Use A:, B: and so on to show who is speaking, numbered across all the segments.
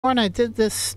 A: When I did this.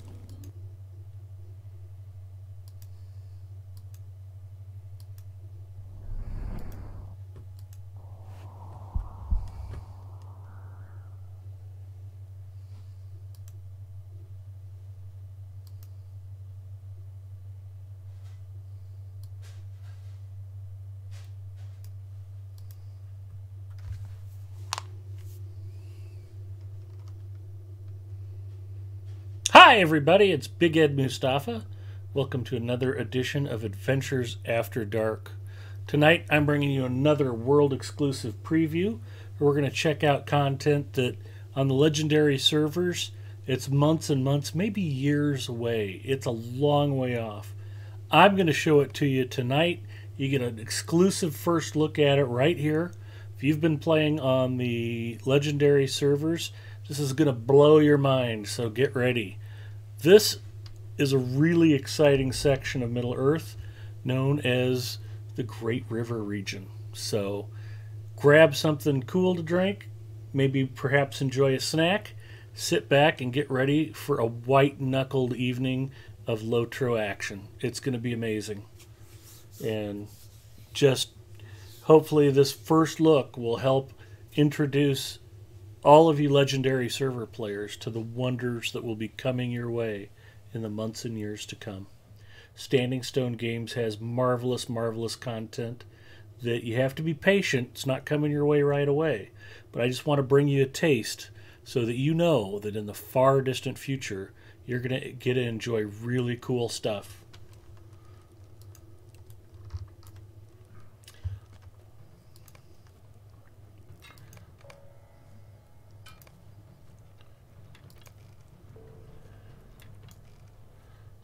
B: Hi, everybody, it's Big Ed Mustafa. Welcome to another edition of Adventures After Dark. Tonight, I'm bringing you another world exclusive preview. We're going to check out content that on the legendary servers, it's months and months, maybe years away. It's a long way off. I'm going to show it to you tonight. You get an exclusive first look at it right here. If you've been playing on the legendary servers, this is going to blow your mind, so get ready. This is a really exciting section of Middle Earth known as the Great River region. So grab something cool to drink, maybe perhaps enjoy a snack, sit back and get ready for a white-knuckled evening of Lotro action. It's going to be amazing. And just hopefully this first look will help introduce all of you legendary server players to the wonders that will be coming your way in the months and years to come. Standing Stone Games has marvelous, marvelous content that you have to be patient. It's not coming your way right away. But I just want to bring you a taste so that you know that in the far distant future, you're going to get to enjoy really cool stuff.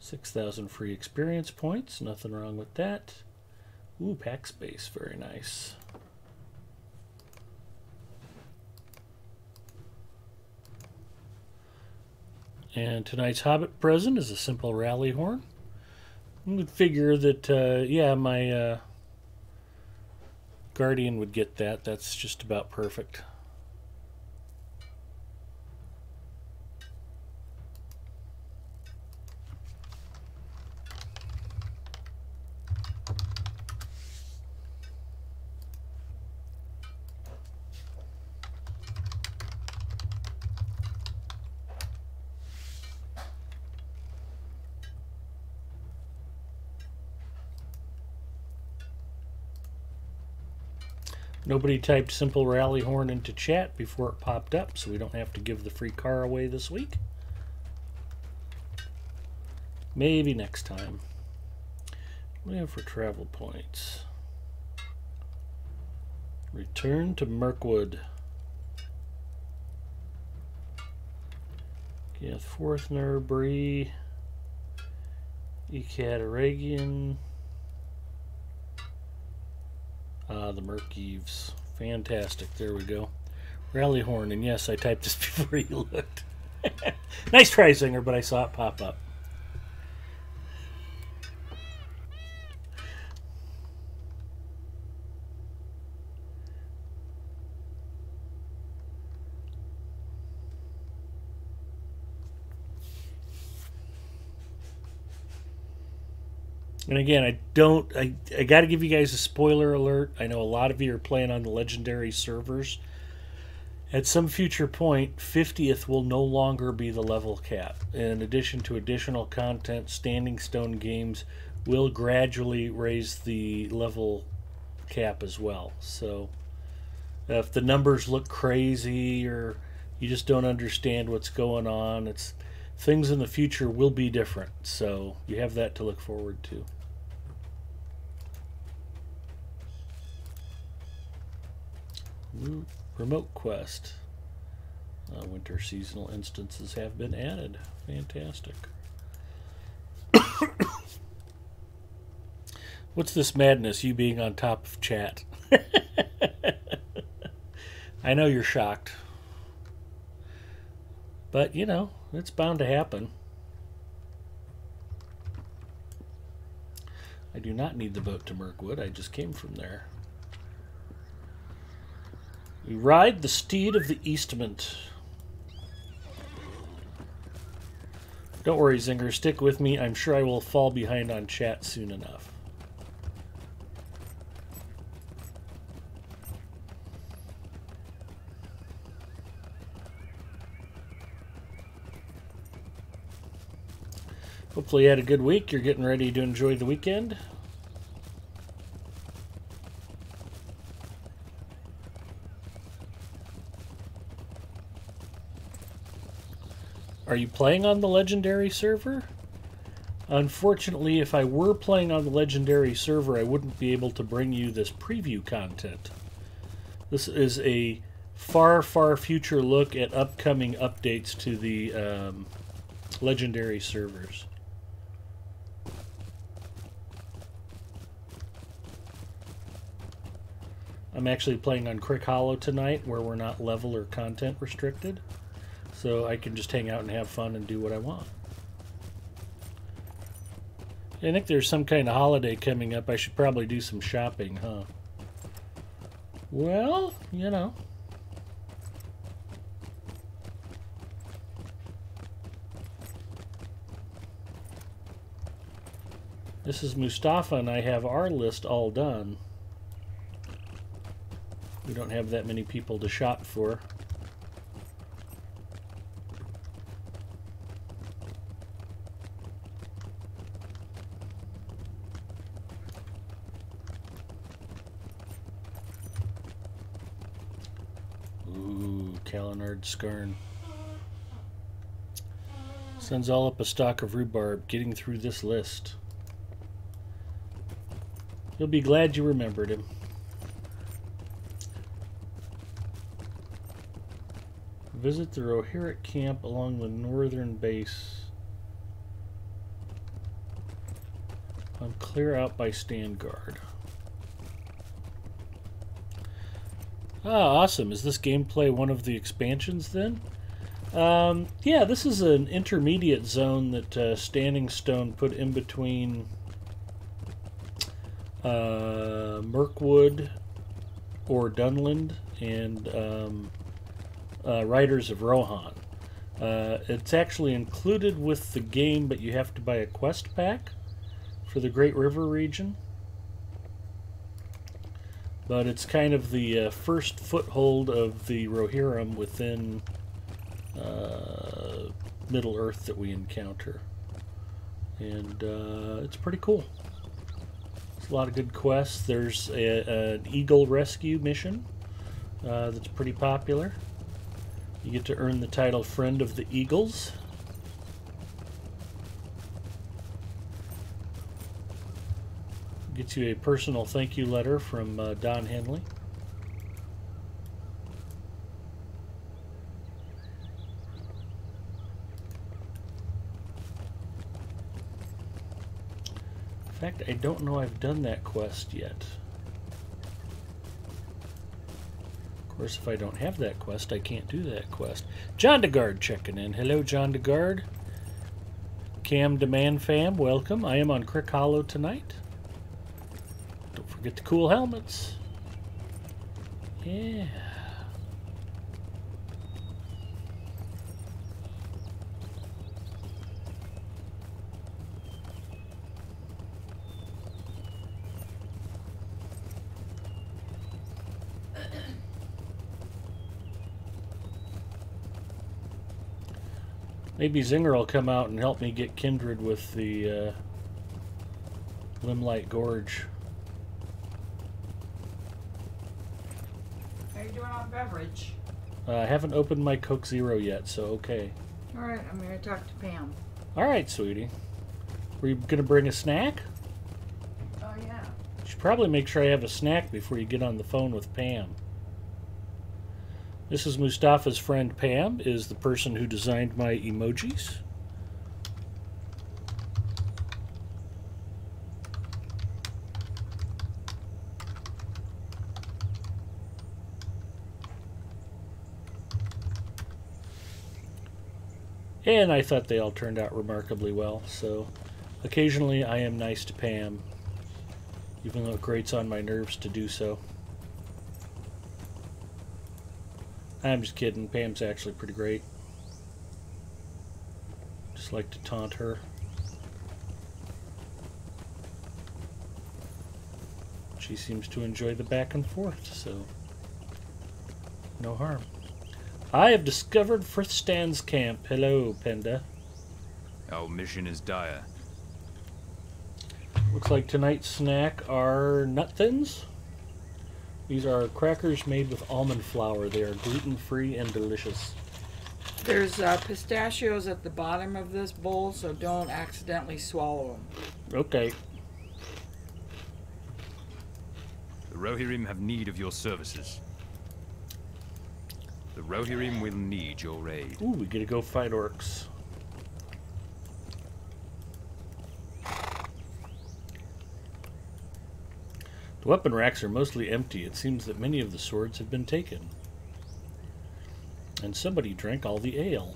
B: $6,000 free experience points. Nothing wrong with that. Ooh, pack space. Very nice. And tonight's Hobbit present is a simple rally horn. I would figure that, yeah, my Guardian would get that. That's just about perfect. Nobody typed simple rally horn into chat before it popped up, so we don't have to give the free car away this week. Maybe next time. What do we have for travel points? Return to Mirkwood. Gath Forthner, Bree, Ekataragian. The Merkeeves. Fantastic. There we go. Rally horn, and yes, I typed this before you looked. Nice try, Zinger, but I saw it pop up. And again, I got to give you guys a spoiler alert. I know a lot of you are playing on the legendary servers. At some future point, 50th will no longer be the level cap. In addition to additional content, Standing Stone Games will gradually raise the level cap as well. So if the numbers look crazy or you just don't understand what's going on, things in the future will be different. So you have that to look forward to. Remote quest. Winter seasonal instances have been added. Fantastic. What's this madness, you being on top of chat? I know you're shocked. But, you know, it's bound to happen. I do not need the boat to Mirkwood. I just came from there. We ride the steed of the Eastment. Don't worry, Zinger. Stick with me. I'm sure I will fall behind on chat soon enough. Hopefully you had a good week. You're getting ready to enjoy the weekend. Are you playing on the Legendary server? Unfortunately, if I were playing on the Legendary server, I wouldn't be able to bring you this preview content. This is a far, far future look at upcoming updates to the Legendary servers. I'm actually playing on Crick Hollow tonight, where we're not level or content restricted. So I can just hang out and have fun and do what I want. I think there's some kind of holiday coming up. I should probably do some shopping, huh? Well, you know. This is Mustafa, and I have our list all done. We don't have that many people to shop for. Ooh, Calinard Scarn. Sends all up a stock of rhubarb, getting through this list. You'll be glad you remembered him. Visit the Rohirric camp along the northern base. On clear out by stand guard. Ah, awesome. Is this gameplay one of the expansions then? Yeah, this is an intermediate zone that Standing Stone put in between Mirkwood or Dunland and Riders of Rohan. It's actually included with the game, but you have to buy a quest pack for the Great River region. But it's kind of the first foothold of the Rohirrim within Middle Earth that we encounter. And it's pretty cool. It's a lot of good quests. There's an eagle rescue mission that's pretty popular. You get to earn the title Friend of the Eagles. Gets you a personal thank you letter from Don Henley. In fact, I don't know I've done that quest yet. Of course, if I don't have that quest, I can't do that quest. John DeGard checking in. Hello, John DeGard. Cam Demand Fam, welcome. I am on Crick Hollow tonight. Don't forget the cool helmets. Yeah. Maybe Zinger will come out and help me get kindred with the Limelight Gorge.
A: How you doing on beverage?
B: I haven't opened my Coke Zero yet, so okay.
A: Alright, I'm going to talk to Pam.
B: Alright, sweetie. Were you going to bring a snack?
A: Oh, yeah.
B: You should probably make sure I have a snack before you get on the phone with Pam. This is Mustafa's friend Pam, is the person who designed my emojis. And I thought they all turned out remarkably well, so occasionally I am nice to Pam, even though it grates on my nerves to do so. I'm just kidding. Pam's actually pretty great. Just Just like to taunt her. She seems to enjoy the back and forth, so no harm. I have discovered Frith Stan's camp. Hello, Penda.
C: Our mission is dire.
B: Looks like tonight's snack are nut thins. These are crackers made with almond flour. They are gluten-free and delicious.
A: There's pistachios at the bottom of this bowl, so don't accidentally swallow them.
B: Okay.
C: The Rohirrim have need of your services. The Rohirrim will need your aid.
B: Ooh, we get to go fight orcs. The weapon racks are mostly empty. It seems that many of the swords have been taken. And somebody drank all the ale.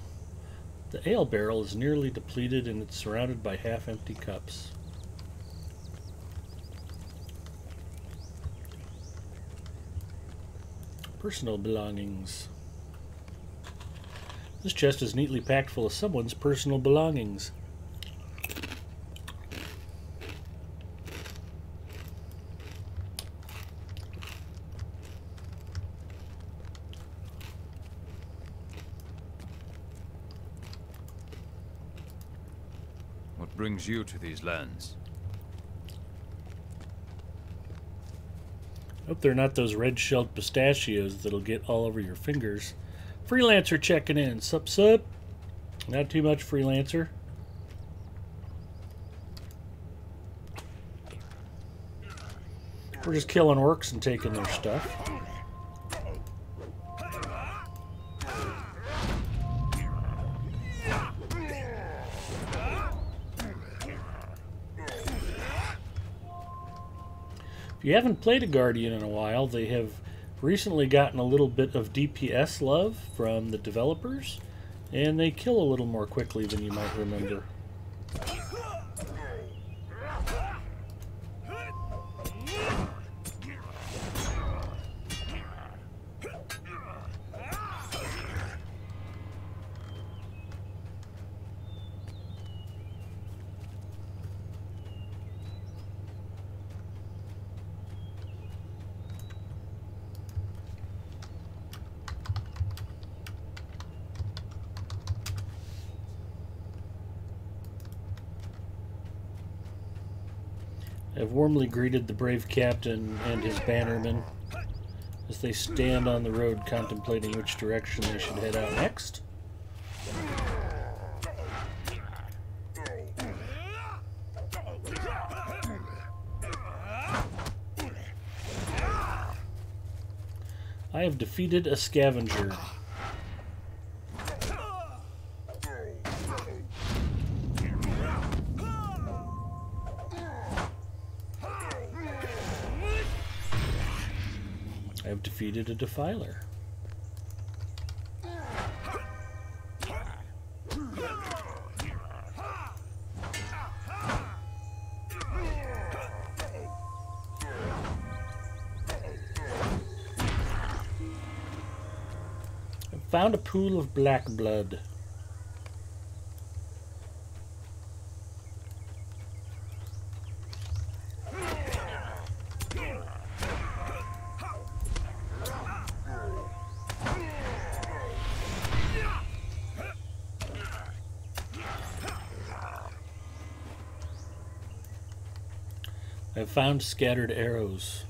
B: The ale barrel is nearly depleted and it's surrounded by half-empty cups. Personal belongings. This chest is neatly packed full of someone's personal belongings.
C: What brings you to these lands?
B: Hope they're not those red-shelled pistachios that'll get all over your fingers. Freelancer checking in. Sup, sup? Not too much, Freelancer. We're just killing orcs and taking their stuff. If you haven't played a Guardian in a while, they have recently gotten a little bit of DPS love from the developers, and they kill a little more quickly than you might remember. I've warmly greeted the brave captain and his bannermen as they stand on the road contemplating which direction they should head out next. I have defeated a scavenger. I have defeated a defiler. I found a pool of black blood. I've found scattered arrows.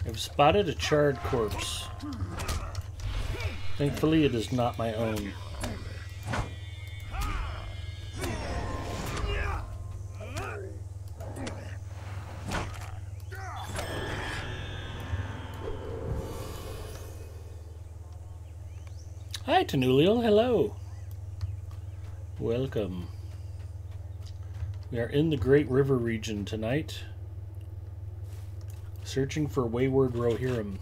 B: I've spotted a charred corpse. Thankfully, it is not my own. Hi, Tanuliel. Hello. Welcome. We are in the Great River region tonight, searching for wayward Rohirrim.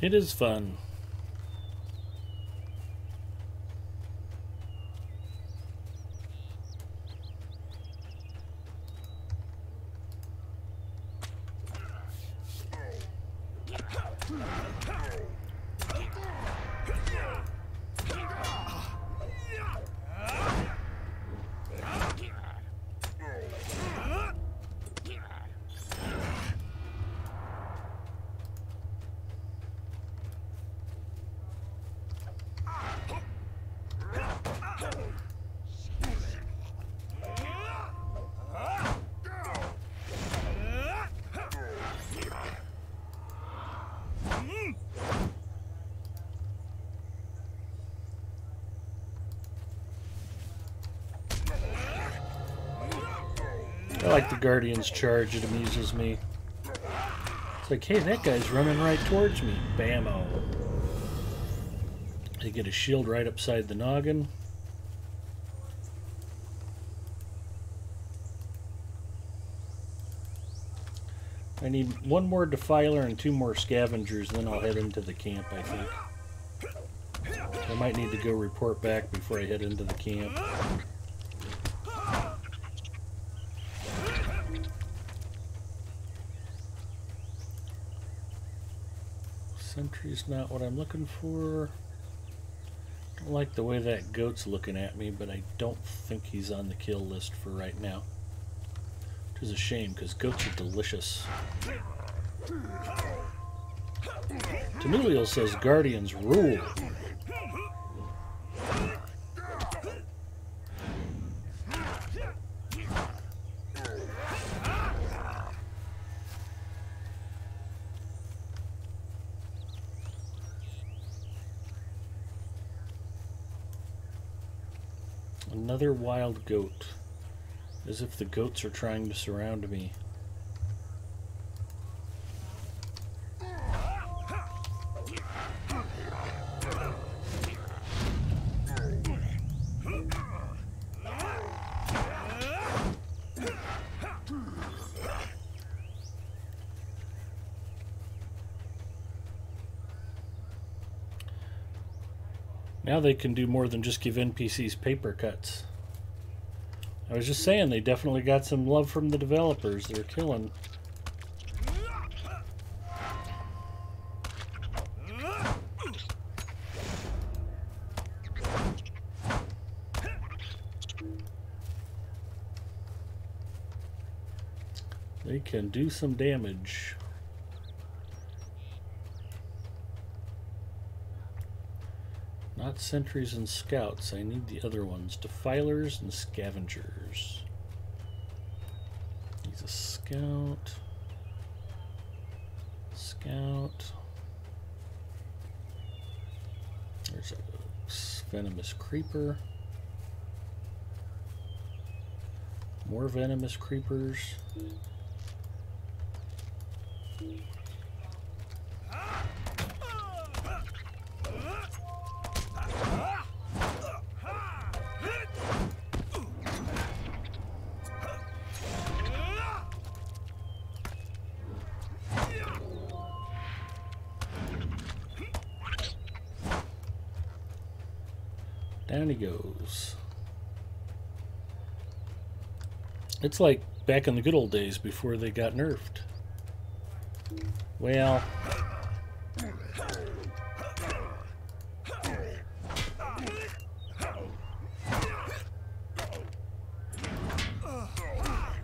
B: It is fun. I like the Guardian's charge, it amuses me. It's like, hey, that guy's running right towards me. Bammo. They get a shield right upside the noggin. I need one more Defiler and 2 more Scavengers, then I'll head into the camp, I think. I might need to go report back before I head into the camp. Sentry's not what I'm looking for. Don't like the way that goat's looking at me, but I don't think he's on the kill list for right now. Which is a shame, because goats are delicious. Tanuliel says Guardians rule. Another wild goat. As if the goats are trying to surround me. Now they can do more than just give NPCs paper cuts. I was just saying, they definitely got some love from the developers. They're killing. They can do some damage. Not sentries and scouts. I need the other ones. Defilers and scavengers. He's a scout. Scout. There's a venomous creeper. More venomous creepers. Down he goes. It's like back in the good old days before they got nerfed. Well,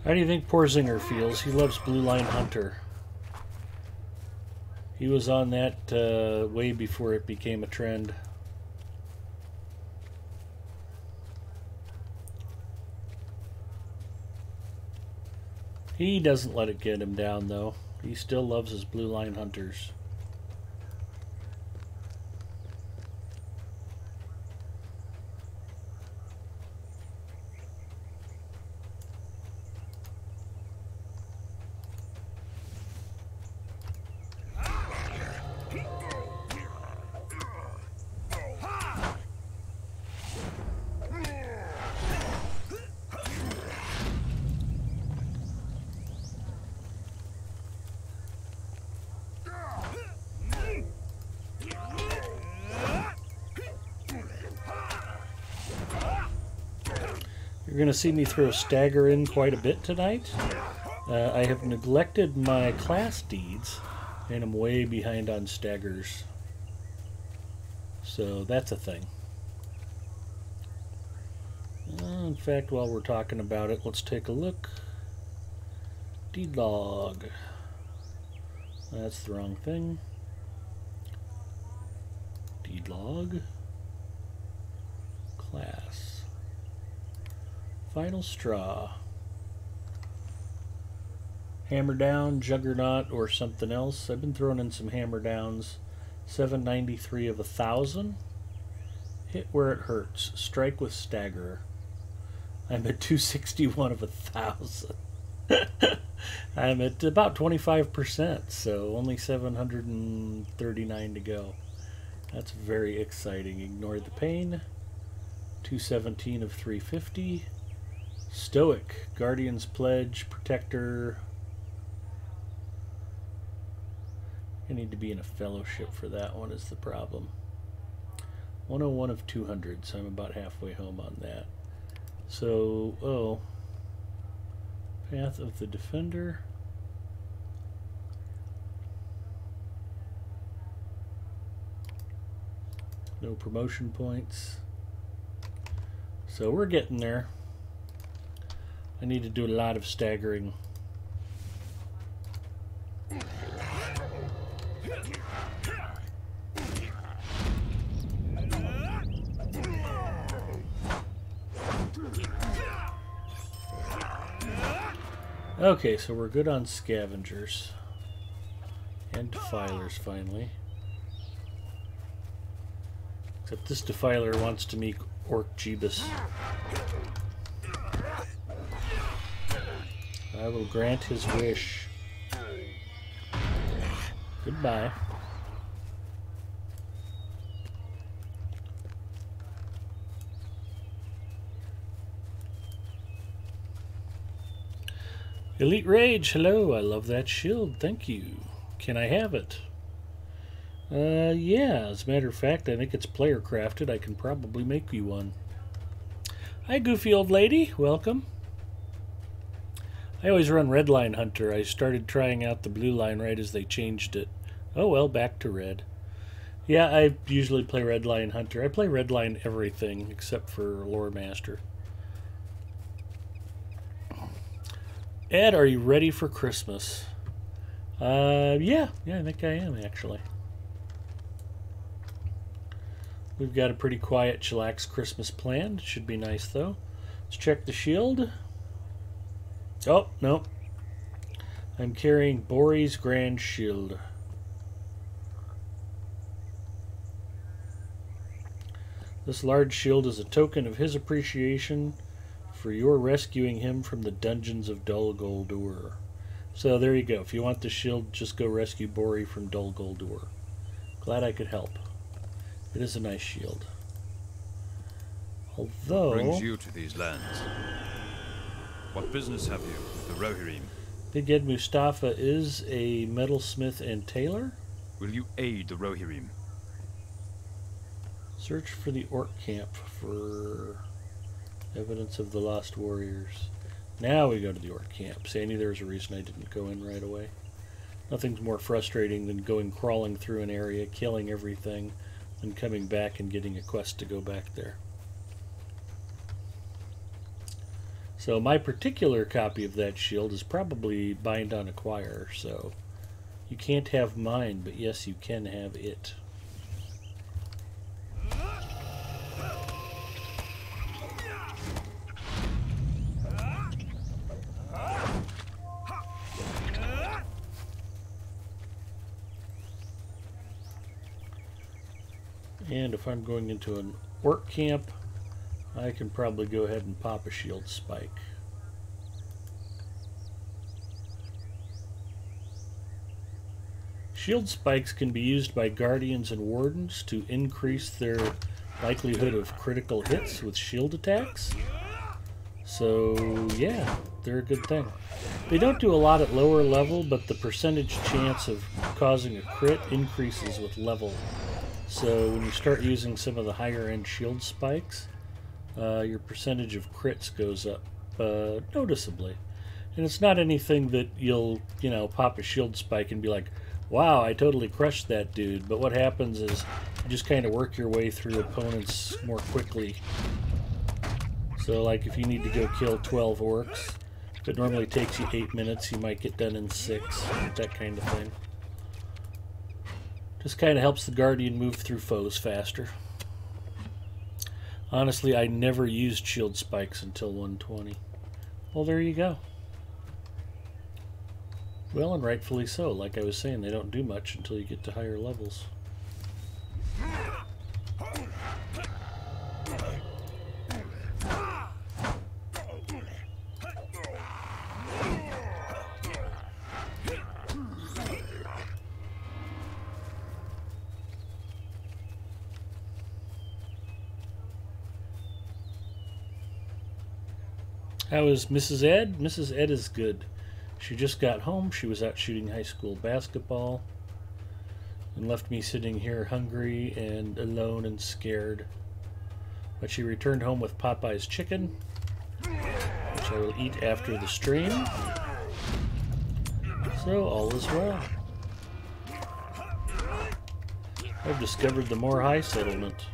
B: how do you think Porzinger feels? He loves Blue Line Hunter. He was on that way before it became a trend. He doesn't let it get him down, though. He still loves his Blue Line Hunters. You're going to see me throw stagger in quite a bit tonight. I have neglected my class deeds, and I'm way behind on staggers. So that's a thing. In fact, while we're talking about it, let's take a look. Deed log. That's the wrong thing. Deed log. Class. Final straw. Hammer down, juggernaut, or something else. I've been throwing in some hammer downs. 793 of 1,000. Hit where it hurts. Strike with stagger. I'm at 261 of 1,000. I'm at about 25%, so only 739 to go. That's very exciting. Ignore the pain. 217 of 350. Stoic, Guardian's Pledge, Protector. I need to be in a fellowship for that one is the problem. 101 of 200, so I'm about halfway home on that. So, Path of the Defender. No promotion points. So we're getting there. I need to do a lot of staggering. Okay, so we're good on scavengers. And defilers, finally. Except this defiler wants to meet Orc Jeebus. I will grant his wish. Goodbye. Elite Rage, hello. I love that shield. Thank you. Can I have it? Yeah. As a matter of fact, I think it's player crafted. I can probably make you one. Hi, goofy old lady. Welcome. I always run Red Line Hunter. I started trying out the Blue Line right as they changed it. Oh well, back to Red. Yeah, I usually play Red Line Hunter. I play Red Line everything except for Lore Master. Ed, are you ready for Christmas? Yeah, I think I am actually. We've got a pretty quiet, chillax Christmas planned. Should be nice though. Let's check the shield. Oh, no. I'm carrying Bori's Grand Shield. This large shield is a token of his appreciation for your rescuing him from the dungeons of Dol Guldur. So there you go. If you want the shield, just go rescue Bori from Dol Guldur. Glad I could help. It is a nice shield. Although...
C: What brings you to these lands? What business have you with the Rohirrim?
B: Big Ed Mustafa is a metalsmith and tailor.
C: Will you aid the Rohirrim?
B: Search for the orc camp for evidence of the lost warriors. Now we go to the orc camp. See, I knew there was a reason I didn't go in right away. Nothing's more frustrating than going crawling through an area, killing everything, and coming back and getting a quest to go back there. So my particular copy of that shield is probably bind on acquire, so you can't have mine, but yes, you can have it. And if I'm going into an orc camp, I can probably go ahead and pop a shield spike. Shield spikes can be used by guardians and wardens to increase their likelihood of critical hits with shield attacks. So yeah, they're a good thing. They don't do a lot at lower level, but the percentage chance of causing a crit increases with level. So when you start using some of the higher end shield spikes, your percentage of crits goes up noticeably. And it's not anything that you'll, pop a shield spike and be like, wow, I totally crushed that dude. But what happens is you just kind of work your way through opponents more quickly. So like if you need to go kill 12 orcs, if it normally takes you 8 minutes, you might get done in 6, that kind of thing. Just kind of helps the Guardian move through foes faster. Honestly, I never used shield spikes until 120. Well, there you go. Well, and rightfully so. Like I was saying, they don't do much until you get to higher levels. How is Mrs. Ed? Mrs. Ed is good. She just got home. She was out shooting high school basketball and left me sitting here hungry and alone and scared. But she returned home with Popeye's chicken, which I will eat after the stream. So all is well. I've discovered the Moor High settlement.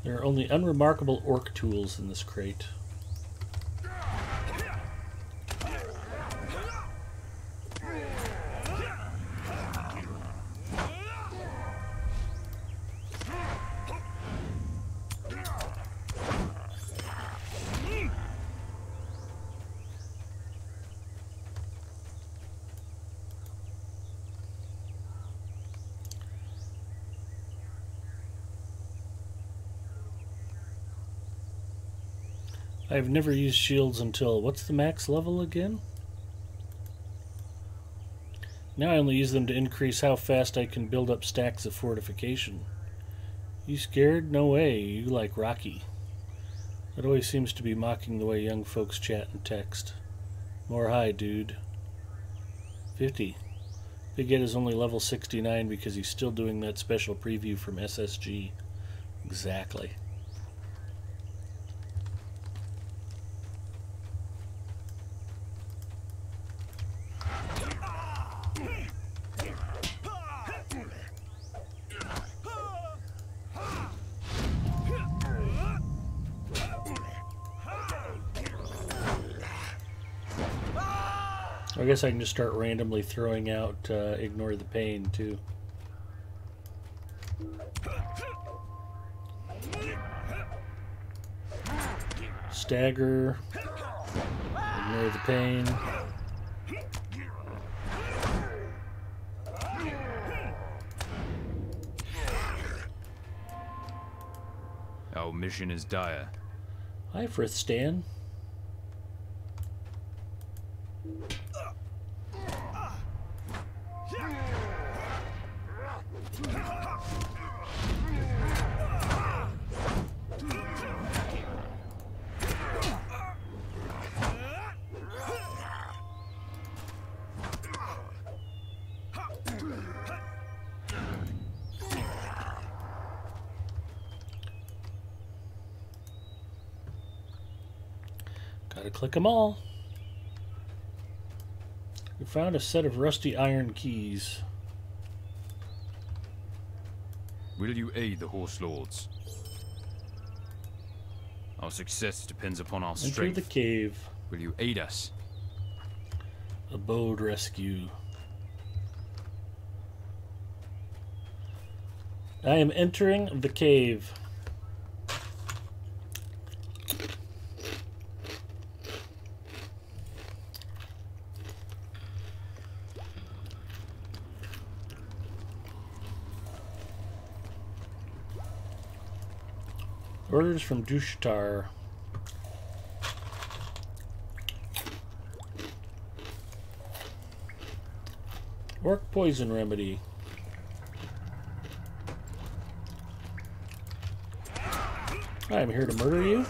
B: There are only unremarkable orc tools in this crate. I've never used shields until, what's the max level again? Now I only use them to increase how fast I can build up stacks of fortification. You scared? No way, you like Rocky. That always seems to be mocking the way young folks chat and text. More high, dude. 50. Big Ed is only level 69 because he's still doing that special preview from SSG. Exactly. I guess I can just start randomly throwing out ignore the pain too. Stagger, ignore the pain.
C: Our mission is dire.
B: Hi, Frith Stan. Gotta click them all. We found a set of rusty iron keys.
C: Will you aid the Horse Lords? Our success depends upon our
B: Enter
C: strength.
B: the cave.
C: Will you aid us?
B: Abode rescue. I am entering the cave. Orders from Dushtar. Orc poison remedy. I am here to murder you.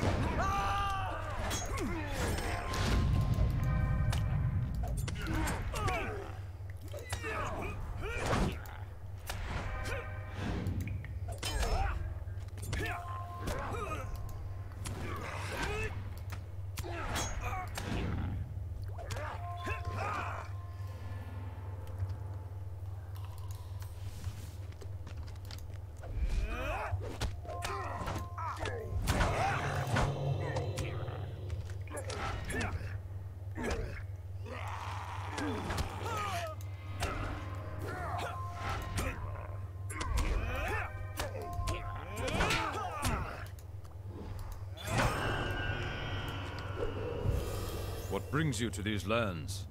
C: What brings you to these lands?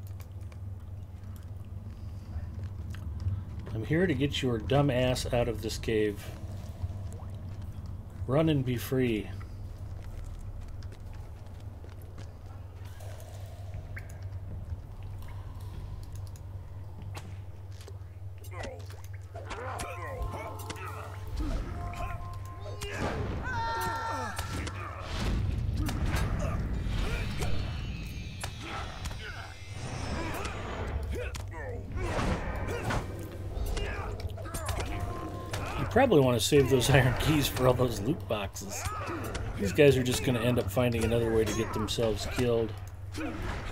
B: I'm here to get your dumb ass out of this cave. Run and be free. Probably want to save those iron keys for all those loot boxes. These guys are just going to end up finding another way to get themselves killed.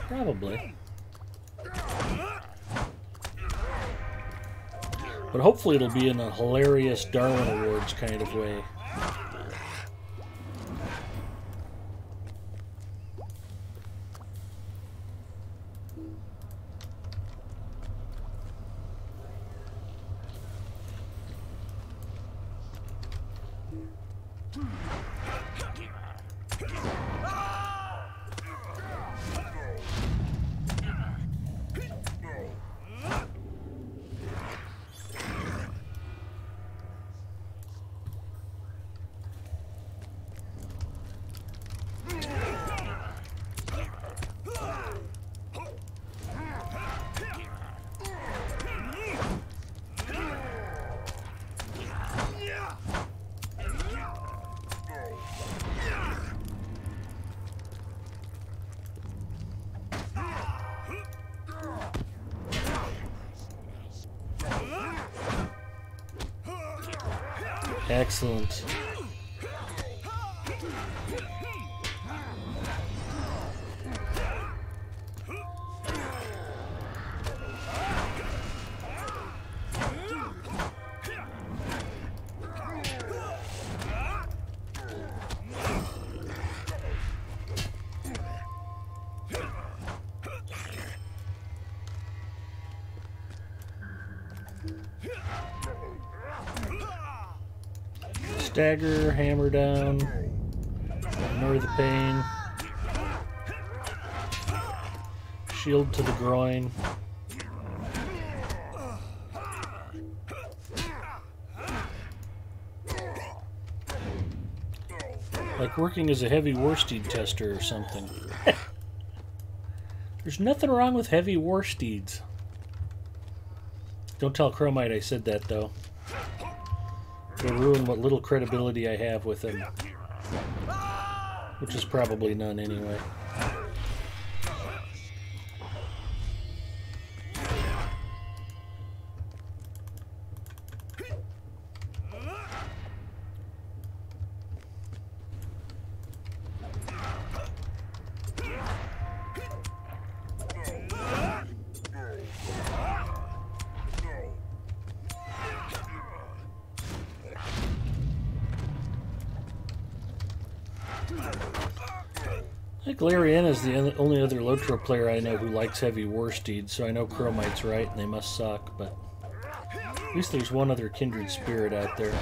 B: Probably. But hopefully it'll be in a hilarious Darwin Awards kind of way. Excellent. Stagger, hammer down, ignore the pain, shield to the groin. Like working as a heavy warsteed tester or something. There's nothing wrong with heavy warsteeds. Don't tell Chromite I said that, though. It'll ruin what little credibility I have with him. Which is probably none anyway. I think Lariana is the only other Lotro player I know who likes heavy warsteeds, so I know Chromite's right and they must suck, but at least there's one other kindred spirit out there.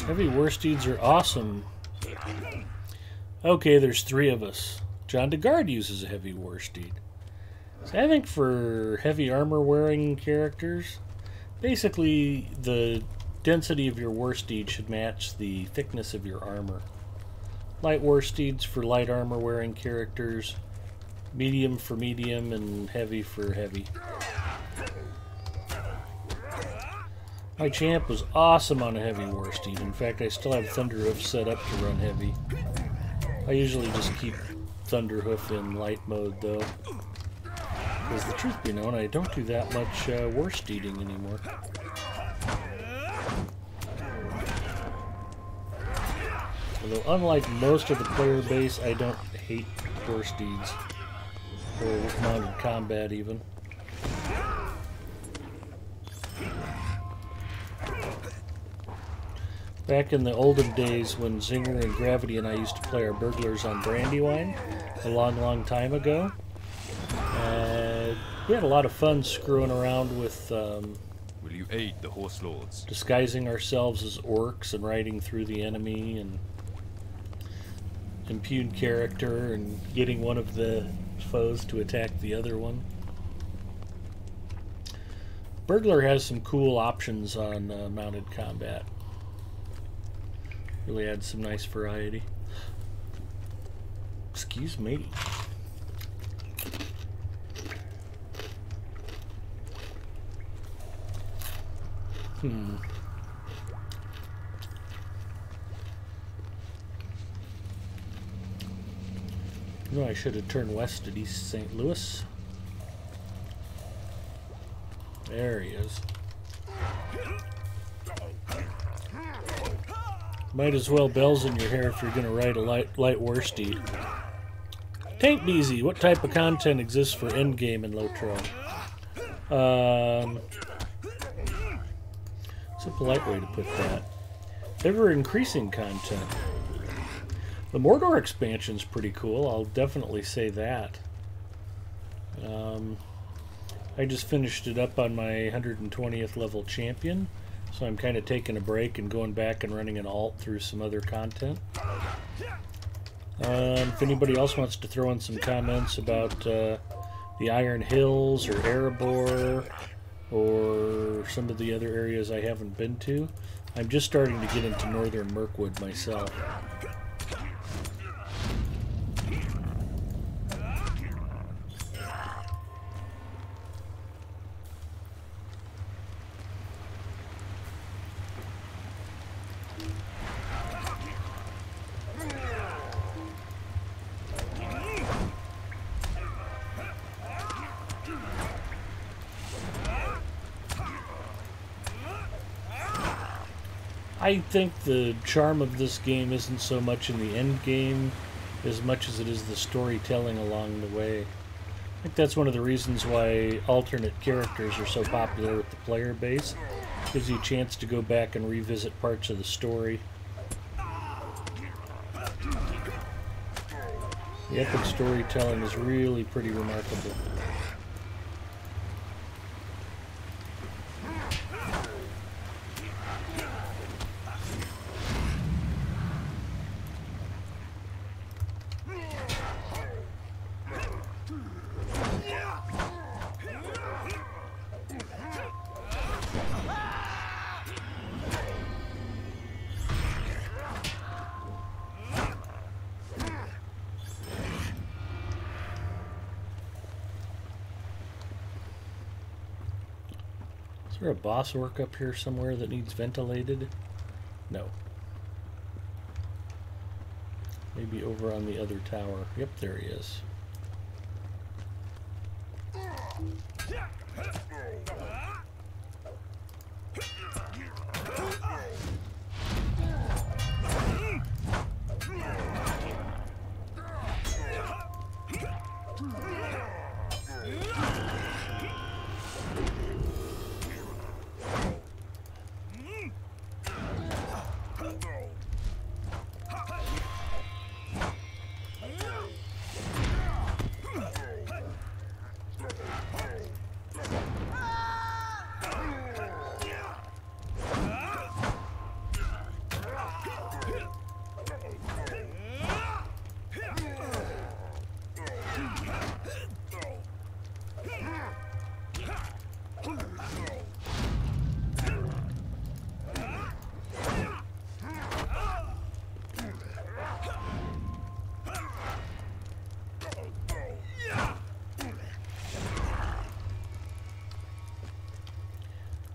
B: Heavy warsteeds are awesome. Okay, there's 3 of us. John DeGard uses a heavy warsteed. So I think for heavy armor wearing characters, basically the density of your warsteed should match the thickness of your armor. Light warsteeds for light armor wearing characters, medium for medium, and heavy for heavy. My champ was awesome on a heavy warsteed. In fact, I still have Thunderhoof set up to run heavy. I usually just keep Thunderhoof in light mode, though. Because the truth be known, I don't do that much warsteeding anymore. Although, unlike most of the player base, I don't hate warsteeds. Or mounted combat, even. Back in the olden days when Zinger and Gravity and I used to play our burglars on Brandywine a long, long time ago, we had a lot of fun screwing around with
C: Will you aid the horse lords?
B: Disguising ourselves as orcs and riding through the enemy and impugn character and getting one of the foes to attack the other one. Burglar has some cool options on mounted combat. Really adds some nice variety. Excuse me. No, I should have turned west at East St. Louis. There he is. Might as well bells in your hair if you're going to ride a light warsteed. Tank Beezy, what type of content exists for endgame in Lotro? It's a polite way to put that. Ever-increasing content. The Mordor expansion's pretty cool, I'll definitely say that. I just finished it up on my 120th level champion, so I'm kind of taking a break and going back and running an alt through some other content. If anybody else wants to throw in some comments about the Iron Hills or Erebor or some of the other areas I haven't been to, I'm just starting to get into northern Mirkwood myself. I think the charm of this game isn't so much in the end game as much as it is the storytelling along the way. I think that's one of the reasons why alternate characters are so popular with the player base. It gives you a chance to go back and revisit parts of the story. The epic storytelling is really pretty remarkable. Is there a boss orc up here somewhere that needs ventilated? No. Maybe over on the other tower. Yep, there he is.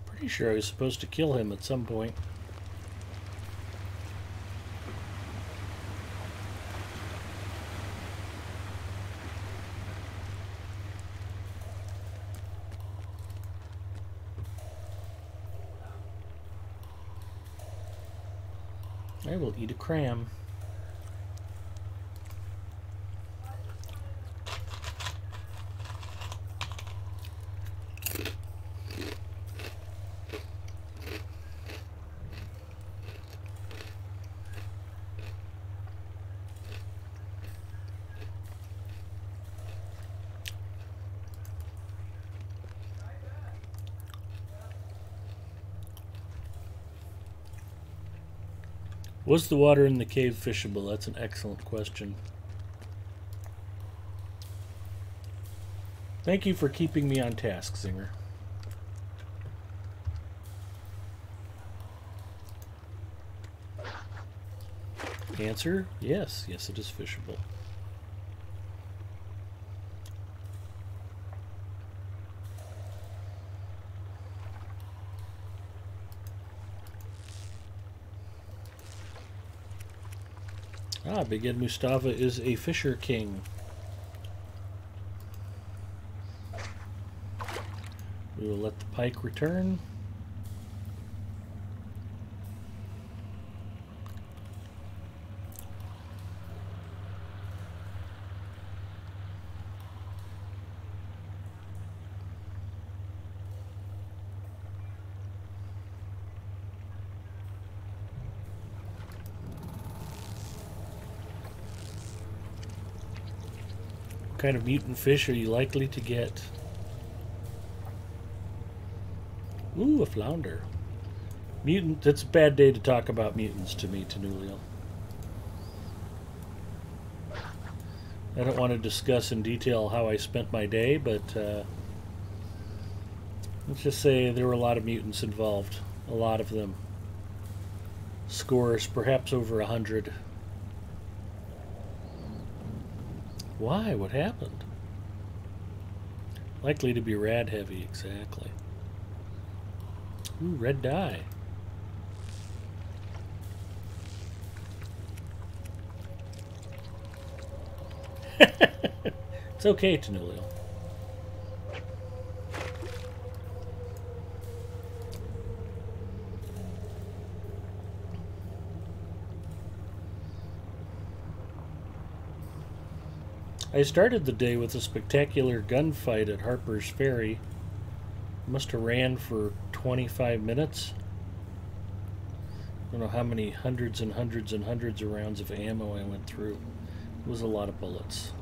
B: Pretty sure I was supposed to kill him at some point. I will eat a cram. Was the water in the cave fishable? That's an excellent question. Thank you for keeping me on task, Zinger. Answer, yes. Yes, it is fishable. Ah, Big Ed Mustafa is a fisher king. We will let the pike return. What kind of mutant fish are you likely to get? Ooh, a flounder. Mutant, that's a bad day to talk about mutants to me, Tenulio. I don't want to discuss in detail how I spent my day, but let's just say there were a lot of mutants involved. A lot of them. Scores, perhaps over 100. Why? What happened? Likely to be rad heavy, exactly. Ooh, red dye. It's okay, Tenulio. I started the day with a spectacular gunfight at Harper's Ferry. Must have ran for 25 minutes. I don't know how many hundreds and hundreds and hundreds of rounds of ammo I went through. It was a lot of bullets.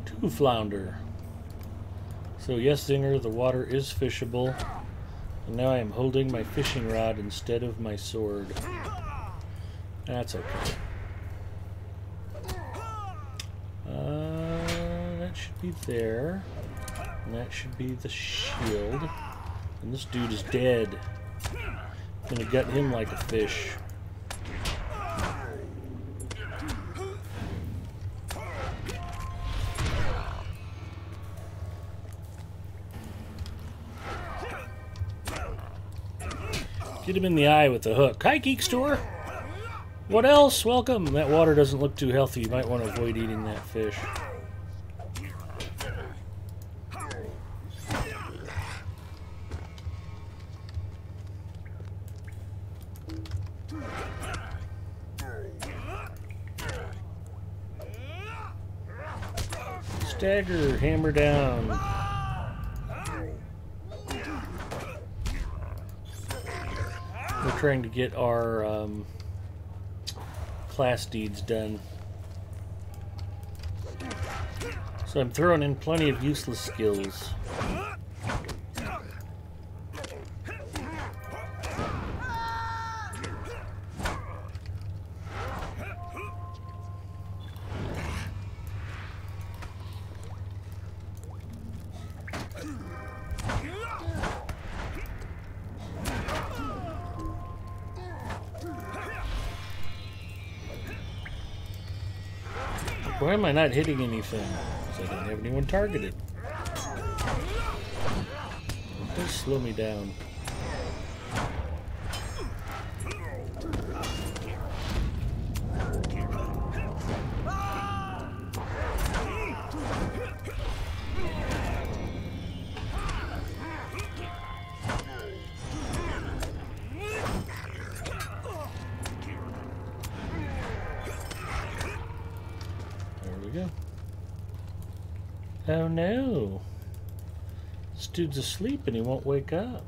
B: Two flounder. So yes, Zinger, the water is fishable. And now I am holding my fishing rod instead of my sword. That's okay. That should be there. And that should be the shield. And this dude is dead. I'm gonna gut him like a fish. Get him in the eye with the hook. Hi, Geek Store. What else? Welcome. That water doesn't look too healthy. You might want to avoid eating that fish. Stagger, hammer down. We're trying to get our class deeds done. So I'm throwing in plenty of useless skills. Why am I not hitting anything? Because I don't have anyone targeted. Don't slow me down. Oh no. This dude's asleep and he won't wake up.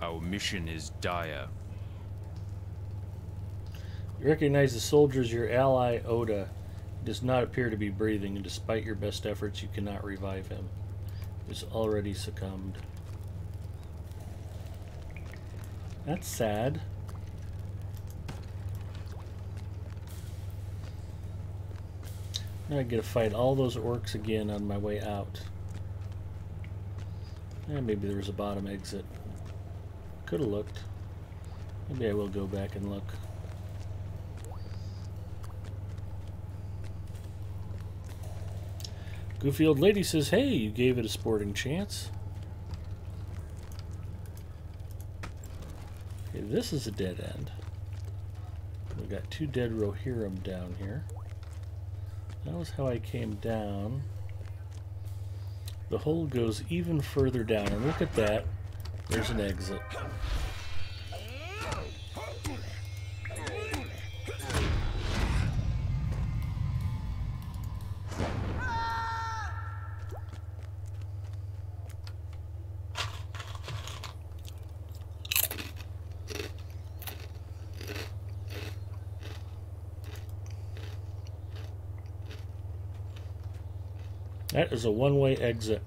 C: Our mission is dire.
B: You recognize the soldier as your ally, Oda. He does not appear to be breathing, and despite your best efforts, you cannot revive him. He has already succumbed. That's sad. Now I get to fight all those orcs again on my way out. Maybe there was a bottom exit. Could have looked. Maybe I will go back and look. Goofy old lady says, hey, you gave it a sporting chance. Okay, this is a dead end. We've got 2 dead Rohirrim down here. That was how I came down. The hole goes even further down, and look at that. There's an exit. That is a one-way exit.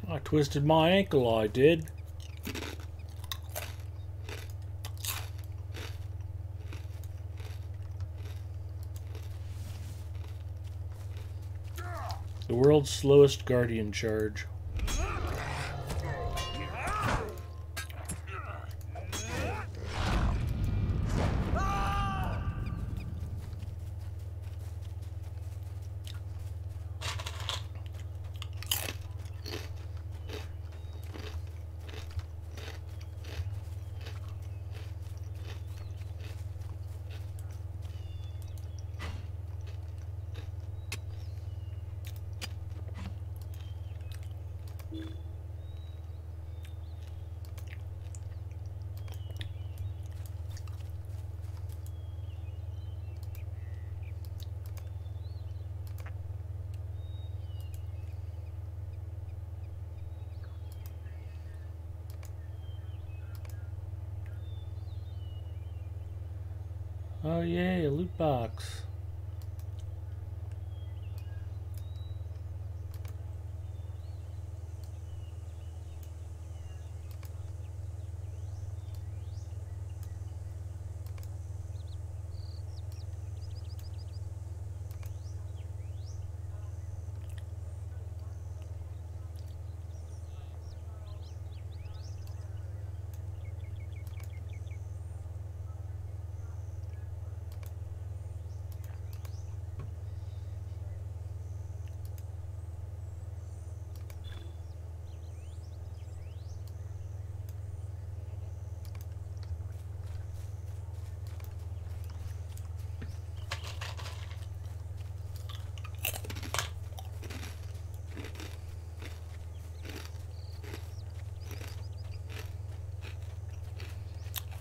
B: I twisted my ankle, I did. The world's slowest guardian charge. Oh yay, a loot box.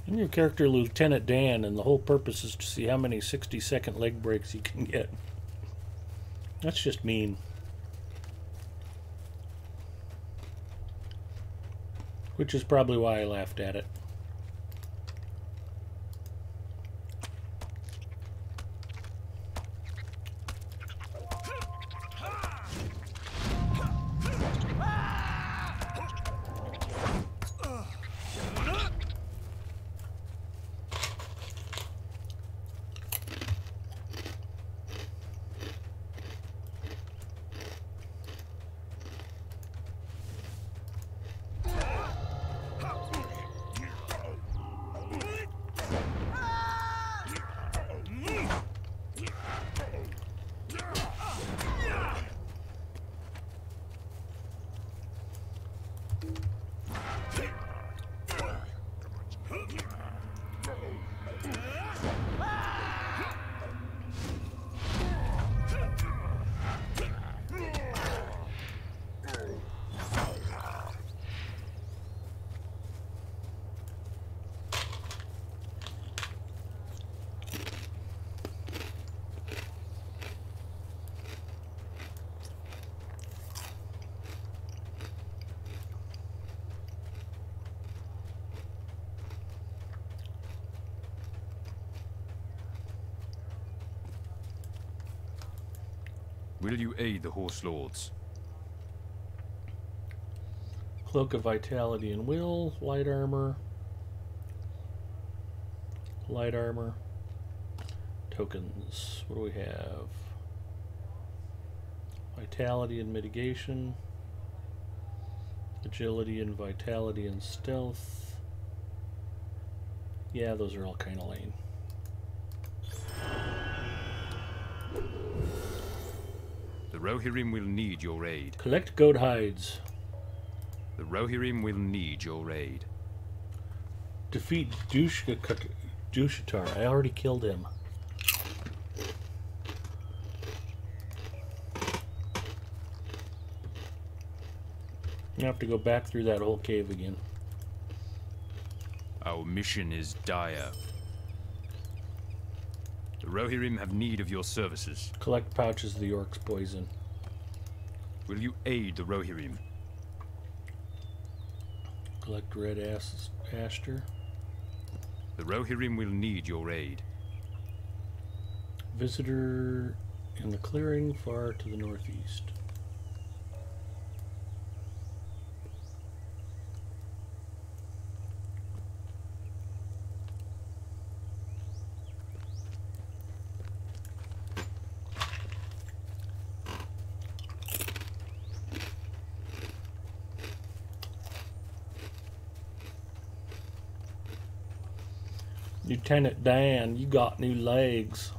B: And your character, Lieutenant Dan, and the whole purpose is to see how many 60-second leg breaks you can get. That's just mean. Which is probably why I laughed at it.
C: Will you aid the horse lords?
B: Cloak of Vitality and Will, light armor, tokens. What do we have? Vitality and Mitigation, Agility and Vitality and Stealth. Yeah, those are all kind of lame.
C: The Rohirrim will need your aid.
B: Collect goat hides.
C: The Rohirrim will need your aid.
B: Defeat Dushatar. I already killed him. You have to go back through that whole cave again.
C: Our mission is dire. The Rohirrim have need of your services.
B: Collect pouches of the orc's poison.
C: Will you aid the Rohirrim?
B: Collect red aster.
C: The Rohirrim will need your aid.
B: Visitor in the clearing far to the northeast. Lieutenant Dan, you got new legs.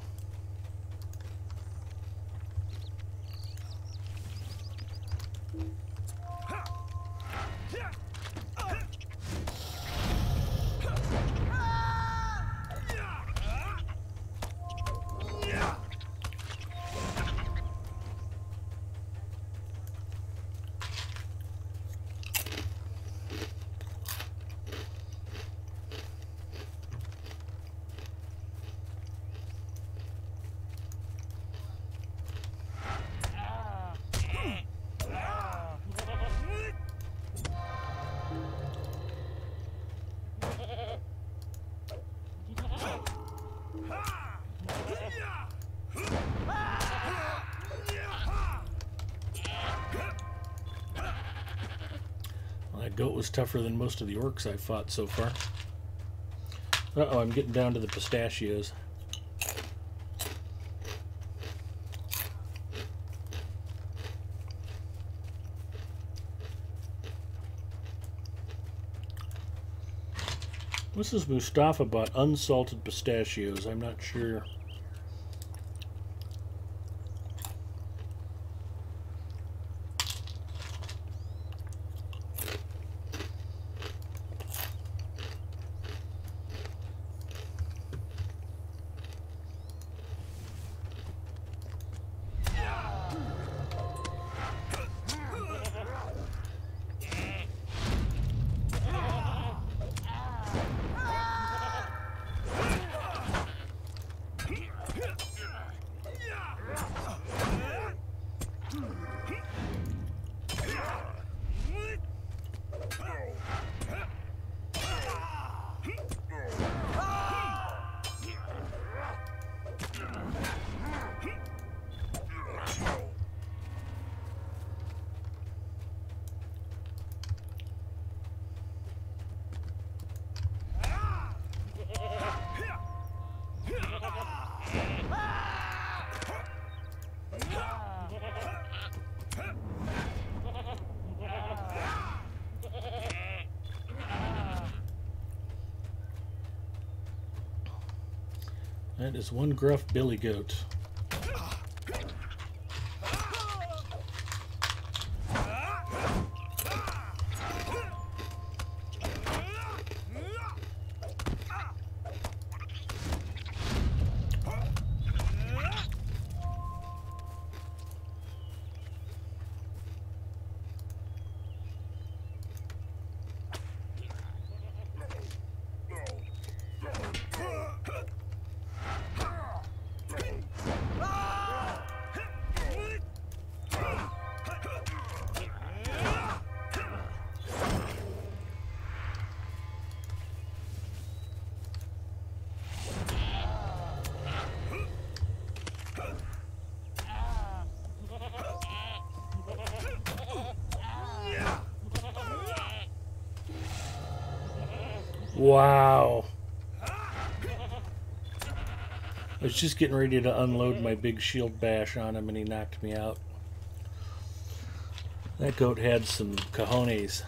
B: That goat was tougher than most of the orcs I've fought so far. Uh-oh, I'm getting down to the pistachios. This is Mustafa bought unsalted pistachios. I'm not sure. That is one gruff billy goat. Wow. I was just getting ready to unload my big shield bash on him and he knocked me out. That goat had some cojones.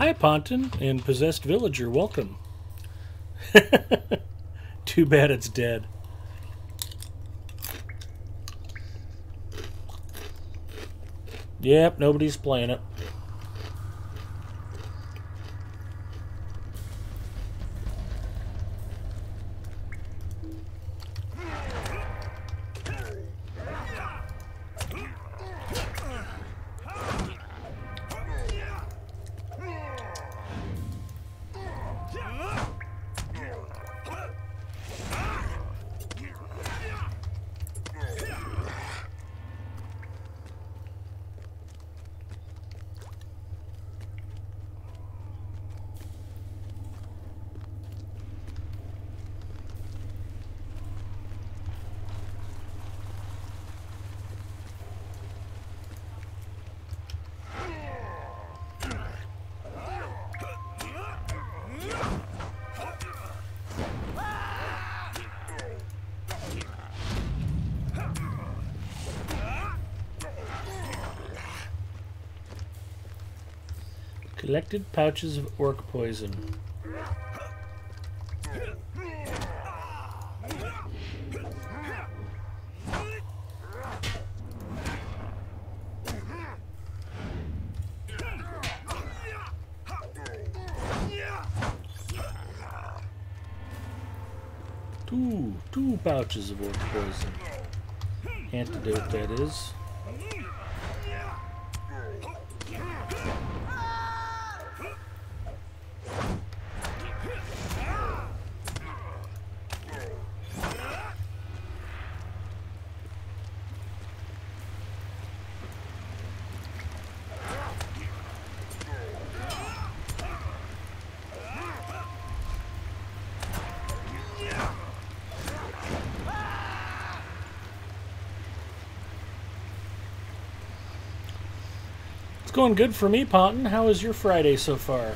B: Hi, Ponton and Possessed Villager. Welcome. Too bad it's dead. Yep, nobody's playing it. Collected pouches of orc poison. Two pouches of orc poison. Antidote, that is. It's going good for me, Ponton. How was your Friday so far?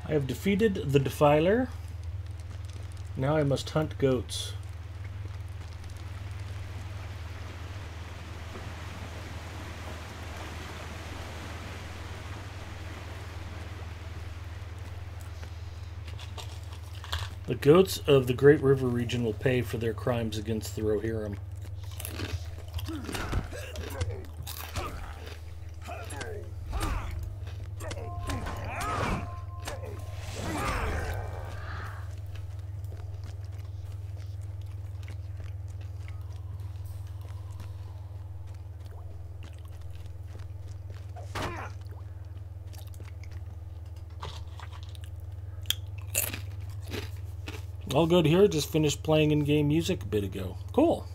B: I have defeated the Defiler. Now I must hunt goats. The goats of the Great River region will pay for their crimes against the Rohirrim. All good here. Just finished playing in-game music a bit ago. Cool.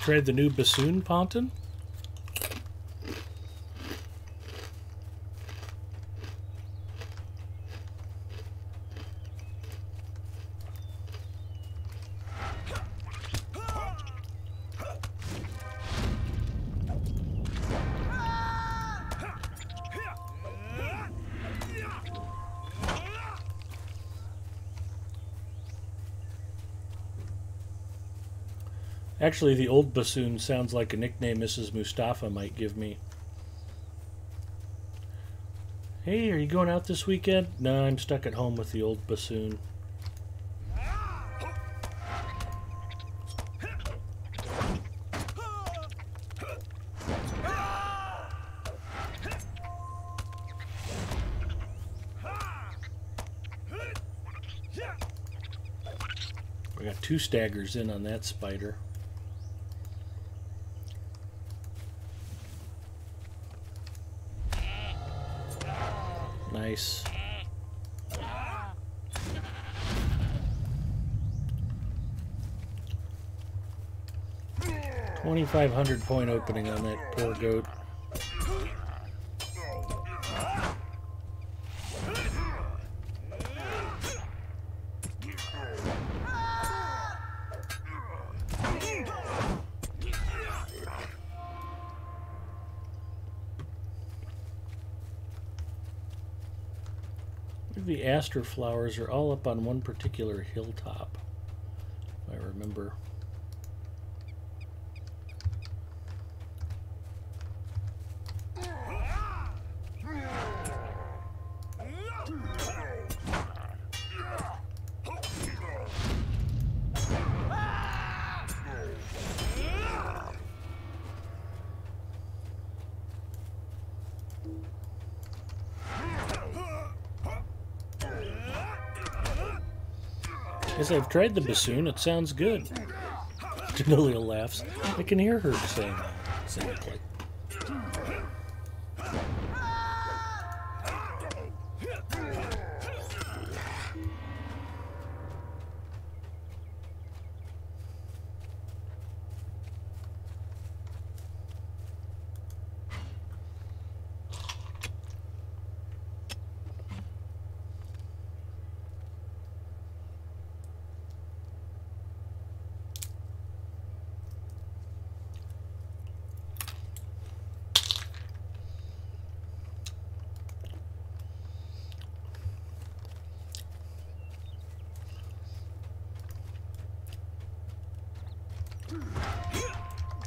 B: Tried the new bassoon ponton. Actually, the old bassoon sounds like a nickname Mrs. Mustafa might give me. Hey, are you going out this weekend? No, I'm stuck at home with the old bassoon. We got 2 staggers in on that spider. Nice. 2,500 point opening on that poor goat. The aster flowers are all up on one particular hilltop, if I remember. Yes, I've tried the bassoon. It sounds good. Danilia laughs. I can hear her saying that cynically.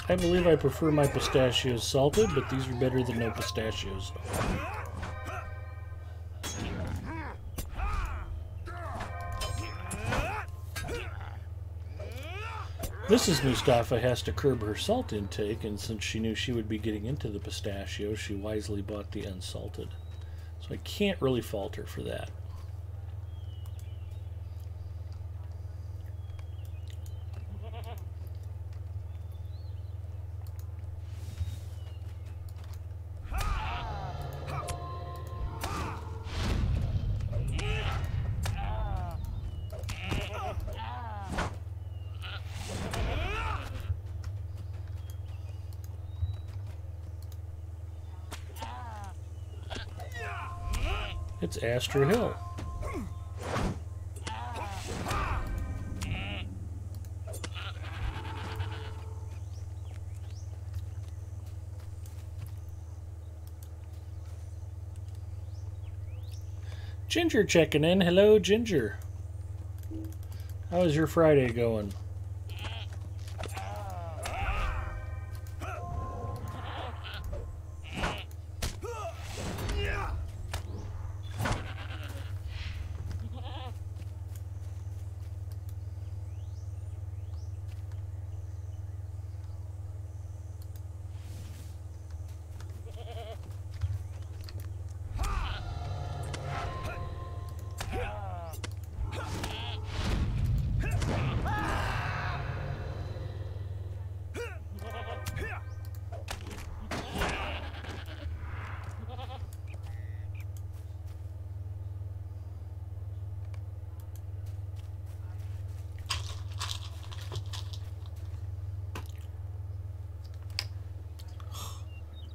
B: I believe I prefer my pistachios salted, but these are better than no pistachios. Mrs. Mustafa has to curb her salt intake, and since she knew she would be getting into the pistachios, she wisely bought the unsalted. So I can't really fault her for that. It's Astor Hill. Ginger checking in. Hello, Ginger. How is your Friday going?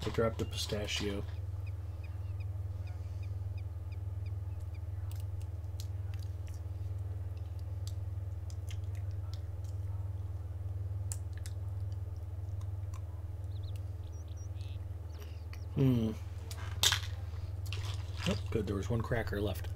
B: I dropped a pistachio. Oh, good. There was one cracker left.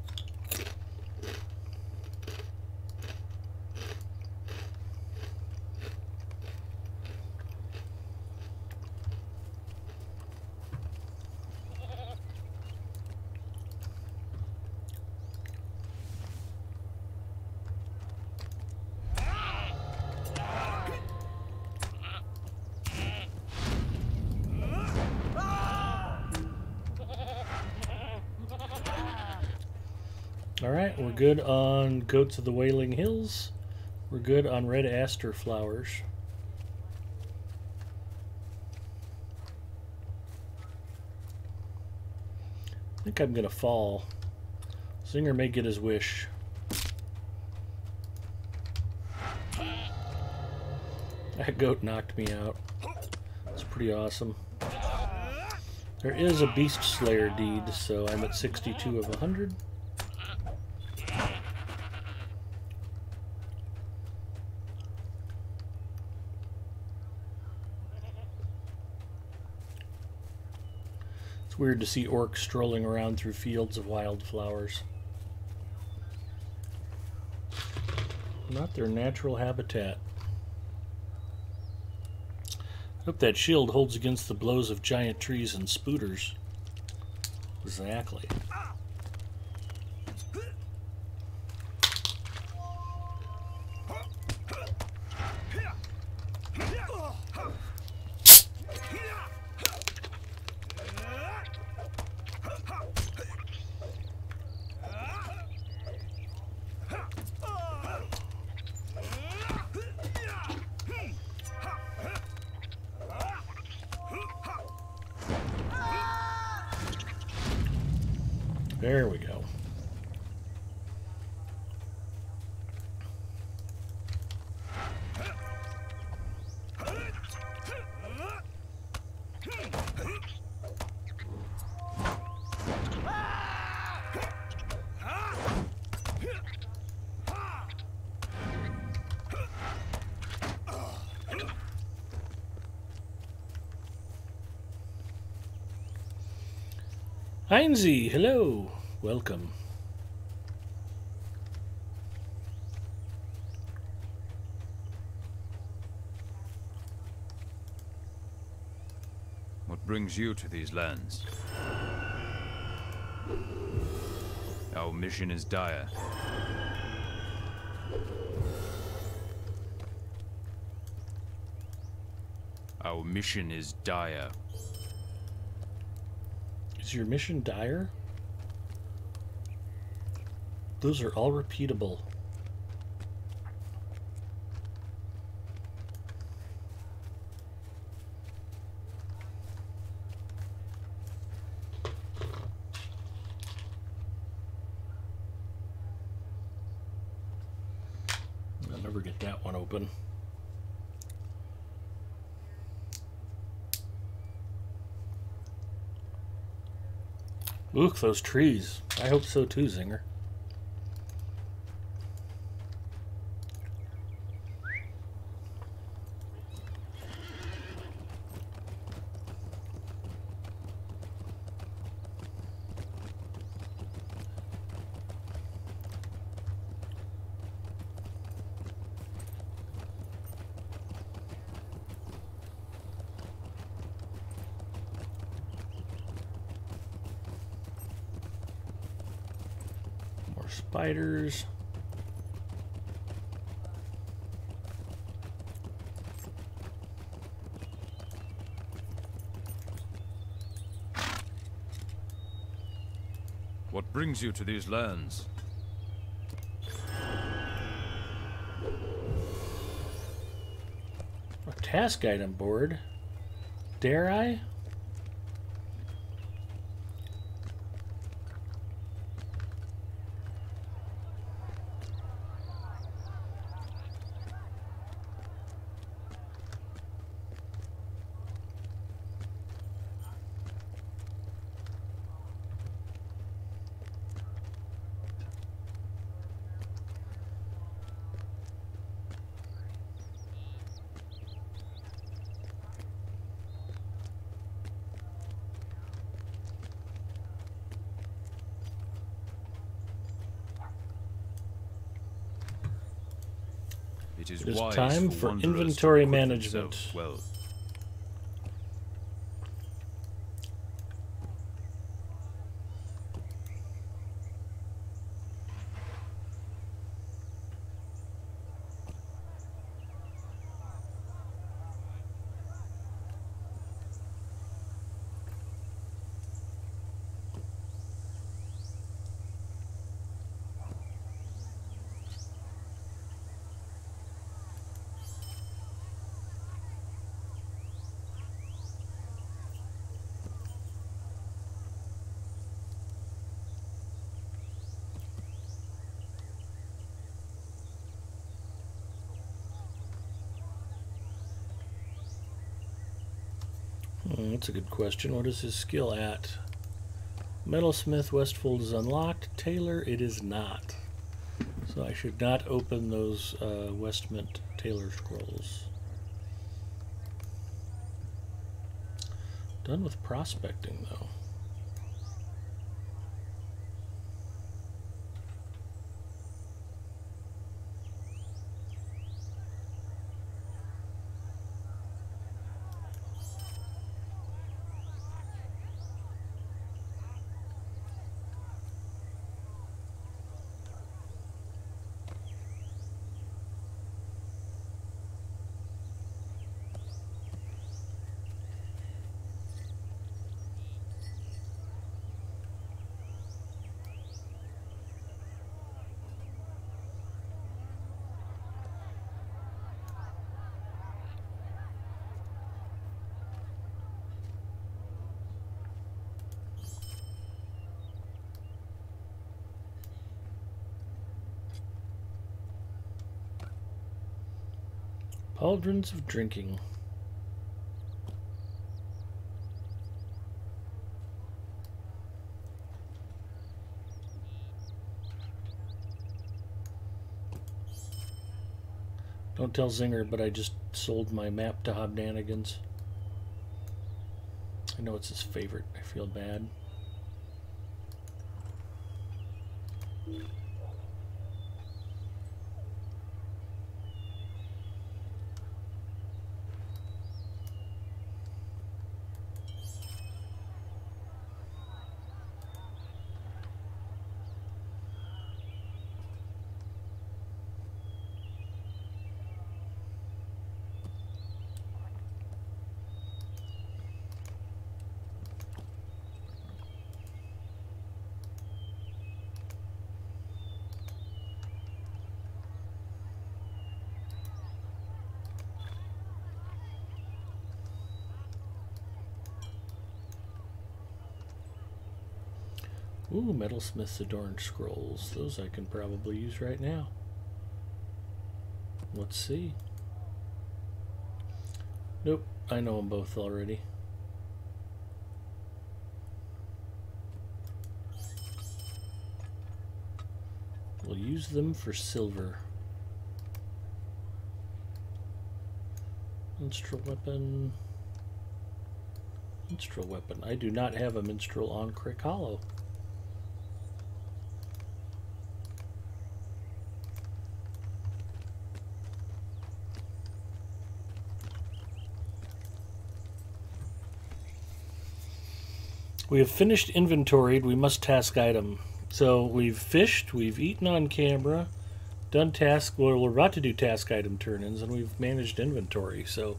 B: Alright, we're good on Goats of the Wailing Hills. We're good on red aster flowers. I think I'm going to fall. Singer may get his wish. That goat knocked me out. That's pretty awesome. There is a Beast Slayer deed, so I'm at 62 of 100. It's weird to see orcs strolling around through fields of wildflowers. Not their natural habitat. Hope that shield holds against the blows of giant trees and spooters. Exactly. There we go. Heinzie, hello. Welcome.
C: What brings you to these lands? Our mission is dire. Our mission is dire.
B: Is your mission dire? Those are all repeatable. I'll never get that one open. Look, those trees. I hope so too, Zinger. Spiders.
C: What brings you to these lands?
B: A task item board. Dare I?
C: It is
B: It
C: wise
B: is time for
C: wanderers
B: inventory
C: to equip
B: management.
C: themselves well.
B: That's a good question. What is his skill at? Metalsmith Westfold is unlocked. Tailor, it is not. So I should not open those Westmint Tailor scrolls. Done with prospecting, though. Pauldrons of drinking. Don't tell Zinger, but I just sold my map to Hobnanigans. I know it's his favorite. I feel bad. Ooh, Metalsmith's Adorned Scrolls. Those I can probably use right now. Let's see. Nope, I know them both already. We'll use them for silver. Minstrel weapon. Minstrel weapon. I do not have a minstrel on Crick Hollow. We have finished inventoried. We must task item. So we've fished, we've eaten on camera, done task, well, we're about to do task item turn-ins, and we've managed inventory. So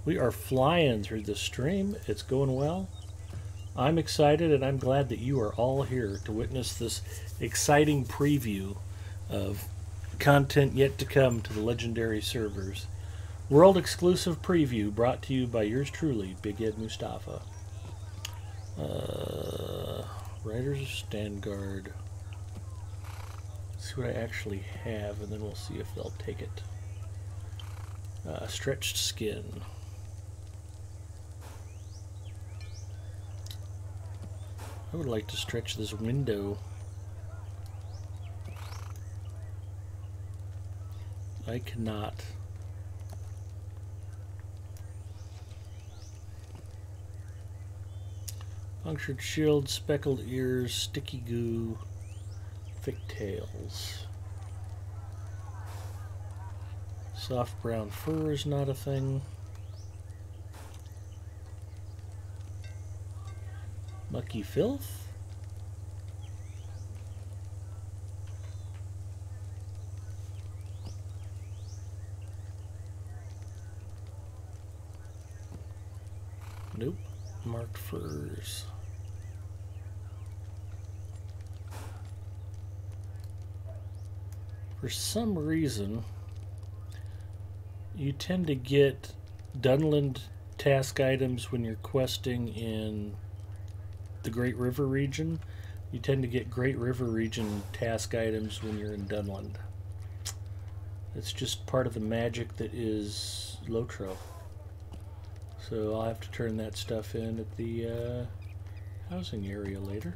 B: we are flying through the stream. It's going well. I'm excited, and I'm glad that you are all here to witness this exciting preview of content yet to come to the legendary servers. World exclusive preview brought to you by yours truly, Big Ed Mustafa. Riders of Standguard. Let's see what I actually have, and then we'll see if they'll take it. Stretched skin. I would like to stretch this window. I cannot. Punctured shield, speckled ears, sticky goo, thick tails. Soft brown fur is not a thing. Mucky filth. Nope. Marked furs. For some reason, you tend to get Dunland task items when you're questing in the Great River region. You tend to get Great River region task items when you're in Dunland. It's just part of the magic that is Lotro. So I'll have to turn that stuff in at the housing area later.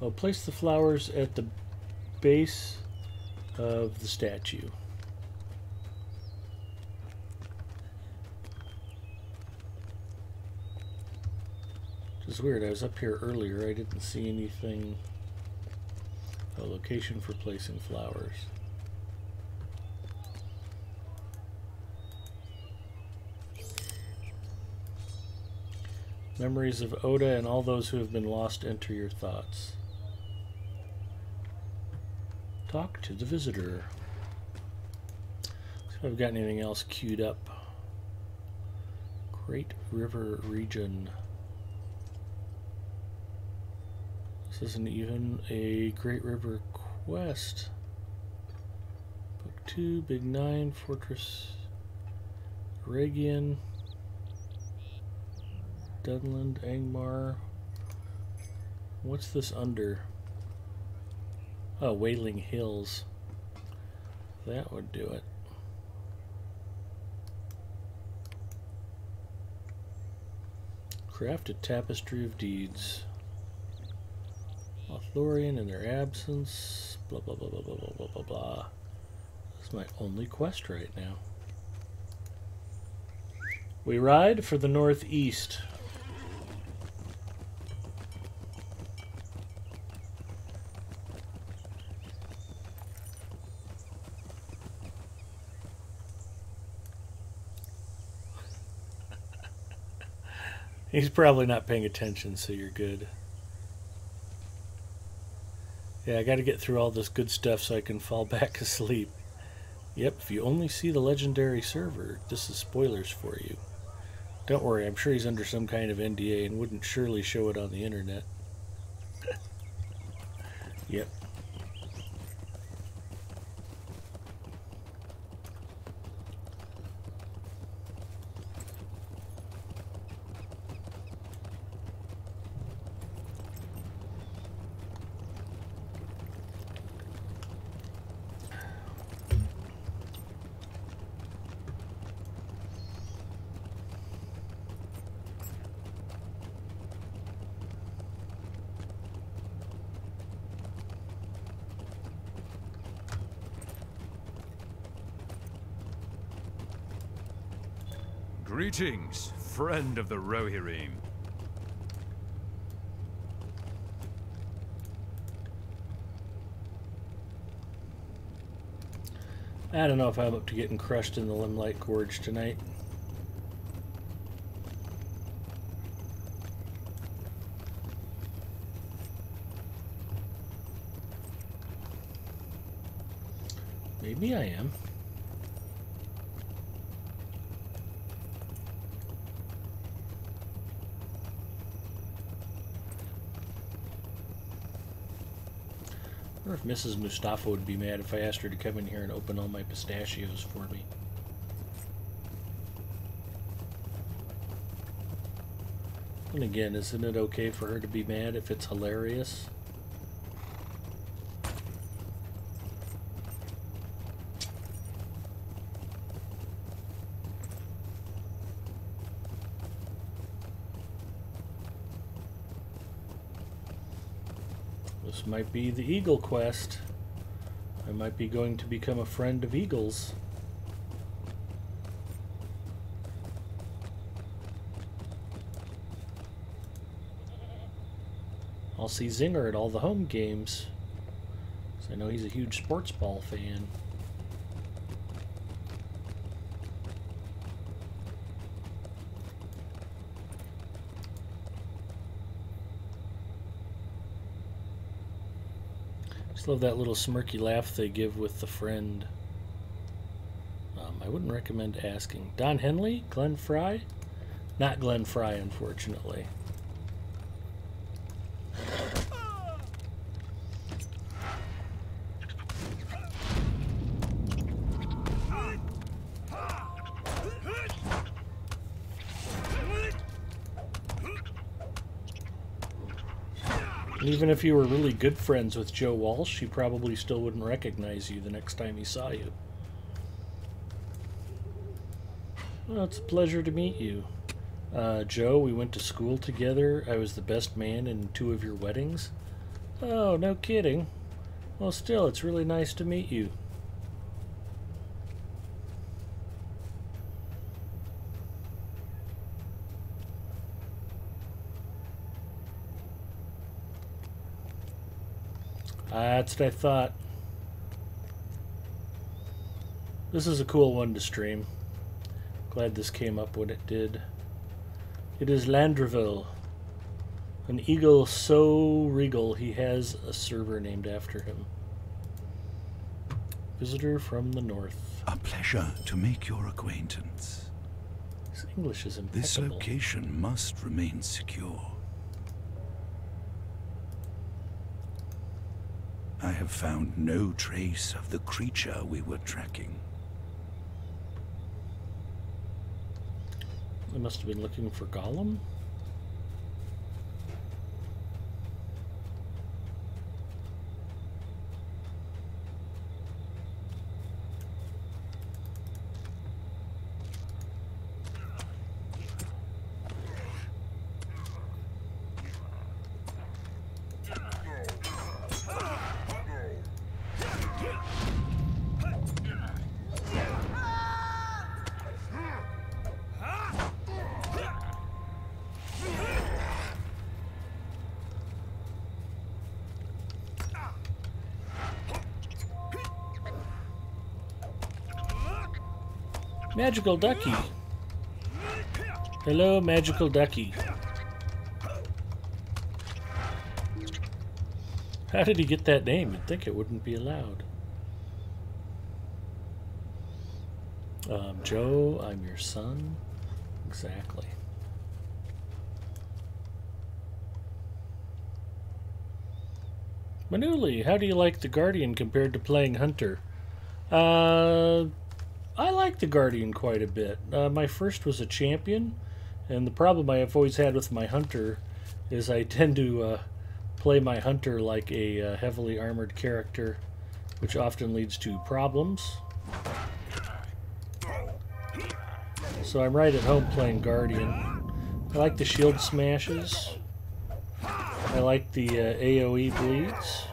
B: I'll place the flowers at the base of the statue. Which is weird, I was up here earlier, I didn't see anything. A location for placing flowers. Memories of Oda and all those who have been lost enter your thoughts. Talk to the visitor. See if I've got anything else queued up. Great River Region. This isn't even a Great River quest. Book 2, Big 9, Fortress. Regian, Dunland, Angmar. What's this under? Oh, Wailing Hills. That would do it. Craft a tapestry of deeds. Lothlorien in their absence. Blah blah blah blah blah blah blah blah blah. That's my only quest right now. We ride for the northeast. He's probably not paying attention, so you're good. Yeah, I gotta get through all this good stuff so I can fall back asleep. Yep, if you only see the legendary server, this is spoilers for you. Don't worry, I'm sure he's under some kind of NDA and wouldn't surely show it on the internet. Yep.
C: Greetings, friend of the Rohirrim.
B: I don't know if I'm up to getting crushed in the Limelight Gorge tonight. Maybe I am. I wonder if Mrs. Mustafa would be mad if I asked her to come in here and open all my pistachios for me. And again, isn't it okay for her to be mad if it's hilarious? This might be the Eagle quest. I might be going to become a friend of eagles. I'll see Zinger at all the home games, 'cause I know he's a huge sports ball fan. Just love that little smirky laugh they give with the friend. I wouldn't recommend asking. Don Henley? Glenn Fry? Not Glenn Fry, unfortunately. And even if you were really good friends with Joe Walsh, he probably still wouldn't recognize you the next time he saw you. Well, it's a pleasure to meet you. Joe, we went to school together. I was the best man in 2 of your weddings. Oh, no kidding. Well, still, it's really nice to meet you. That's what I thought. This is a cool one to stream. Glad this came up when it did. It is Landreville. An eagle so regal he has a server named after him. Visitor from the north.
D: A pleasure to make your acquaintance.
B: His English is impeccable.
D: This location must remain secure. I have found no trace of the creature we were tracking.
B: I must have been looking for Gollum. Magical Ducky. Hello, Magical Ducky. How did he get that name? You'd think it wouldn't be allowed. Joe, I'm your son. Exactly. Manuli, how do you like the Guardian compared to playing Hunter? I like the Guardian quite a bit. My first was a champion, and the problem I have always had with my Hunter is I tend to play my Hunter like a heavily armored character, which often leads to problems. So I'm right at home playing Guardian. I like the shield smashes. I like the AoE bleeds.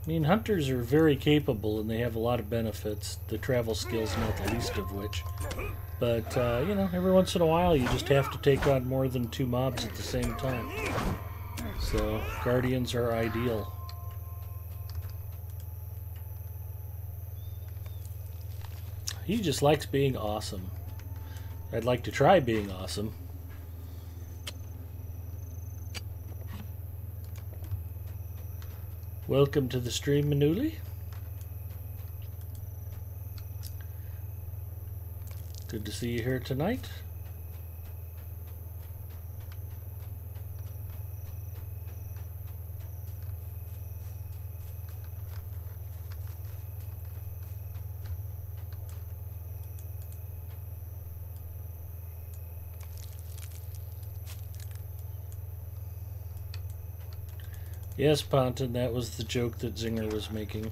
B: I mean, hunters are very capable and they have a lot of benefits, the travel skills not the least of which. But, you know, every once in a while you just have to take on more than 2 mobs at the same time. So, Guardians are ideal. He just likes being awesome. I'd like to try being awesome. Welcome to the stream, Manuli. Good to see you here tonight. Yes, Ponton, that was the joke that Zinger was making.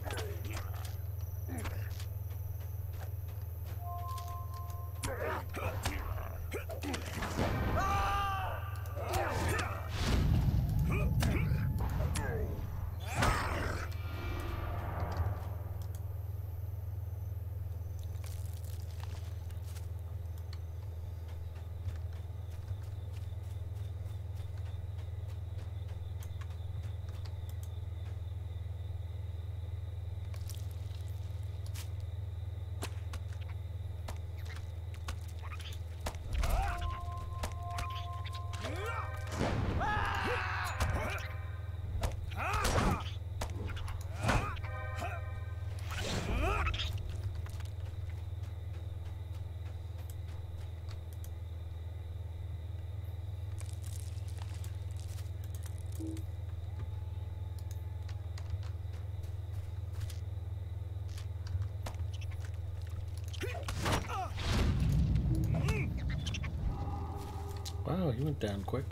B: Wow, he went down quick.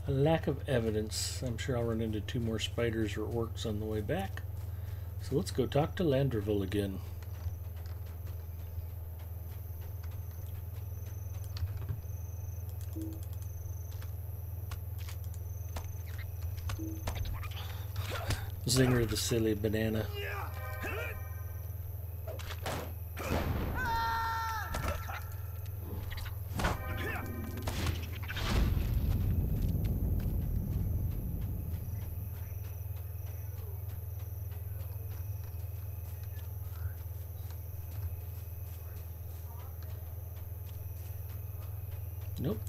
B: A lack of evidence. I'm sure I'll run into 2 more spiders or orcs on the way back. So let's go talk to Landreville again. Zinger the silly banana. Nope.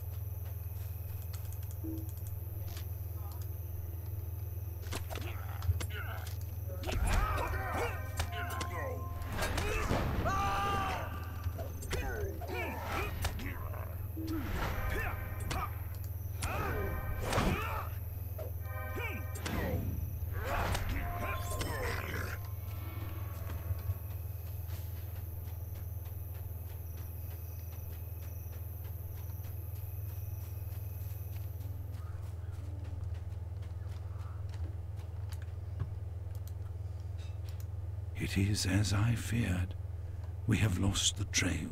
D: It is as I feared. We have lost the trail.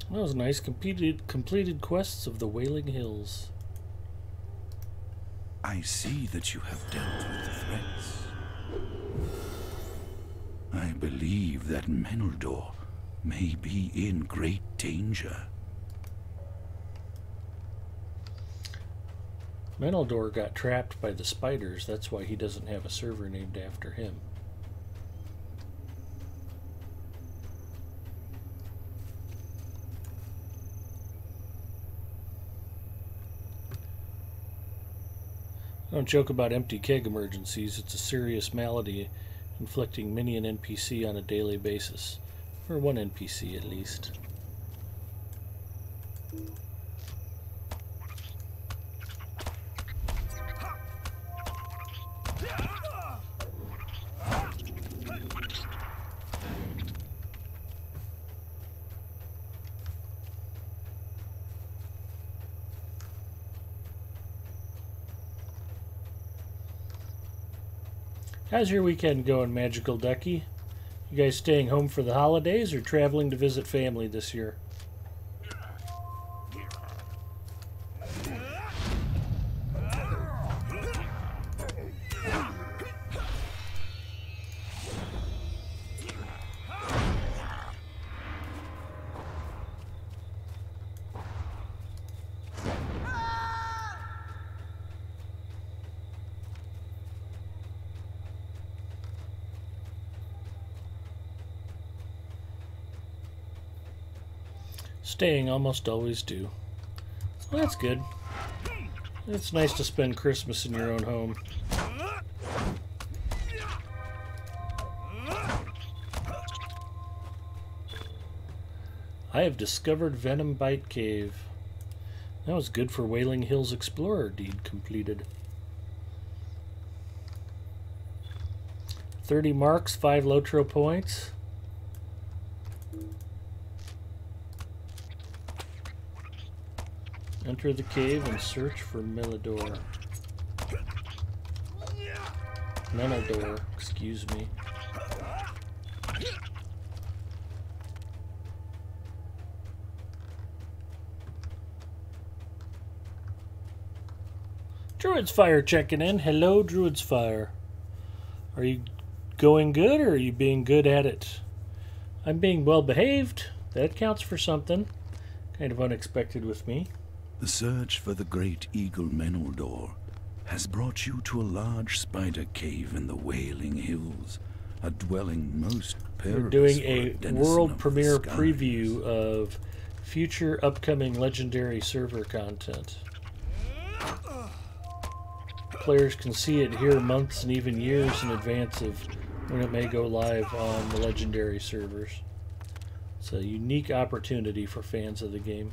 B: That was nice. Completed quests of the Wailing Hills.
D: I see that you have dealt with the threats. I believe that Menildor may be in great danger.
B: Menildor got trapped by the spiders. That's why he doesn't have a server named after him. Don't joke about empty keg emergencies. It's a serious malady inflicting many an NPC on a daily basis. Or one NPC at least. How's your weekend going, Magical Ducky? You guys staying home for the holidays or traveling to visit family this year? Staying almost always do. Well, that's good. It's nice to spend Christmas in your own home. I have discovered Venom Bite Cave. That was good for Wailing Hills Explorer deed completed. 30 marks, 5 Lotro points. Enter the cave and search for Menildor. Menildor, excuse me. Druid's Fire checking in. Hello, Druid's Fire. Are you going good or are you being good at it? I'm being well behaved. That counts for something. Kind of unexpected with me.
D: The search for the great eagle Menildor has brought you to a large spider cave in the Wailing Hills, a dwelling most perilous.
B: We're doing
D: for
B: a
D: denizen
B: world
D: of the
B: premiere
D: skies.
B: preview of future upcoming legendary server content. Players can see it here months and even years in advance of when it may go live on the legendary servers. It's a unique opportunity for fans of the game.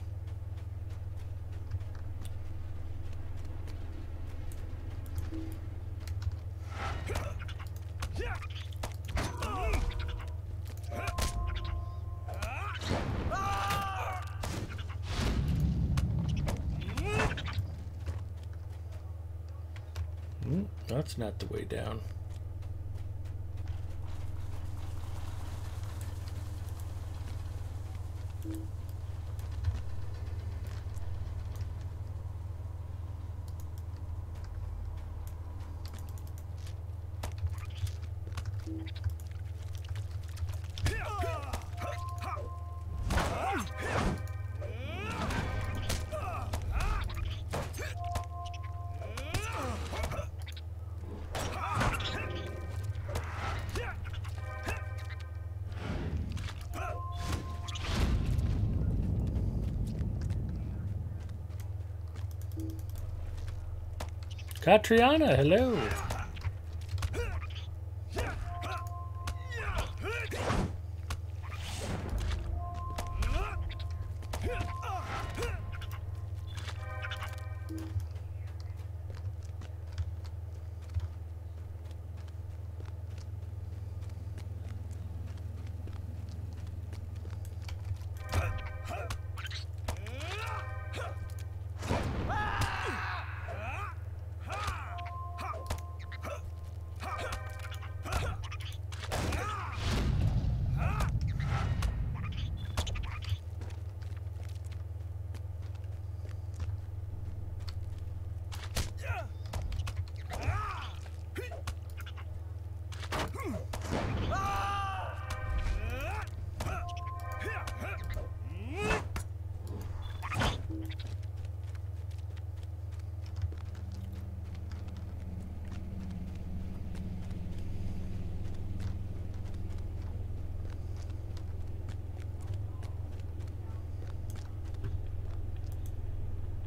B: That's not the way down. Katriana, hello.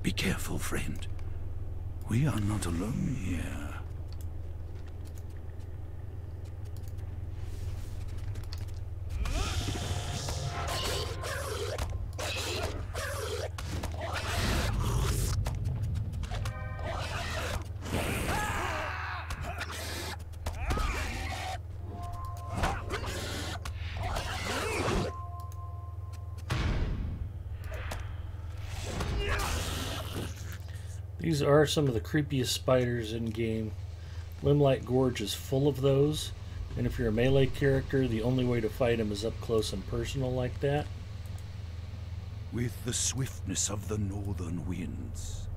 D: Be careful, friend. We are not alone here.
B: These are some of the creepiest spiders in game. Limelight Gorge is full of those, and if you're a melee character, the only way to fight them is up close and personal like that.
D: With the swiftness of the northern winds.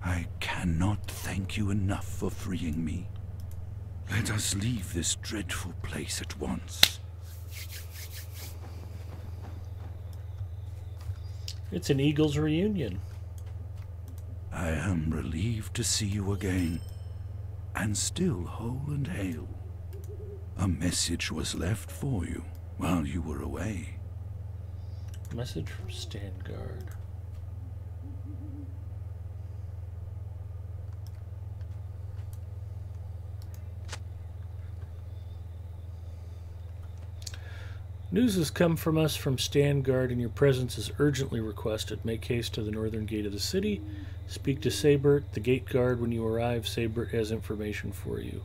D: I cannot thank you enough for freeing me. Let us leave this dreadful place at once.
B: It's an Eagles reunion.
D: I am relieved to see you again, and still whole and hale. A message was left for you while you were away.
B: Message from Standguard. News has come from us from Standguard, and your presence is urgently requested. Make haste to the northern gate of the city. Speak to Sabert, the gate guard. When you arrive, Sabert has information for you.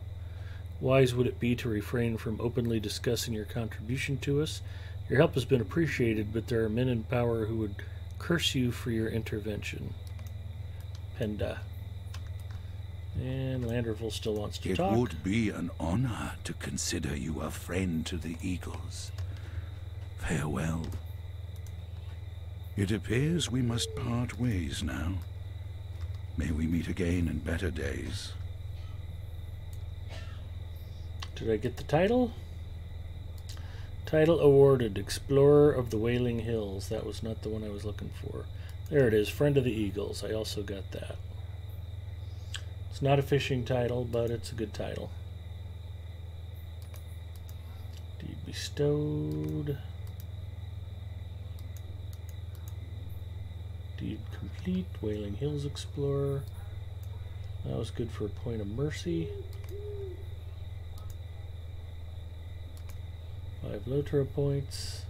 B: Wise would it be to refrain from openly discussing your contribution to us. Your help has been appreciated, but there are men in power who would curse you for your intervention. Penda. And Landerville still wants to talk.
D: It would be an honor to consider you a friend to the Eagles. Farewell. It appears we must part ways now. May we meet again in better days.
B: Did I get the title? Title awarded, Explorer of the Wailing Hills. That was not the one I was looking for. There it is, Friend of the Eagles. I also got that. It's not a fishing title, but it's a good title. Deed bestowed. Deed complete. Wailing Hills Explorer. That was good for a point of mercy. 5 Lotro points.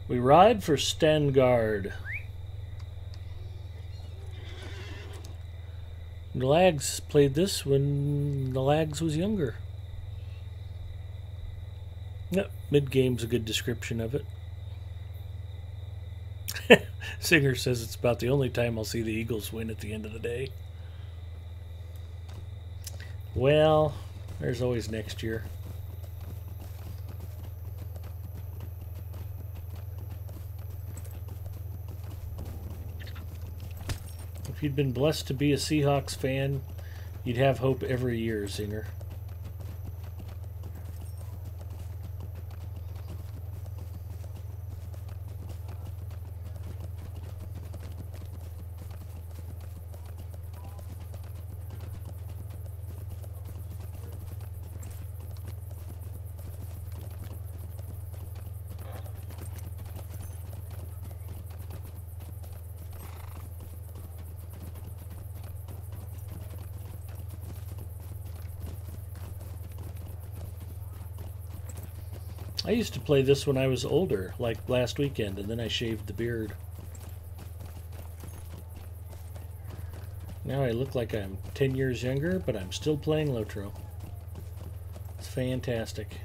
B: We ride for Standguard. The Lags played this when the Lags was younger. Yep, mid-game's a good description of it. Singer says it's about the only time I'll see the Eagles win at the end of the day. Well, there's always next year. If you'd been blessed to be a Seahawks fan, you'd have hope every year, Zinger. I used to play this when I was older, like last weekend, and then I shaved the beard. Now I look like I'm 10 years younger, but I'm still playing Lotro. It's fantastic.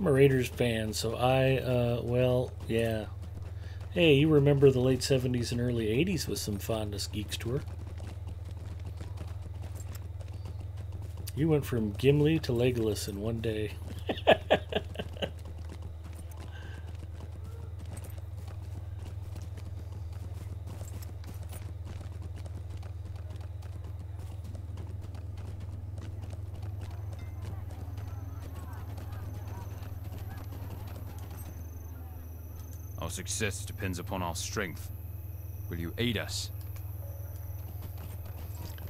B: I'm a Raiders fan, so well, yeah. Hey, you remember the late 70s and early 80s with some fondness, Geeks Tour. You went from Gimli to Legolas in one day.
C: Our success depends upon our strength. Will you aid us?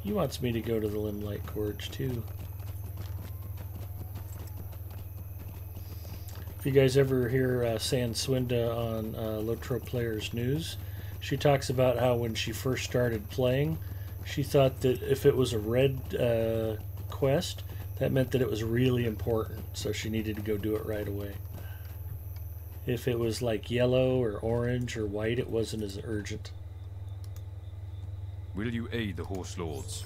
B: He wants me to go to the Limelight Gorge, too. If you guys ever hear San Swinda on Lotro Players News, she talks about how when she first started playing, she thought that if it was a red quest, that meant that it was really important, so she needed to go do it right away. If it was like yellow or orange or white, it wasn't as urgent.
C: Will you aid the Horse Lords?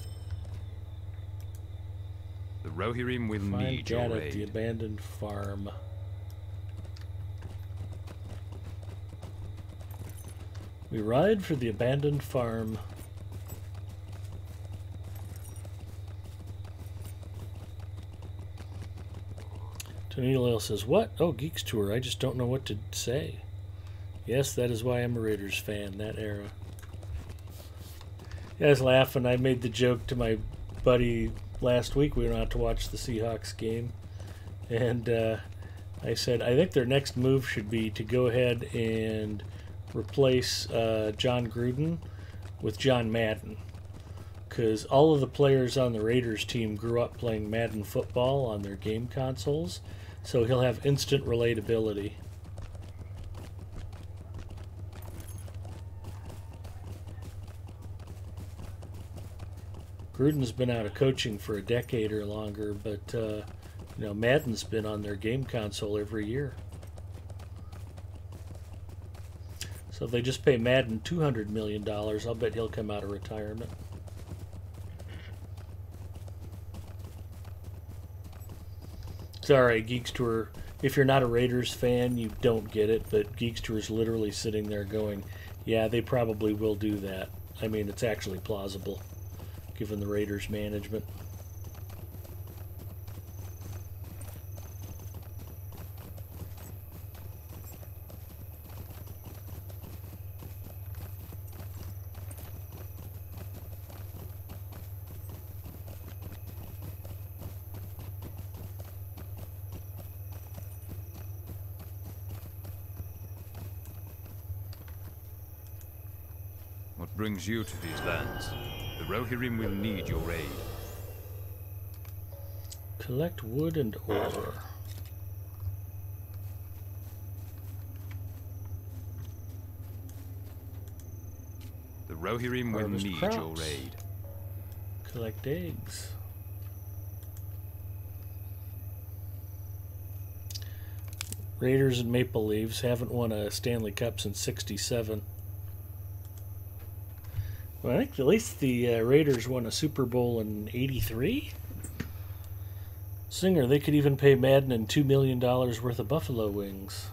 C: The Rohirrim will
B: Find
C: need your
B: Gad at the
C: aid.
B: abandoned farm. We ride for the abandoned farm. Tony Oil says, what? Oh, Geeks Tour. I just don't know what to say. Yes, that is why I'm a Raiders fan, that era. Yeah, I was laughing. I made the joke to my buddy last week. We went out to watch the Seahawks game. And I said, I think their next move should be to go ahead and replace John Gruden with John Madden. Because all of the players on the Raiders team grew up playing Madden football on their game consoles. So he'll have instant relatability. Gruden's been out of coaching for a decade or longer, but you know, Madden's been on their game console every year. So if they just pay Madden $200 million, I'll bet he'll come out of retirement. Sorry, Geeks Tour. If you're not a Raiders fan, you don't get it, but Geeks Tour is literally sitting there going, yeah, they probably will do that. I mean, it's actually plausible, given the Raiders management.
C: What brings you to these lands? The Rohirrim will need your aid.
B: Collect wood and ore.
C: The Rohirrim will
B: Harvest
C: need
B: crops.
C: your aid.
B: Collect eggs. Raiders and Maple Leafs haven't won a Stanley Cup since '67. Well, I think at least the Raiders won a Super Bowl in '83. Singer, they could even pay Madden $2 million worth of buffalo wings.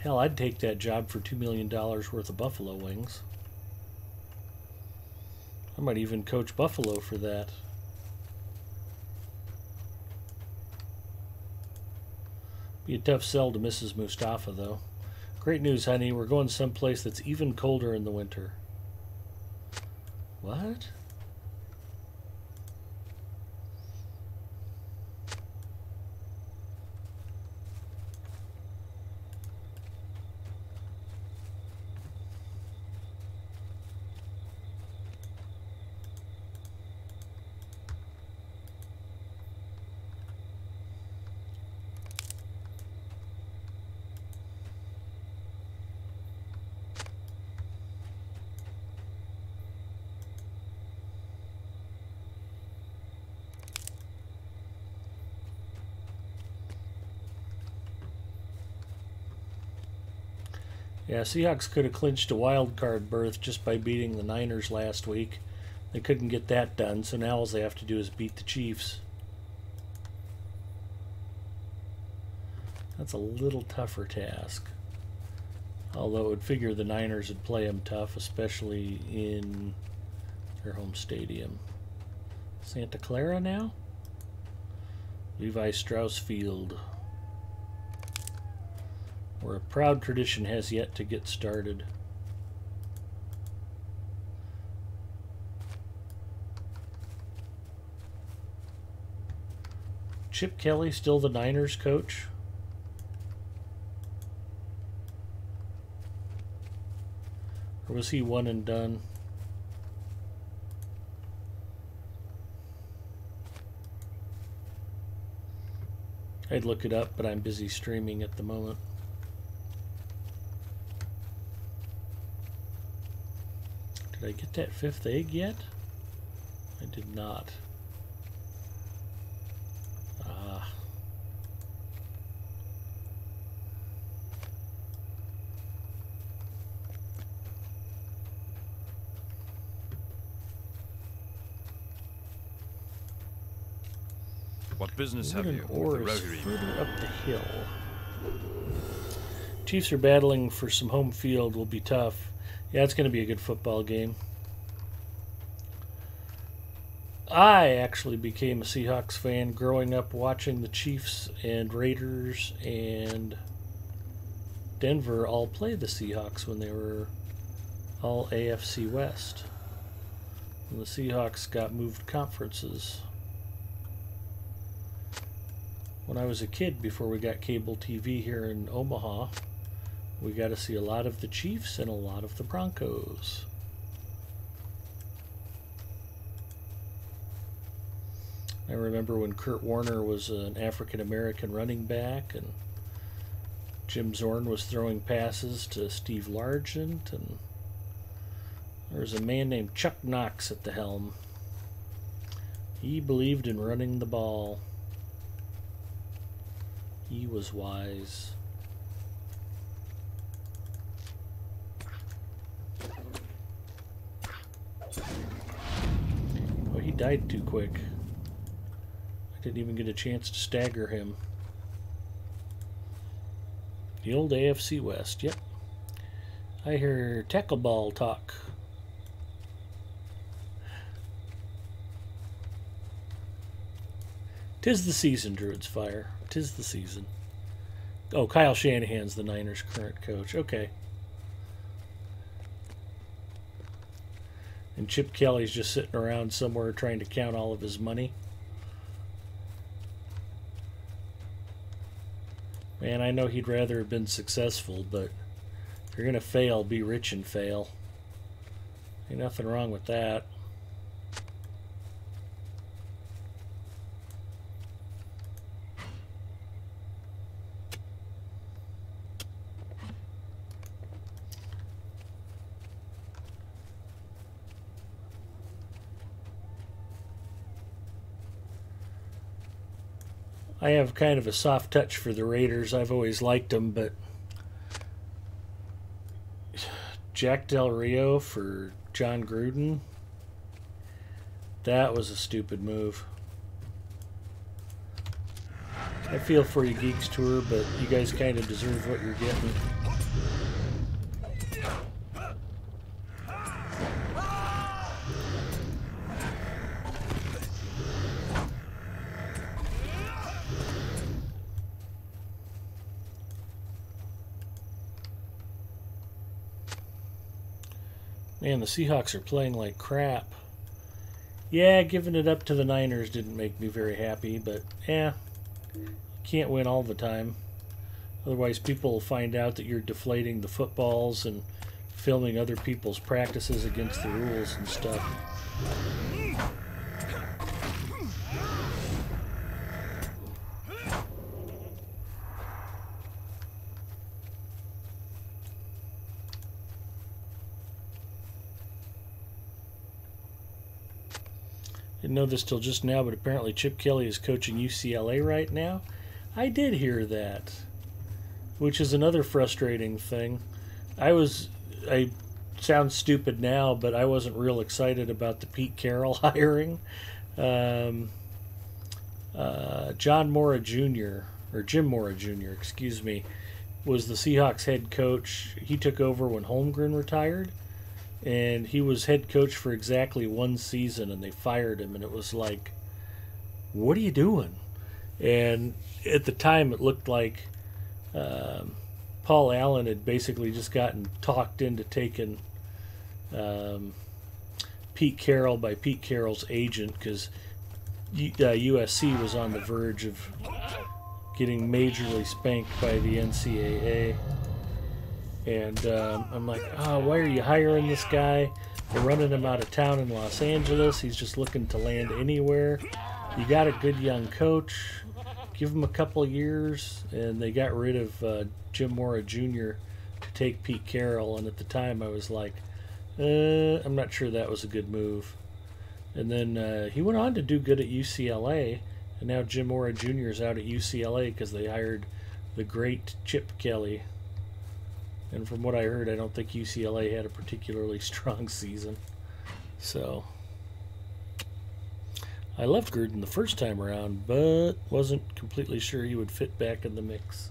B: Hell, I'd take that job for $2 million worth of buffalo wings. I might even coach Buffalo for that. Be a tough sell to Mrs. Mustafa, though. Great news, honey. We're going someplace that's even colder in the winter. What? Yeah, Seahawks could have clinched a wild card berth just by beating the Niners last week. They couldn't get that done, so now all they have to do is beat the Chiefs. That's a little tougher task. Although it would figure the Niners would play them tough, especially in their home stadium. Santa Clara now? Levi Strauss Field, where a proud tradition has yet to get started. Chip Kelly still the Niners coach? Or was he one and done? I'd look it up, but I'm busy streaming at the moment. Did I get that fifth egg yet? I did not. Ah.
C: What business have
B: Wood
C: you
B: and
C: with
B: ore
C: the
B: is
C: Rotary?
B: further up the hill. Chiefs are battling for some home field. Will be tough. Yeah, it's going to be a good football game. I actually became a Seahawks fan growing up watching the Chiefs and Raiders and Denver all play the Seahawks when they were all AFC West. And the Seahawks got moved conferences. When I was a kid, before we got cable TV here in Omaha, we got to see a lot of the Chiefs and a lot of the Broncos. I remember when Kurt Warner was an African-American running back and Jim Zorn was throwing passes to Steve Largent, and there was a man named Chuck Knox at the helm. He believed in running the ball. He was wise. Oh, he died too quick. I didn't even get a chance to stagger him. The old AFC West, yep. I hear tackle ball talk. Tis the season, Druid's Fire. Tis the season. Oh, Kyle Shanahan's the Niners' current coach. Okay. And Chip Kelly's just sitting around somewhere trying to count all of his money. Man, I know he'd rather have been successful, but if you're going to fail, be rich and fail. Ain't nothing wrong with that. I have kind of a soft touch for the Raiders. I've always liked them, but Jack Del Rio for John Gruden, that was a stupid move. I feel for you, Geeks Tour, but you guys kind of deserve what you're getting. Man, the Seahawks are playing like crap. Yeah, giving it up to the Niners didn't make me very happy, but yeah, you can't win all the time. Otherwise, people will find out that you're deflating the footballs and filming other people's practices against the rules and stuff. Didn't know this till just now, but apparently Chip Kelly is coaching UCLA right now. I did hear that, which is another frustrating thing. I sound stupid now, but I wasn't real excited about the Pete Carroll hiring. John Mora Jr., or Jim Mora Jr., excuse me, was the Seahawks head coach. He took over when Holmgren retired, and he was head coach for exactly one season, and they fired him, and it was like, what are you doing? And at the time, it looked like Paul Allen had basically just gotten talked into taking Pete Carroll by Pete Carroll's agent, because USC was on the verge of getting majorly spanked by the NCAA. And I'm like, oh, why are you hiring this guy? They're running him out of town in Los Angeles. He's just looking to land anywhere. You got a good young coach. Give him a couple years. And they got rid of Jim Mora Jr. to take Pete Carroll. And at the time, I was like, I'm not sure that was a good move. And then he went on to do good at UCLA. And now Jim Mora Jr. is out at UCLA because they hired the great Chip Kelly. And from what I heard, I don't think UCLA had a particularly strong season. So, I loved Gruden the first time around, but wasn't completely sure he would fit back in the mix.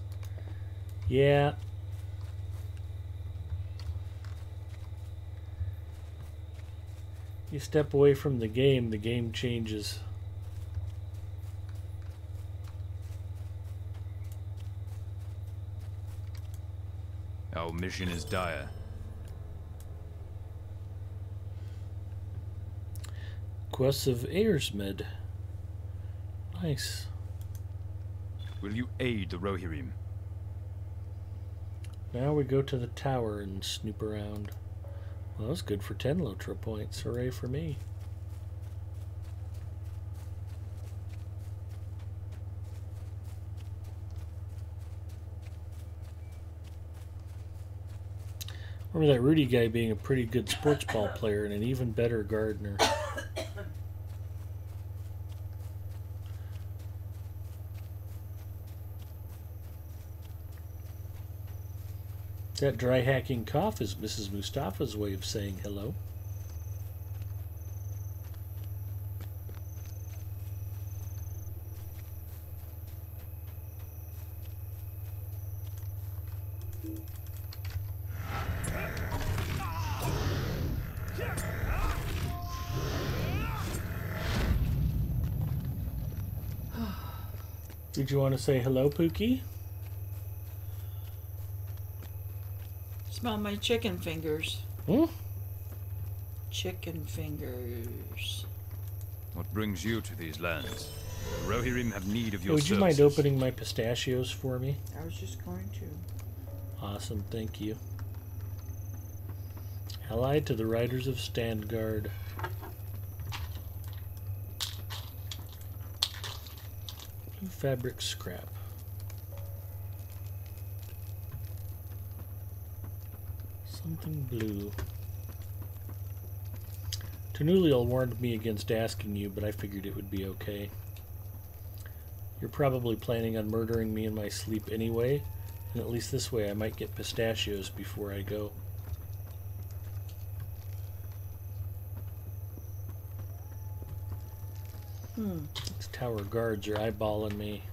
B: Yeah. You step away from the game changes.
C: Our mission is dire.
B: Quests of Aersmed. Nice.
C: Will you aid the Rohirrim?
B: Now we go to the tower and snoop around. Well, that was good for 10 Lotro points. Hooray for me. Remember that Rudy guy being a pretty good sports ball player and an even better gardener. That dry hacking cough is Mrs. Mustafa's way of saying hello. Did you want to say hello, Pookie?
A: Smell my chicken fingers.
B: Hmm?
A: Chicken fingers.
C: What brings you to these lands? The Rohirrim have need of your
B: Would you
C: services.
B: mind opening my pistachios for me?
A: I was just going to.
B: Awesome, thank you. Allied to the Riders of Standgard. Blue fabric scrap. Something blue. Tanuliel warned me against asking you, but I figured it would be okay. You're probably planning on murdering me in my sleep anyway, and at least this way I might get pistachios before I go. These tower guards are eyeballing me.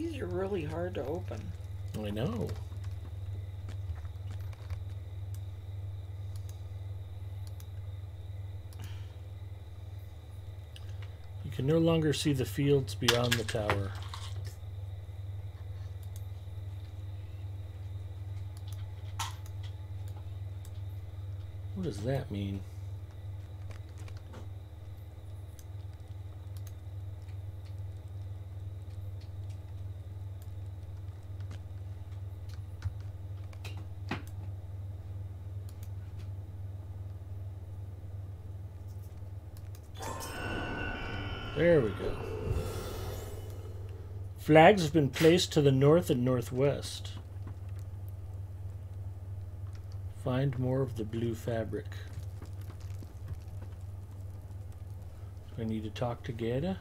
A: These are really hard to open.
B: I know. You can no longer see the fields beyond the tower. What does that mean? There we go. Flags have been placed to the north and northwest. Find more of the blue fabric. Do I need to talk to Gerda?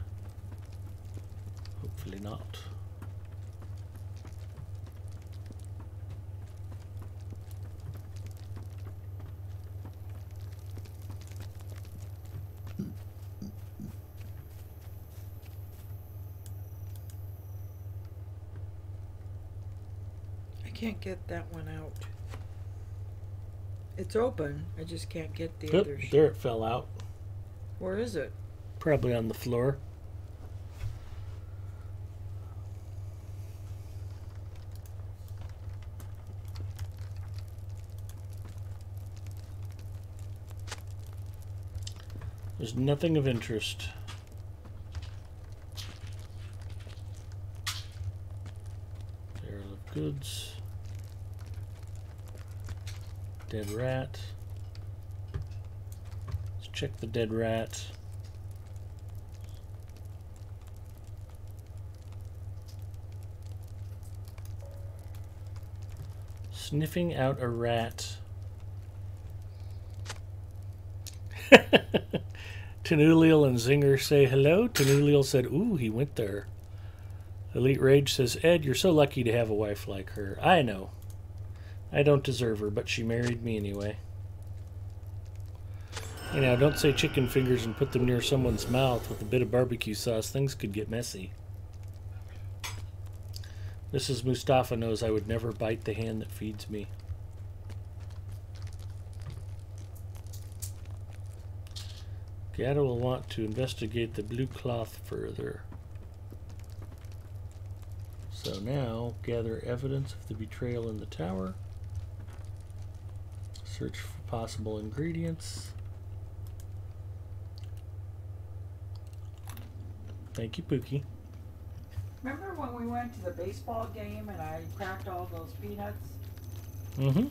B: Hopefully not.
A: I can't get that one out. It's open. I just can't get the
B: Oop,
A: other.
B: there it fell out.
A: Where is it?
B: Probably on the floor. There's nothing of interest. Barrel of goods. Dead rat. Let's check the dead rat. Sniffing out a rat. Tanuliel and Zinger say hello. Tanuliel said, ooh, he went there. Elite Rage says, Ed, you're so lucky to have a wife like her. I know. I don't deserve her, but she married me anyway. You know, don't say chicken fingers and put them near someone's mouth with a bit of barbecue sauce. Things could get messy. Mrs. Mustafa knows I would never bite the hand that feeds me. Gata will want to investigate the blue cloth further. So now, gather evidence of the betrayal in the tower. Search for possible ingredients. Thank you, Pookie.
A: Remember when we went to the baseball game and I cracked all those peanuts?
B: Mm-hmm.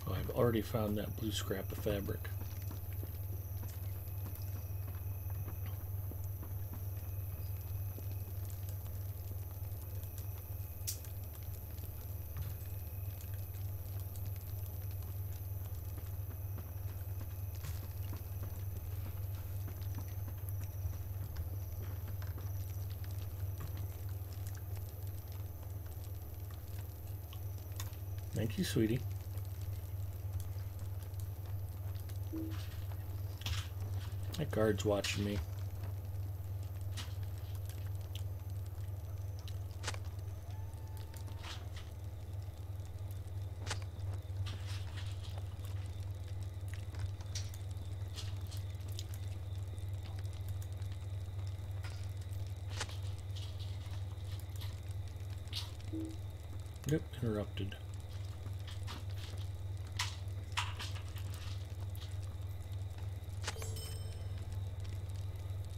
B: Oh, I've already found that blue scrap of fabric. Thank you, sweetie. That guard's watching me. Yep, interrupted.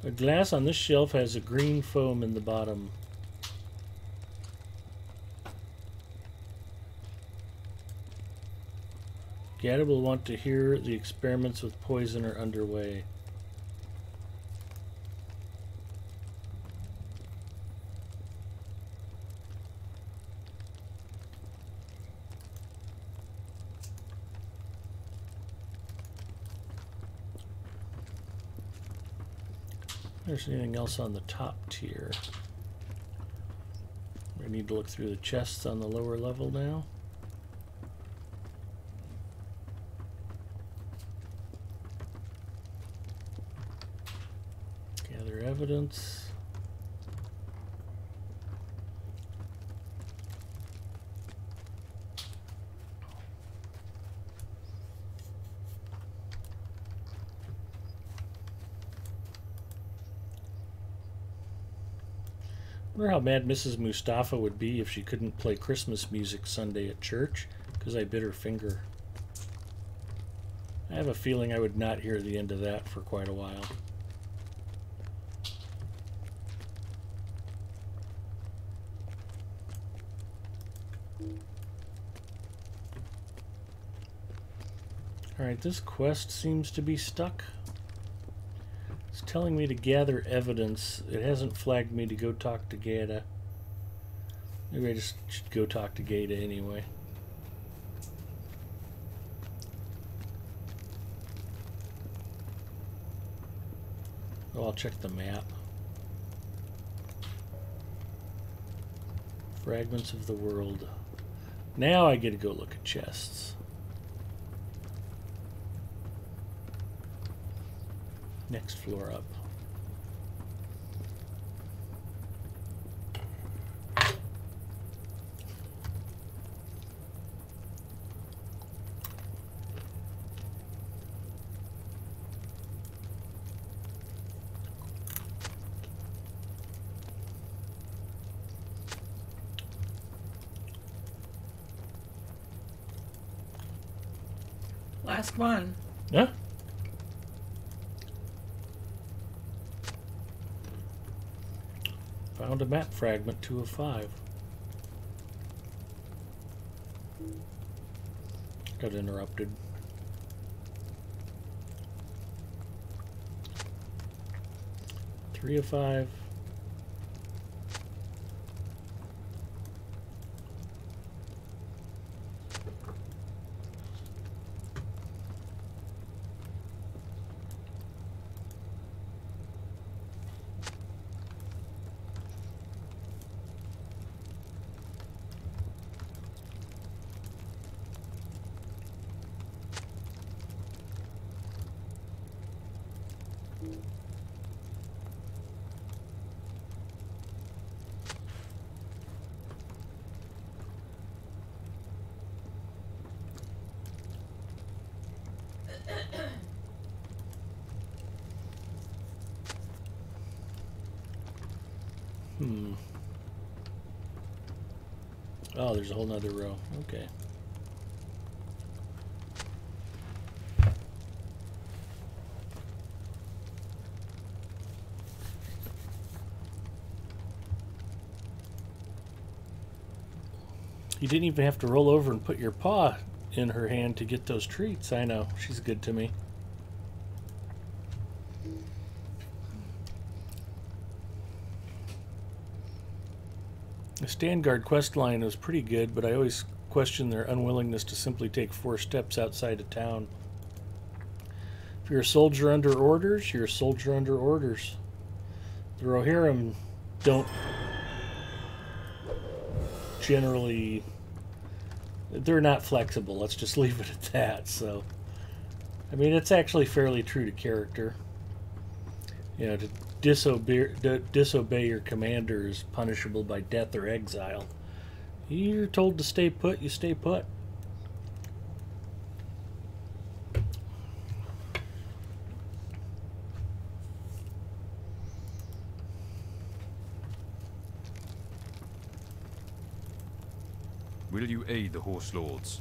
B: A glass on this shelf has a green foam in the bottom. Gata will want to hear the experiments with poison are underway. If there's anything else on the top tier. I need to look through the chests on the lower level now. Gather evidence. I wonder how mad Mrs. Mustafa would be if she couldn't play Christmas music Sunday at church because I bit her finger. I have a feeling I would not hear the end of that for quite a while. Alright, this quest seems to be stuck. It's telling me to gather evidence. It hasn't flagged me to go talk to Gata. Maybe I just should go talk to Gata anyway. Oh, I'll check the map. Fragments of the world. Now I get to go look at chests. Next floor up.
A: Last one.
B: Huh? Found a map fragment, 2 of 5. Got interrupted. Three of 5. Oh, there's a whole nother row. Okay. You didn't even have to roll over and put your paw in her hand to get those treats. I know. She's good to me. The Standguard quest line was pretty good, but I always question their unwillingness to simply take 4 steps outside of town. If you're a soldier under orders, you're a soldier under orders. The Rohirrim don't generally... They're not flexible. Let's just leave it at that. So, I mean, it's actually fairly true to character. You know, to disobey your commander is punishable by death or exile. You're told to stay put, you stay put.
C: Will you aid the Horse Lords?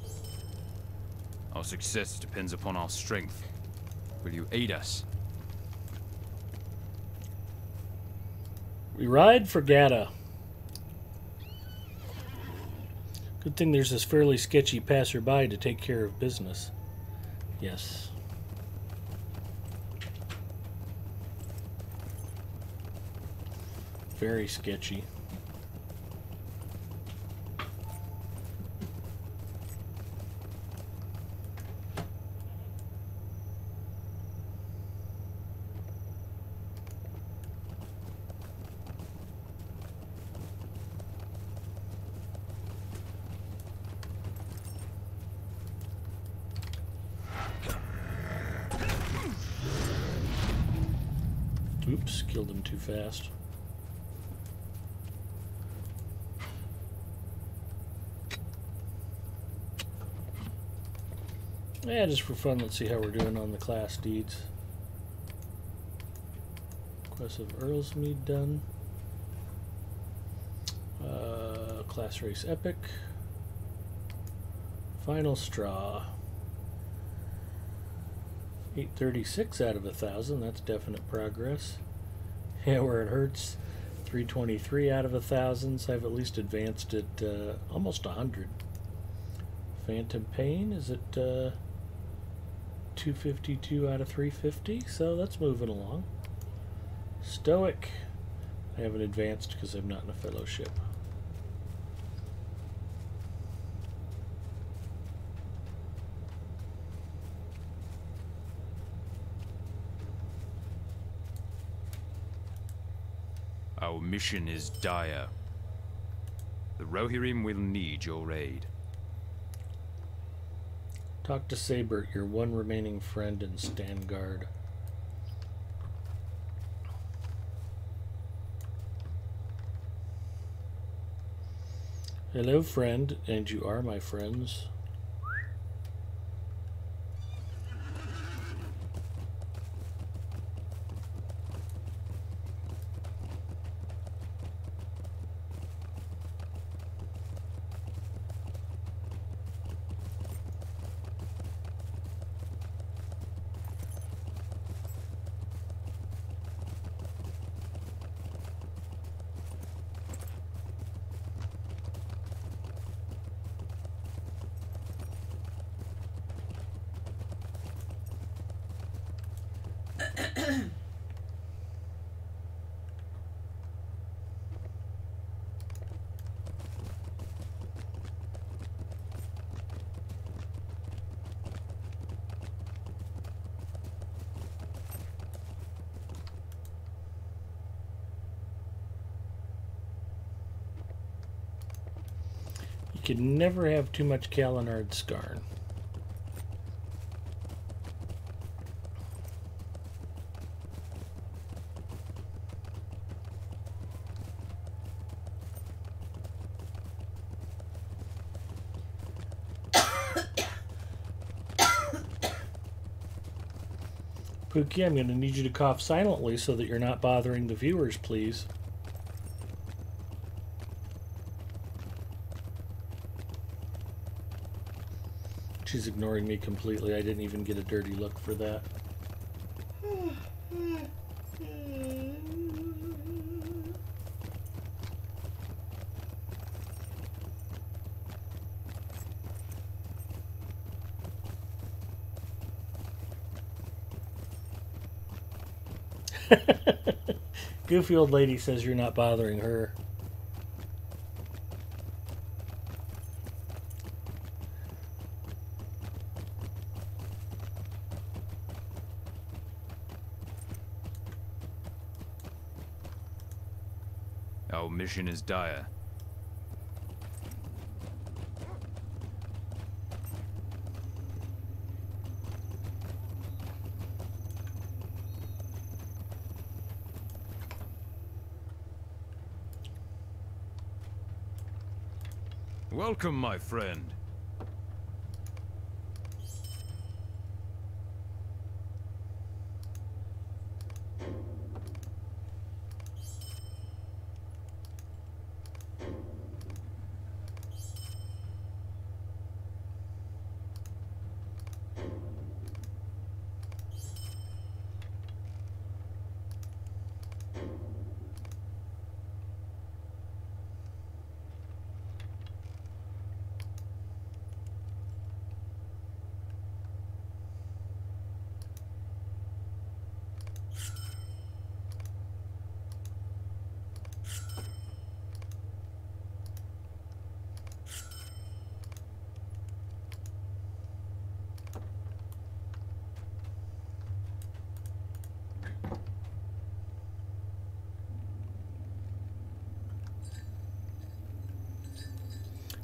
C: Our success depends upon our strength. Will you aid us?
B: We ride for Gata. Good thing there's this fairly sketchy passerby to take care of business. Yes. Very sketchy. killed him too fast. Yeah, just for fun, let's see how we're doing on the class deeds. Quest of Earlsmead done. Class race epic. Final straw. 836 out of 1,000. That's definite progress. Yeah, where it hurts. 323 out of 1,000. So I've at least advanced it almost 100. Phantom Pain is at 252 out of 350. So that's moving along. Stoic. I haven't advanced because I'm not in a fellowship.
C: Our mission is dire. The Rohirrim will need your aid.
B: Talk to Sabert, your one remaining friend, and stand guard. Hello, friend, and you are my friends. You can never have too much Kalinard Skarn. Pookie, I'm going to need you to cough silently so that you're not bothering the viewers, please. She's ignoring me completely. I didn't even get a dirty look for that. Goofy old lady says you're not bothering her.
C: Our mission is dire. Welcome, my friend.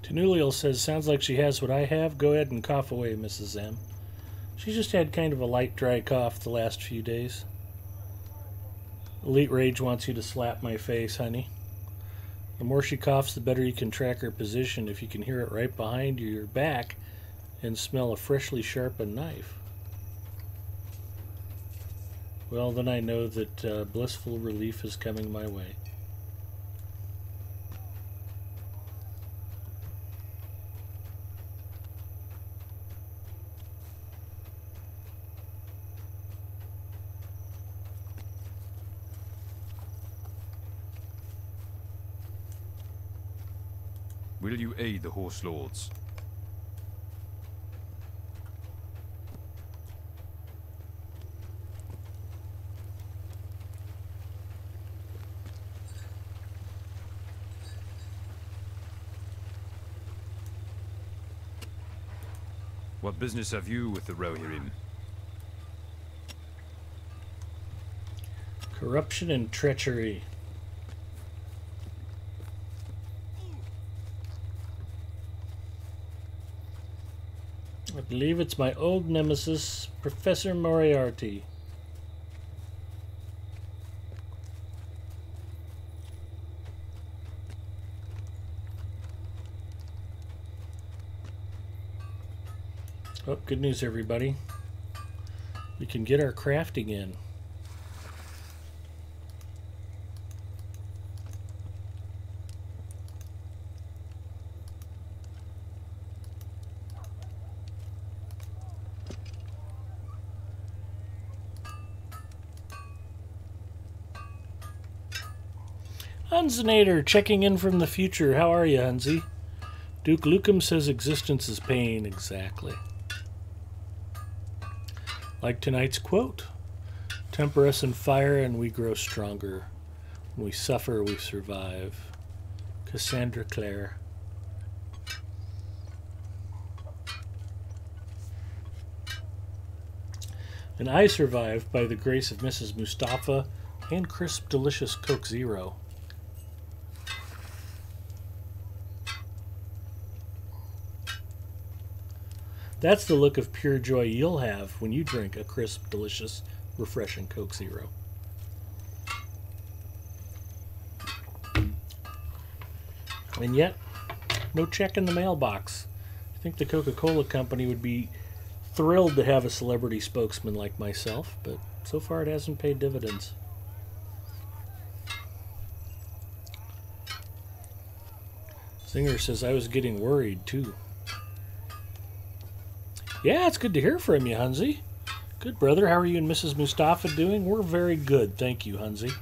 B: Tenuliel says, sounds like she has what I have. Go ahead and cough away, Mrs. M. She just had kind of a light, dry cough the last few days. Elite Rage wants you to slap my face, honey. The more she coughs, the better you can track her position if you can hear it right behind your back and smell a freshly sharpened knife. Well, then I know that blissful relief is coming my way.
C: Will you aid the Horse Lords? What business have you with the Rohirrim?
B: Corruption and treachery. I believe it's my old nemesis, Professor Moriarty. Oh, good news, everybody. We can get our crafting in. Hunzinator, checking in from the future. How are you, Hunzy? Duke Lukum says existence is pain. Exactly. Like tonight's quote, temper us in fire and we grow stronger. When we suffer, we survive. Cassandra Clare. And I survived by the grace of Mrs. Mustafa and crisp, delicious Coke Zero. That's the look of pure joy you'll have when you drink a crisp, delicious, refreshing Coke Zero. And yet, no check in the mailbox. I think the Coca-Cola company would be thrilled to have a celebrity spokesman like myself, but so far it hasn't paid dividends. Singer says I was getting worried too. Yeah, it's good to hear from you, Hunzy. Good, brother. How are you and Mrs. Mustafa doing? We're very good, thank you, Hunzy.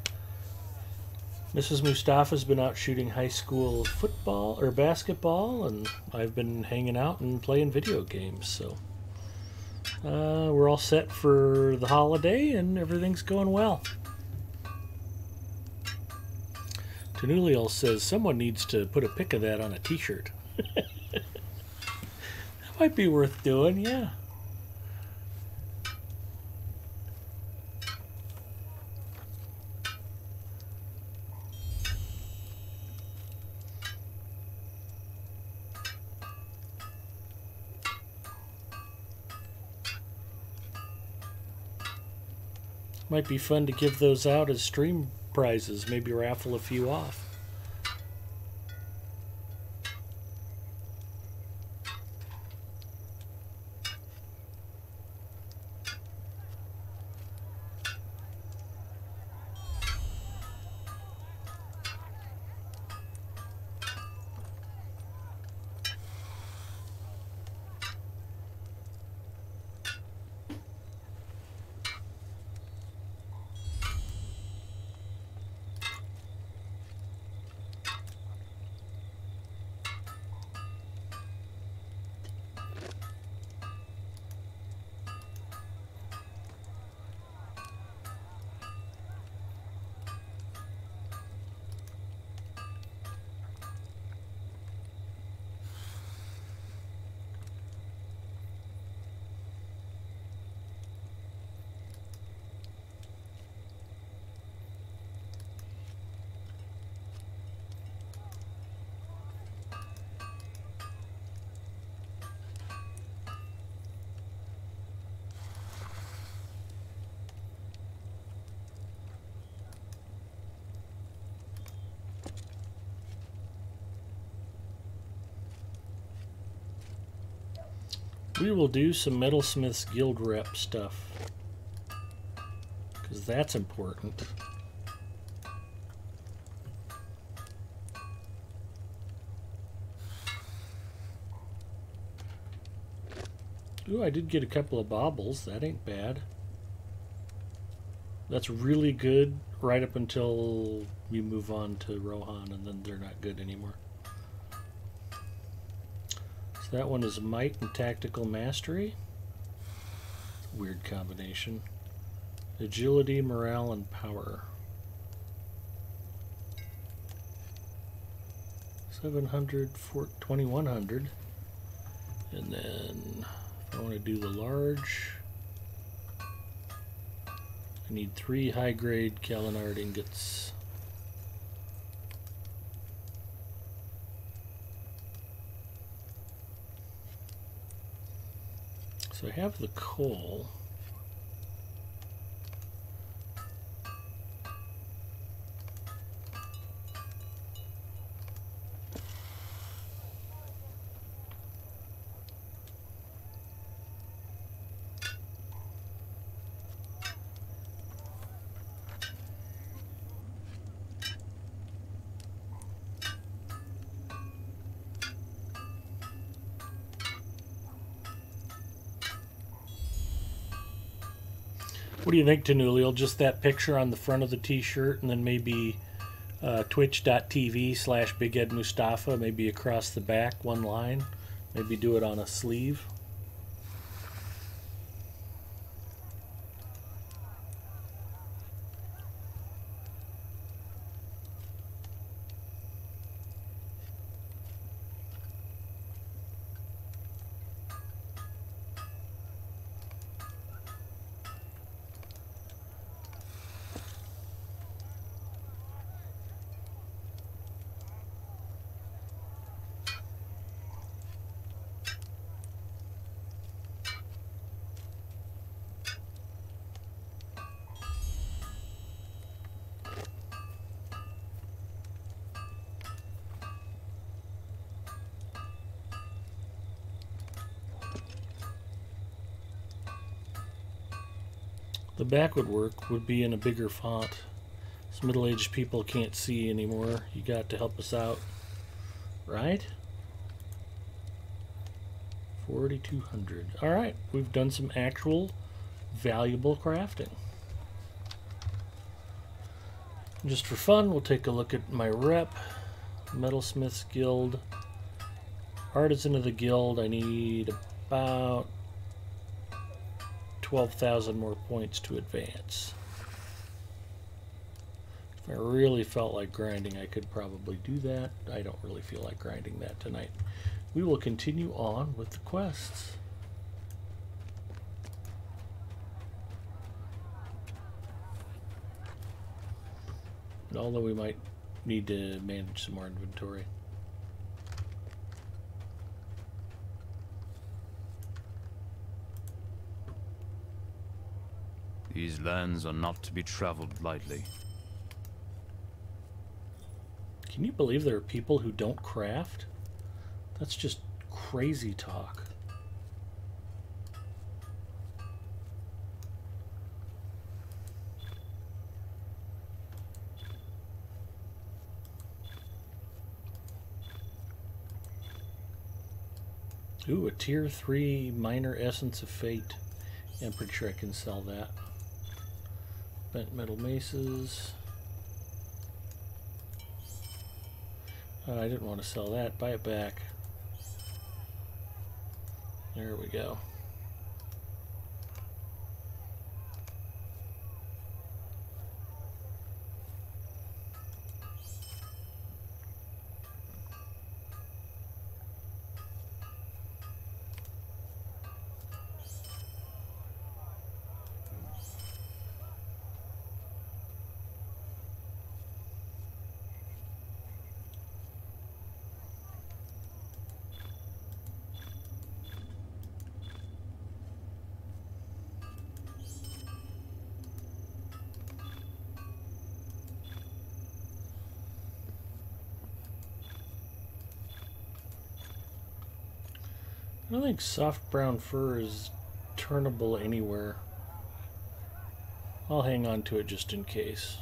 B: Mrs. Mustafa's been out shooting high school football or basketball, and I've been hanging out and playing video games, so we're all set for the holiday, and everything's going well. Tanuliel says someone needs to put a pic of that on a t-shirt. Might be worth doing, yeah. Might be fun to give those out as stream prizes, maybe raffle a few off. We will do some Metalsmiths Guild rep stuff, because that's important. Ooh, I did get a couple of baubles. That ain't bad. That's really good right up until you move on to Rohan, and then they're not good anymore. So that one is Might and Tactical Mastery. Weird combination. Agility, Morale, and Power. 700, 2100. And then if I want to do the large, I need 3 high-grade Kalinard ingots. So I have the coal. What do you think, Tanuliel? Just that picture on the front of the t-shirt, and then maybe twitch.tv/BigEdMustafa, maybe across the back, one line. Maybe do it on a sleeve. The back would work, would be in a bigger font. Some middle-aged people can't see anymore. You got to help us out, right? 4,200. All right, we've done some actual valuable crafting. Just for fun, we'll take a look at my rep. Metalsmiths Guild. Artisan of the Guild, I need about 12,000 more points to advance. If I really felt like grinding, I could probably do that. I don't really feel like grinding that tonight. We will continue on with the quests. Although we might need to manage some more inventory.
C: These lands are not to be traveled lightly.
B: Can you believe there are people who don't craft? That's just crazy talk. Ooh, a tier 3 minor essence of fate. Yeah, I'm pretty sure I can sell that. Bent metal maces. Oh, I didn't want to sell that. Buy it back. There we go. I don't think soft brown fur is turnable anywhere. I'll hang on to it just in case.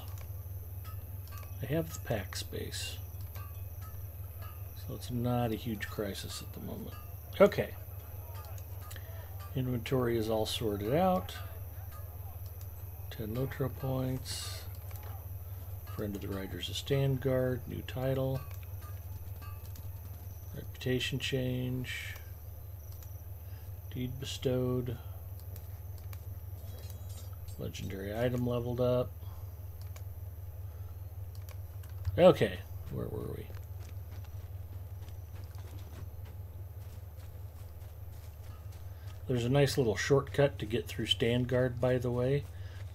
B: I have the pack space, so it's not a huge crisis at the moment. Okay. Inventory is all sorted out. 10 Lotro points. Friend of the Riders of Standguard. New title. Reputation change. Deed bestowed. Legendary item leveled up. Okay, where were we? There's a nice little shortcut to get through Standguard, by the way.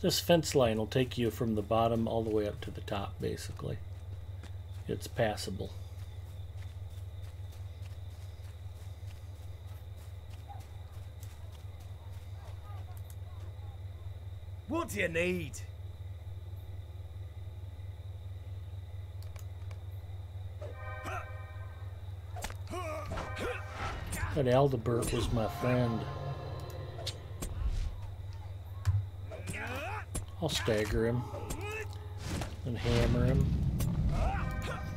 B: This fence line will take you from the bottom all the way up to the top, basically. It's passable.
E: What do you need?
B: That Aldebert was my friend. I'll stagger him and hammer him.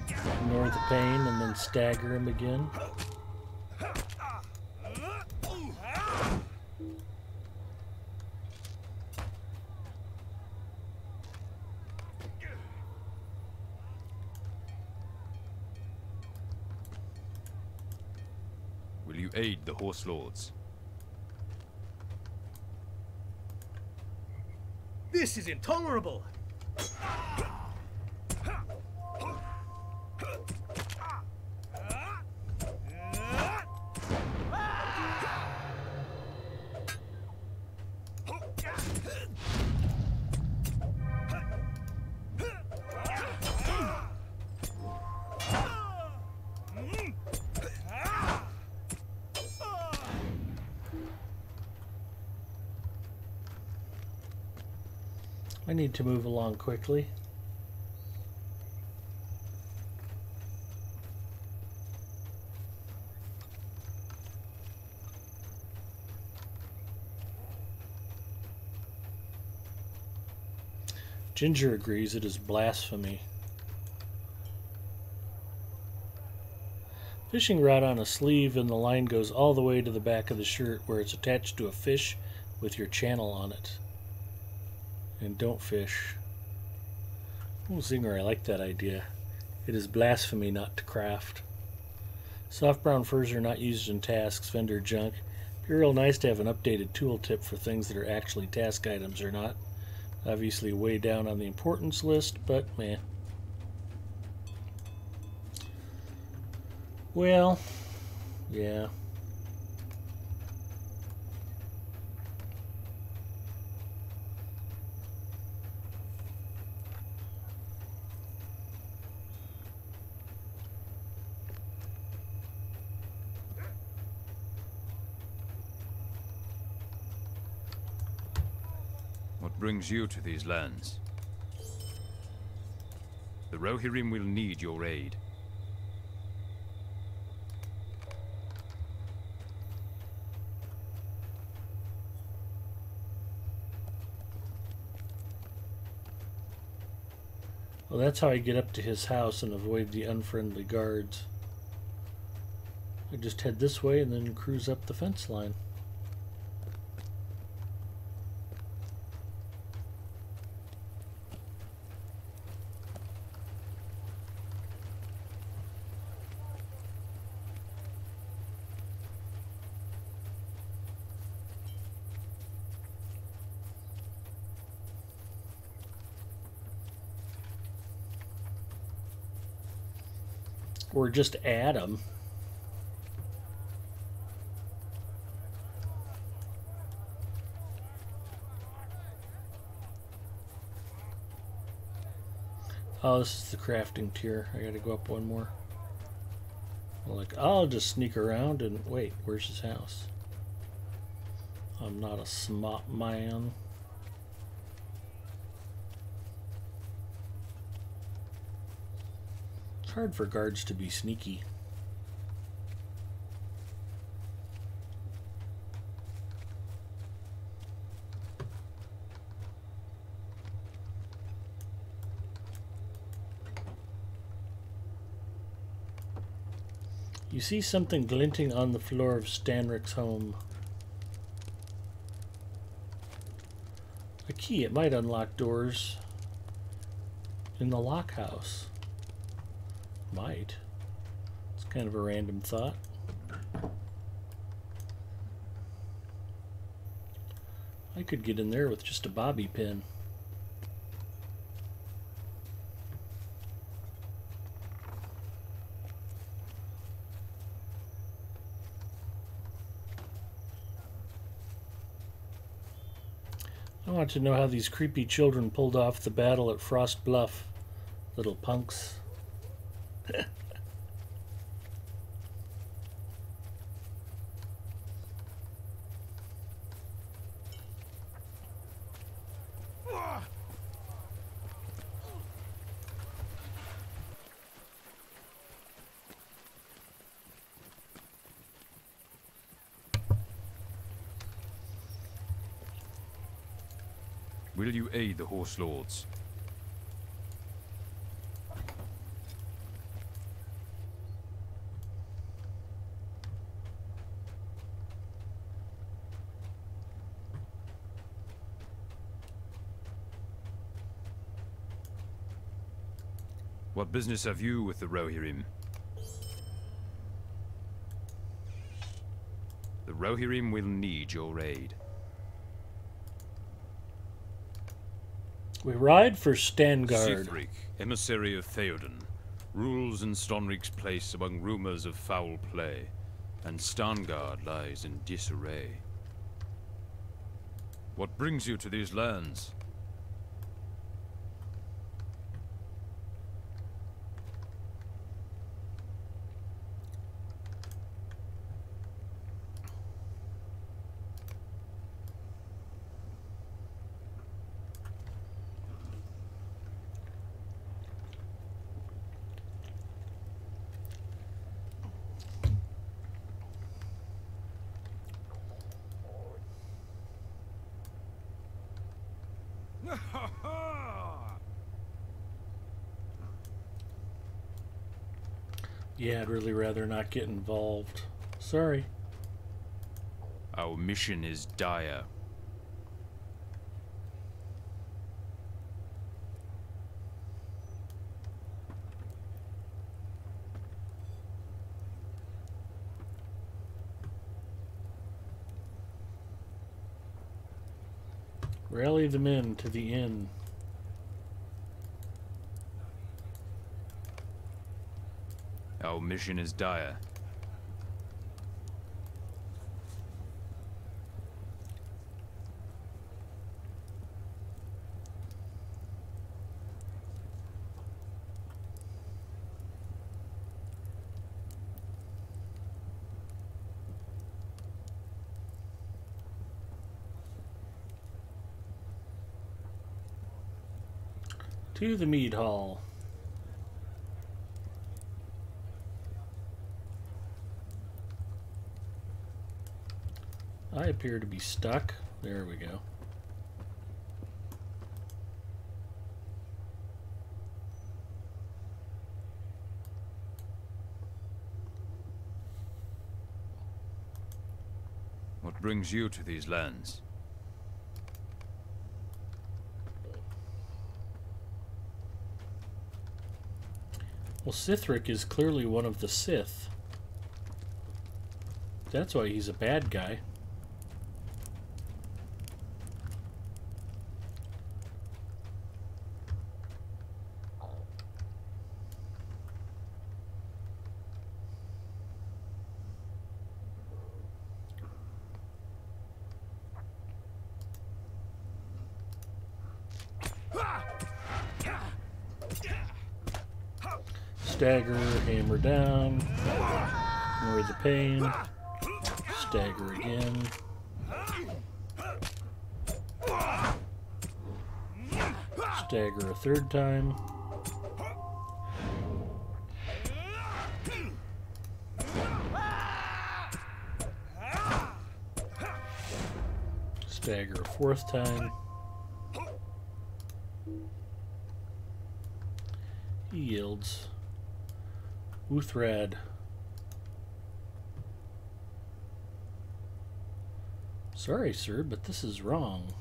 B: Ignore the pain and then stagger him again.
C: Will you aid the Horse Lords?
E: This is intolerable!
B: I need to move along quickly. Ginger agrees it is blasphemy. Fishing rod on a sleeve and the line goes all the way to the back of the shirt where it's attached to a fish with your channel on it. And don't fish. Oh, Zinger, I like that idea. It is blasphemy not to craft. Soft brown furs are not used in tasks, vendor junk. It'd be real nice to have an updated tooltip for things that are actually task items or not. Obviously way down on the importance list, but meh. Well, yeah.
C: What brings you to these lands? The Rohirrim will need your aid.
B: Well, that's how I get up to his house and avoid the unfriendly guards. I just head this way and then cruise up the fence line. Or just add them. Oh, this is the crafting tier. I gotta go up one more. Like, I'll just sneak around and wait, where's his house? I'm not a smart man. It's hard for guards to be sneaky. You see something glinting on the floor of Stanrick's home. A key. It might unlock doors in the lock house. Might. It's kind of a random thought. I could get in there with just a bobby pin. I want to know how these creepy children pulled off the battle at Frost Bluff. Little punks.
C: Will you aid the Horse Lords? What business have you with the Rohirrim? The Rohirrim will need your aid.
B: We ride for Stangard.
C: Sithrik, emissary of Theoden, rules in Stonrig's place among rumors of foul play, and Stangard lies in disarray. What brings you to these lands?
B: Yeah, I'd really rather not get involved. Sorry.
C: Our mission is dire.
B: Rally the men to the inn.
C: Our mission is dire.
B: To the mead hall. I appear to be stuck. There we go.
C: What brings you to these lands?
B: Well, Sithrik is clearly one of the Sith. That's why he's a bad guy. Stagger, hammer down, ignore the pain, stagger again. Stagger a third time. Stagger a fourth time. He yields. Uthrad. Sorry, sir, but this is wrong.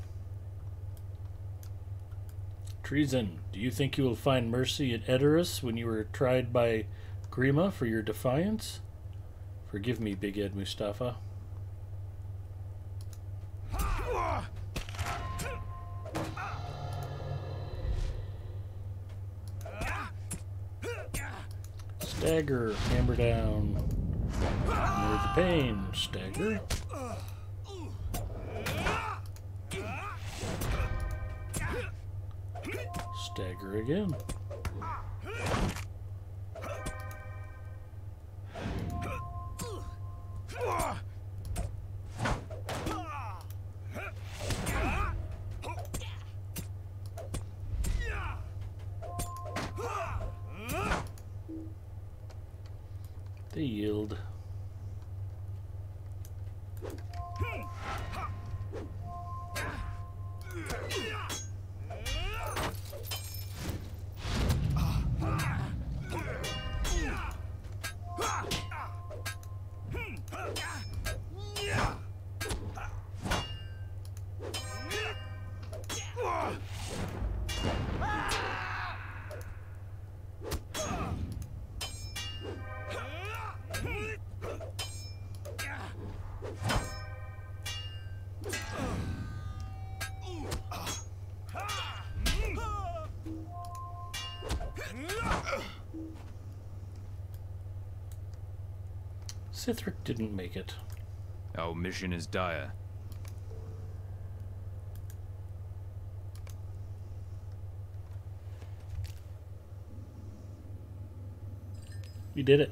B: Treason. Do you think you will find mercy at Edoras when you were tried by Grima for your defiance? Forgive me, Big Ed Mustafa. Stagger, hammer down. Ignore the pain. Stagger. Stagger again. They yield. Sithric didn't make it.
C: Our mission is dire.
B: We did it.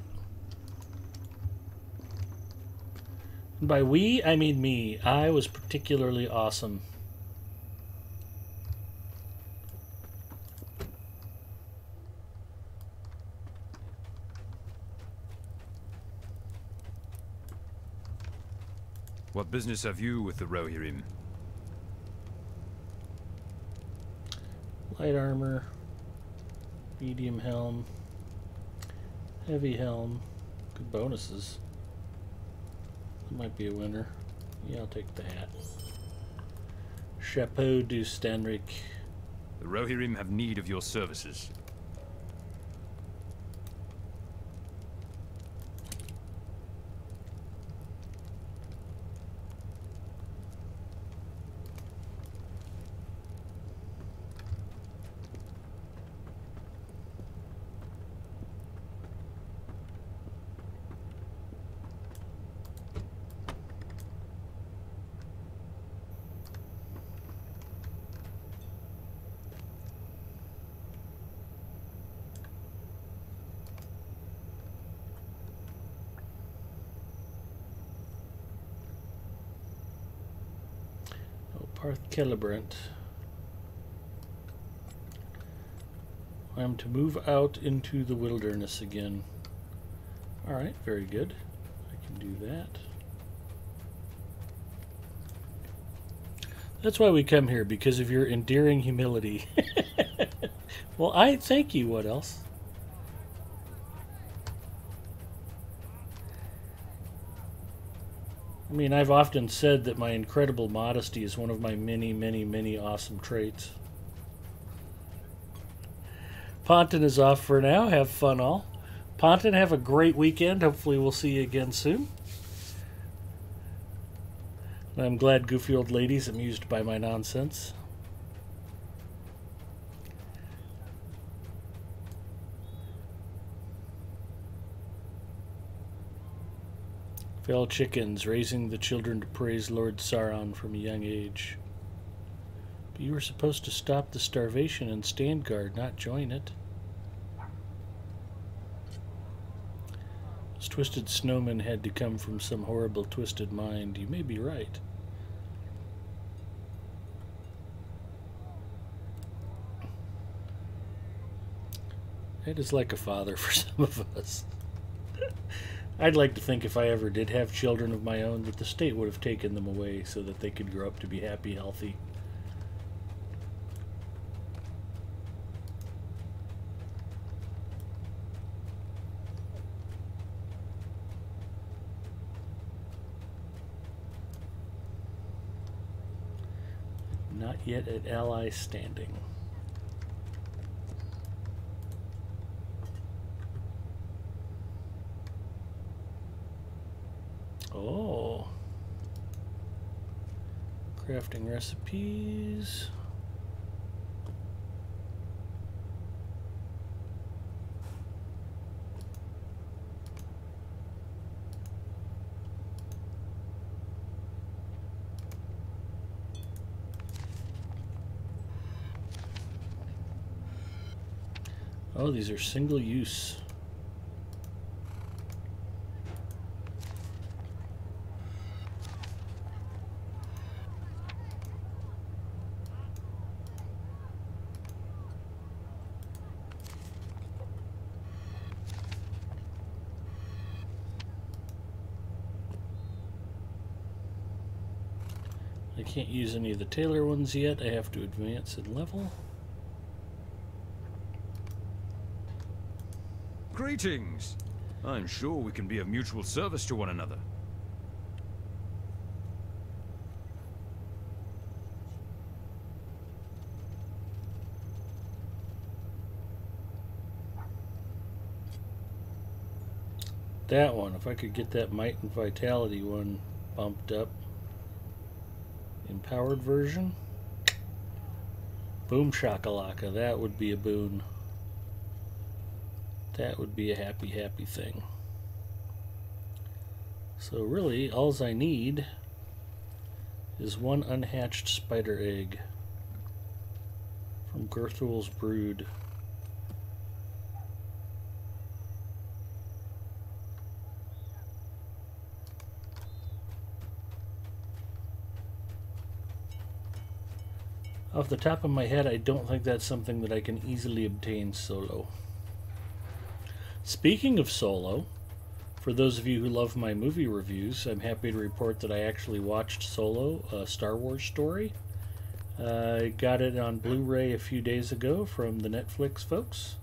B: And by we, I mean me. I was particularly awesome.
C: What business have you with the Rohirrim?
B: Light armor, medium helm, heavy helm, good bonuses. That might be a winner. Yeah, I'll take the hat. Chapeau du Stanric.
C: The Rohirrim have need of your services.
B: Parth Celebrant. I am to move out into the wilderness again. Alright, very good. I can do that. That's why we come here, because of your endearing humility. Well, I thank you. What else? I mean, I've often said that my incredible modesty is one of my many, many, many awesome traits. Ponton is off for now. Have fun all. Ponton, have a great weekend. Hopefully we'll see you again soon. And I'm glad goofy old lady's amused by my nonsense. Fell chickens, raising the children to praise Lord Sauron from a young age. But you were supposed to stop the starvation and stand guard, not join it. This twisted snowman had to come from some horrible twisted mind. You may be right. Ed is like a father for some of us. I'd like to think if I ever did have children of my own that the state would have taken them away so that they could grow up to be happy, healthy. Not yet at ally standing. Oh. Crafting recipes. Oh, these are single use. I can't use any of the tailor ones yet. I have to advance in level.
C: Greetings! I'm sure we can be of mutual service to one another.
B: That one, if I could get that might and vitality one bumped up. Empowered version. Boom shakalaka, that would be a boon. That would be a happy, happy thing. So really, all I need is one unhatched spider egg from Gerthuel's brood. Off the top of my head, I don't think that's something that I can easily obtain solo. Speaking of solo, for those of you who love my movie reviews, I'm happy to report that I actually watched Solo, a Star Wars story. I got it on Blu-ray a few days ago from the Netflix folks.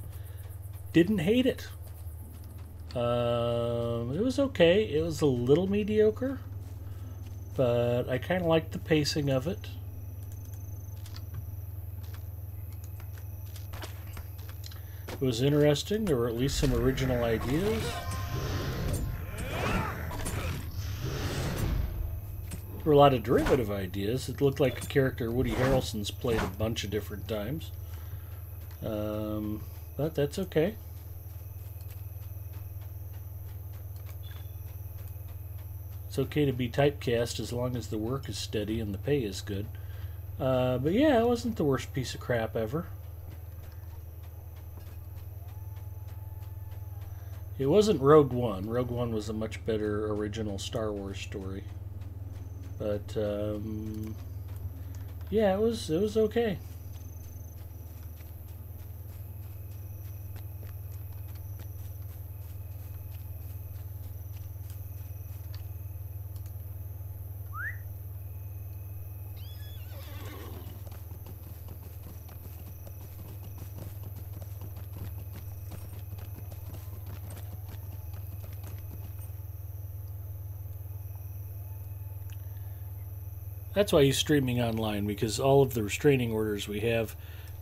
B: Didn't hate it. It was okay. It was a little mediocre, but I kind of liked the pacing of it. It was interesting. There were at least some original ideas. There were a lot of derivative ideas. It looked like a character Woody Harrelson's played a bunch of different times. But that's okay. It's okay to be typecast as long as the work is steady and the pay is good. But yeah, it wasn't the worst piece of crap ever. It wasn't Rogue One. Rogue One was a much better original Star Wars story. But yeah, it was okay. That's why he's streaming online, because all of the restraining orders we have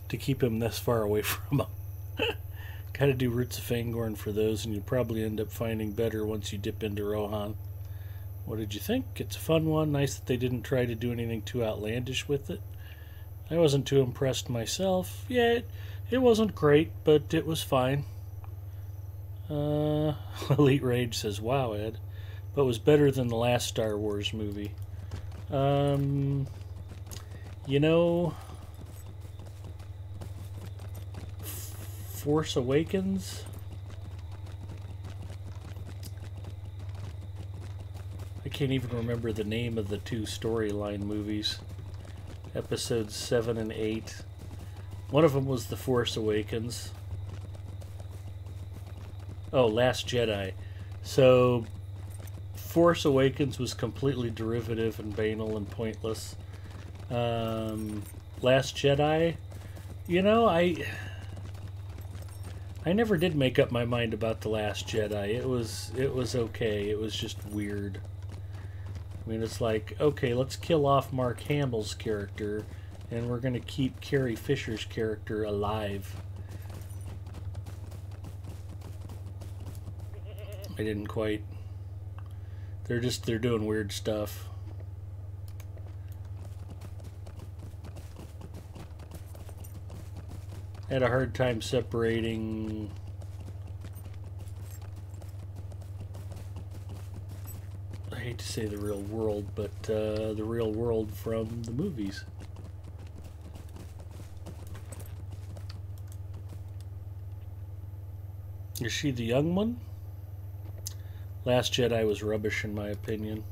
B: to keep him this far away from him. Gotta do Roots of Fangorn for those, and you'll probably end up finding better once you dip into Rohan. What did you think? It's a fun one. Nice that they didn't try to do anything too outlandish with it. I wasn't too impressed myself. Yeah, it wasn't great, but it was fine. Elite Rage says, wow, Ed. But was better than the last Star Wars movie. You know, Force Awakens, I can't even remember the name of the two storyline movies, episodes 7 and 8. One of them was The Force Awakens. Oh, Last Jedi. So Force Awakens was completely derivative and banal and pointless. Last Jedi, you know, I never did make up my mind about The Last Jedi. It was okay. It was just weird. I mean, it's like, okay, let's kill off Mark Hamill's character And we're going to keep Carrie Fisher's character alive. I didn't quite. They're doing weird stuff. Had a hard time separating I hate to say the real world, but the real world from the movies. Is she the young one? Last Jedi was rubbish in my opinion.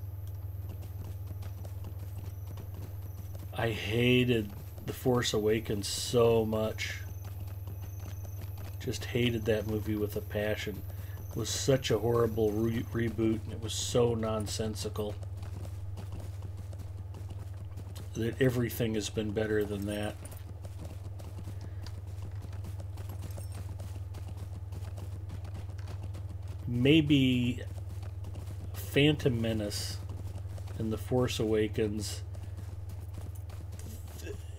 B: I hated The Force Awakens so much. Just hated that movie with a passion. It was such a horrible reboot, and it was so nonsensical that everything has been better than that. Maybe Phantom Menace and The Force Awakens.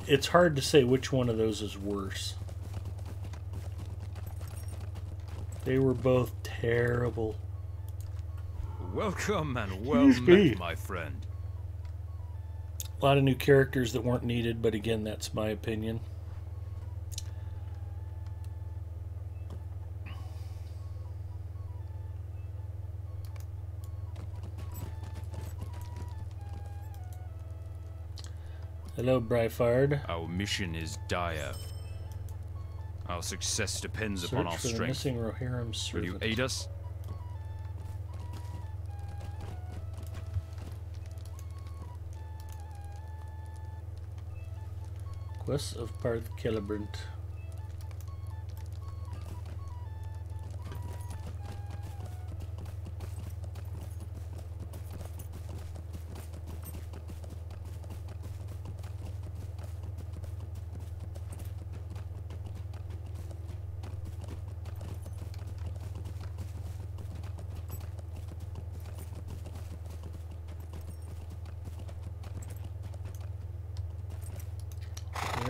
B: It's hard to say which one of those is worse. They were both terrible.
C: Welcome and well met, my friend.
B: A lot of new characters that weren't needed, but again, that's my opinion. Hello, Bryfard.
C: Our mission is dire. Our success depends upon our
B: Search for the
C: strength.
B: missing Rohirrim
C: Will
B: servant.
C: you aid us?
B: Quests of Parth Celebrant.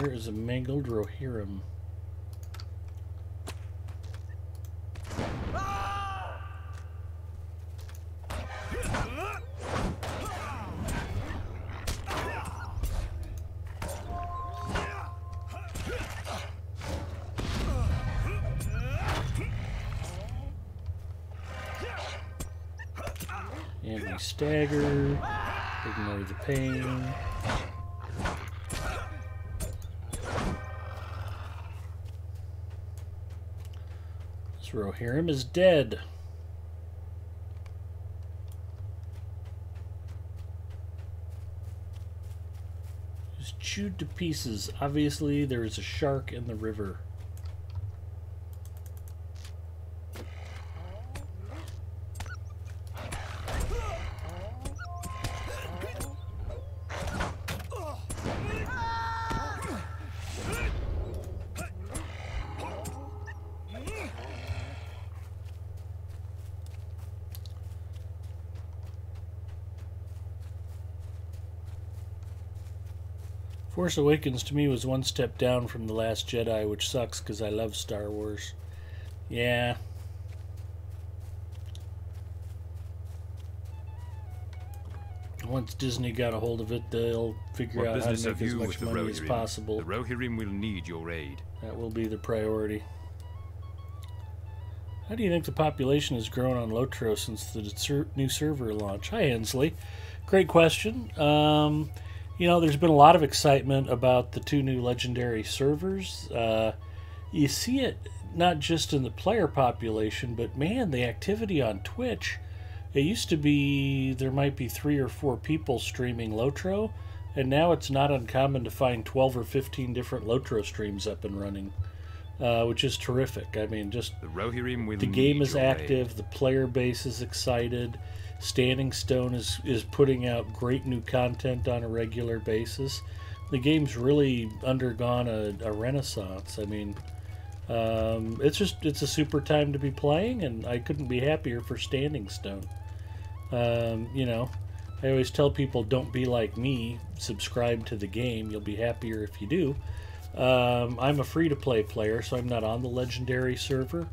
B: Where is a mangled Rohirrim? And we stagger, ignore the pain. Rohirrim is dead. He's chewed to pieces. Obviously, there is a shark in the river. Force Awakens to me was one step down from The Last Jedi, which sucks because I love Star Wars. Yeah. Once Disney got a hold of it, they'll figure out how to make as much money as possible.
C: The Rohirrim will need your aid.
B: That will be the priority. How do you think the population has grown on Lotro since the new server launch? Hi, Hensley. Great question. You know, there's been a lot of excitement about the 2 new legendary servers. You see it not just in the player population, but man, the activity on Twitch. It used to be there might be 3 or 4 people streaming Lotro, and now it's not uncommon to find 12 or 15 different Lotro streams up and running, which is terrific. I mean, just
C: the
B: game is active, the player base is excited. Standing Stone is putting out great new content on a regular basis. The game's really undergone a renaissance. I mean, it's a super time to be playing, and I couldn't be happier for Standing Stone. You know, I always tell people, don't be like me. Subscribe to the game. You'll be happier if you do. I'm a free-to-play player, so I'm not on the Legendary server.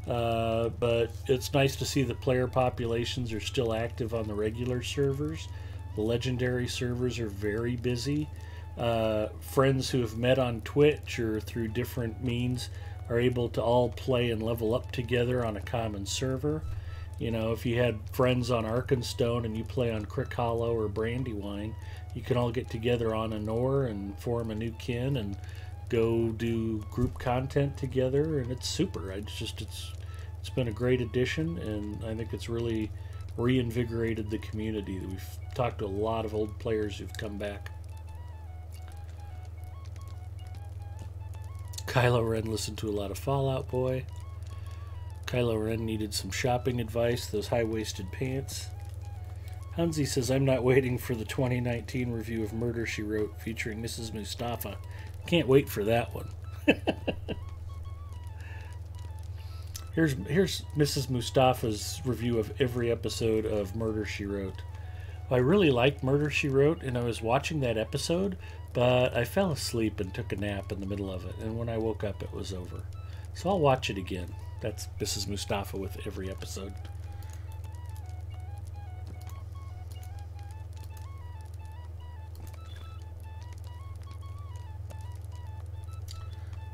B: But it's nice to see the player populations are still active on the regular servers. The Legendary servers are very busy. Friends who have met on Twitch or through different means are able to all play and level up together on a common server. You know, if you had friends on Arkenstone and you play on Crick Hollow or Brandywine, you can all get together on Anor and form a new kin and go do group content together, and it's super. It's been a great addition, and I think it's really reinvigorated the community. We've talked to a lot of old players who've come back. Kylo Ren listened to a lot of Fallout Boy. Kylo Ren needed some shopping advice, those high-waisted pants. Hansi says, I'm not waiting for the 2019 review of Murder, She Wrote featuring Mrs. Mustafa. Can't wait for that one. Here's Mrs. Mustafa's review of every episode of Murder, She Wrote. Well, I really liked Murder, She Wrote, and I was watching that episode, but I fell asleep and took a nap in the middle of it, and when I woke up, it was over. So I'll watch it again. That's Mrs. Mustafa with every episode.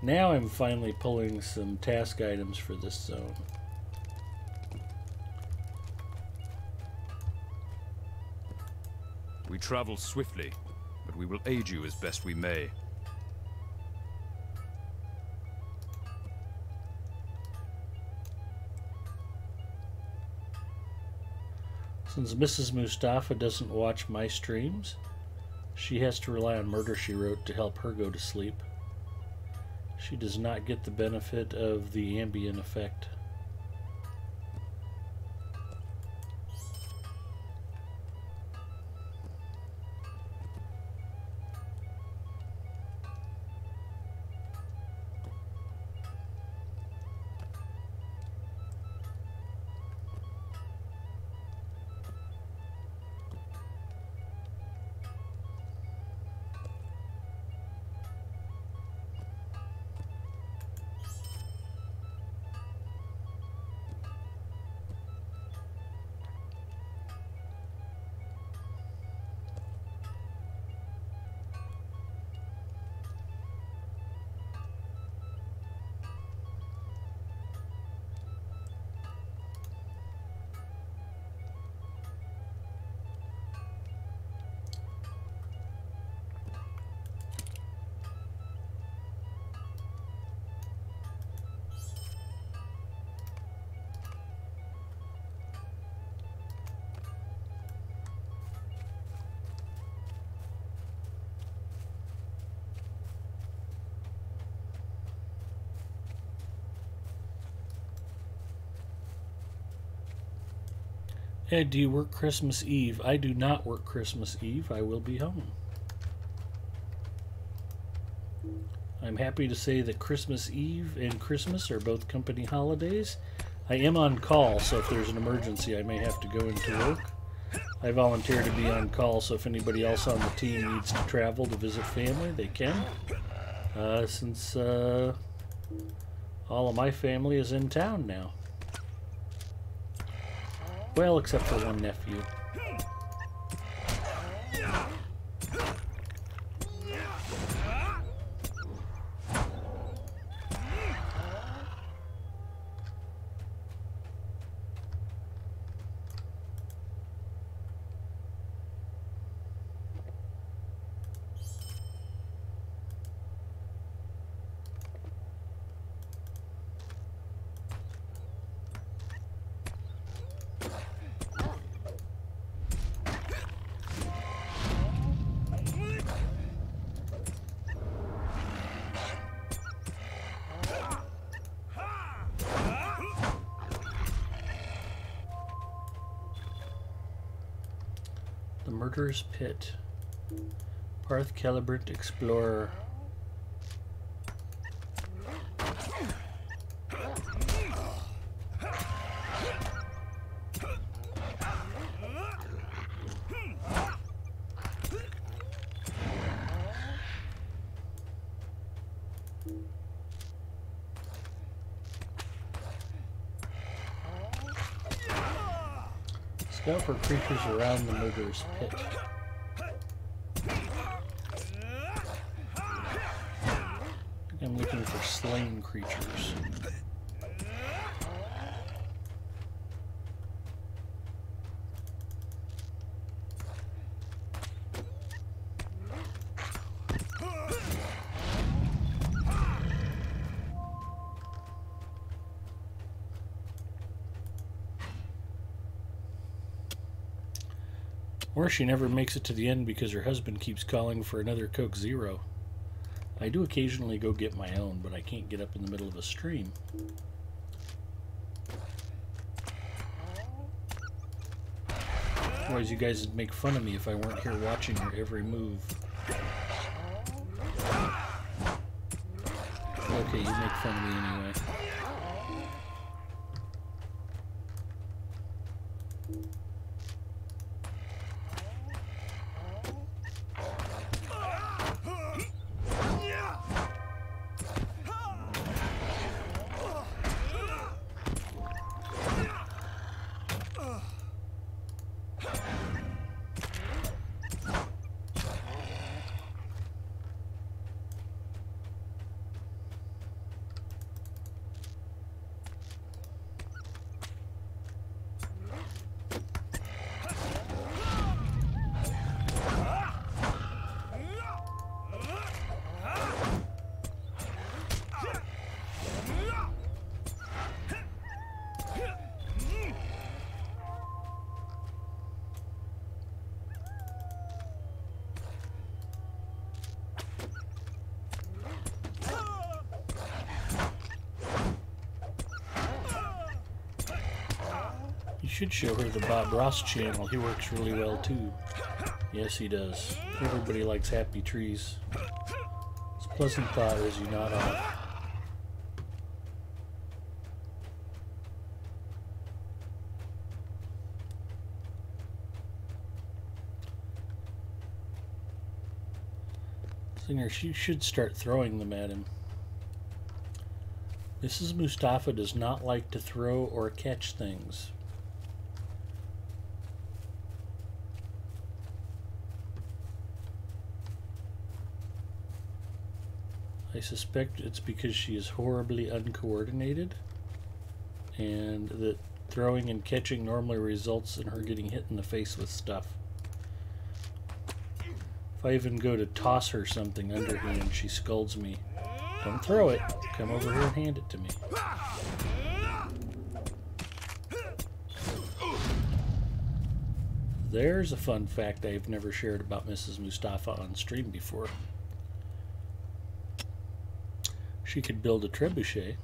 B: Now I'm finally pulling some task items for this zone.
C: We travel swiftly, but we will aid you as best we may.
B: Since Mrs. Mustafa doesn't watch my streams, she has to rely on Murder, She Wrote to help her go to sleep. She does not get the benefit of the ambient effect. Ed, do you work Christmas Eve? I do not work Christmas Eve. I will be home. I'm happy to say that Christmas Eve and Christmas are both company holidays. I am on call, so if there's an emergency, I may have to go into work. I volunteer to be on call, so if anybody else on the team needs to travel to visit family, they can. Since all of my family is in town now. Well, except for one nephew. Murderer's Pit. Parth Celebrant Explorer. Scout for creatures around the murderous pit. I'm looking for slain creatures. Or she never makes it to the end because her husband keeps calling for another Coke Zero. I do occasionally go get my own, but I can't get up in the middle of a stream. Otherwise you guys would make fun of me if I weren't here watching her every move. Okay, you make fun of me anyway. You should show her the Bob Ross channel. He works really well too. Yes, he does. Everybody likes happy trees. It's a pleasant thought as you nod off. Singer, she should start throwing them at him. Mrs. Mustafa does not like to throw or catch things. I suspect it's because she is horribly uncoordinated, and that throwing and catching normally results in her getting hit in the face with stuff. If I even go to toss her something underhand, she scolds me. Don't throw it. Come over here and hand it to me. There's a fun fact I've never shared about Mrs. Mustafa on stream before. She could build a trebuchet.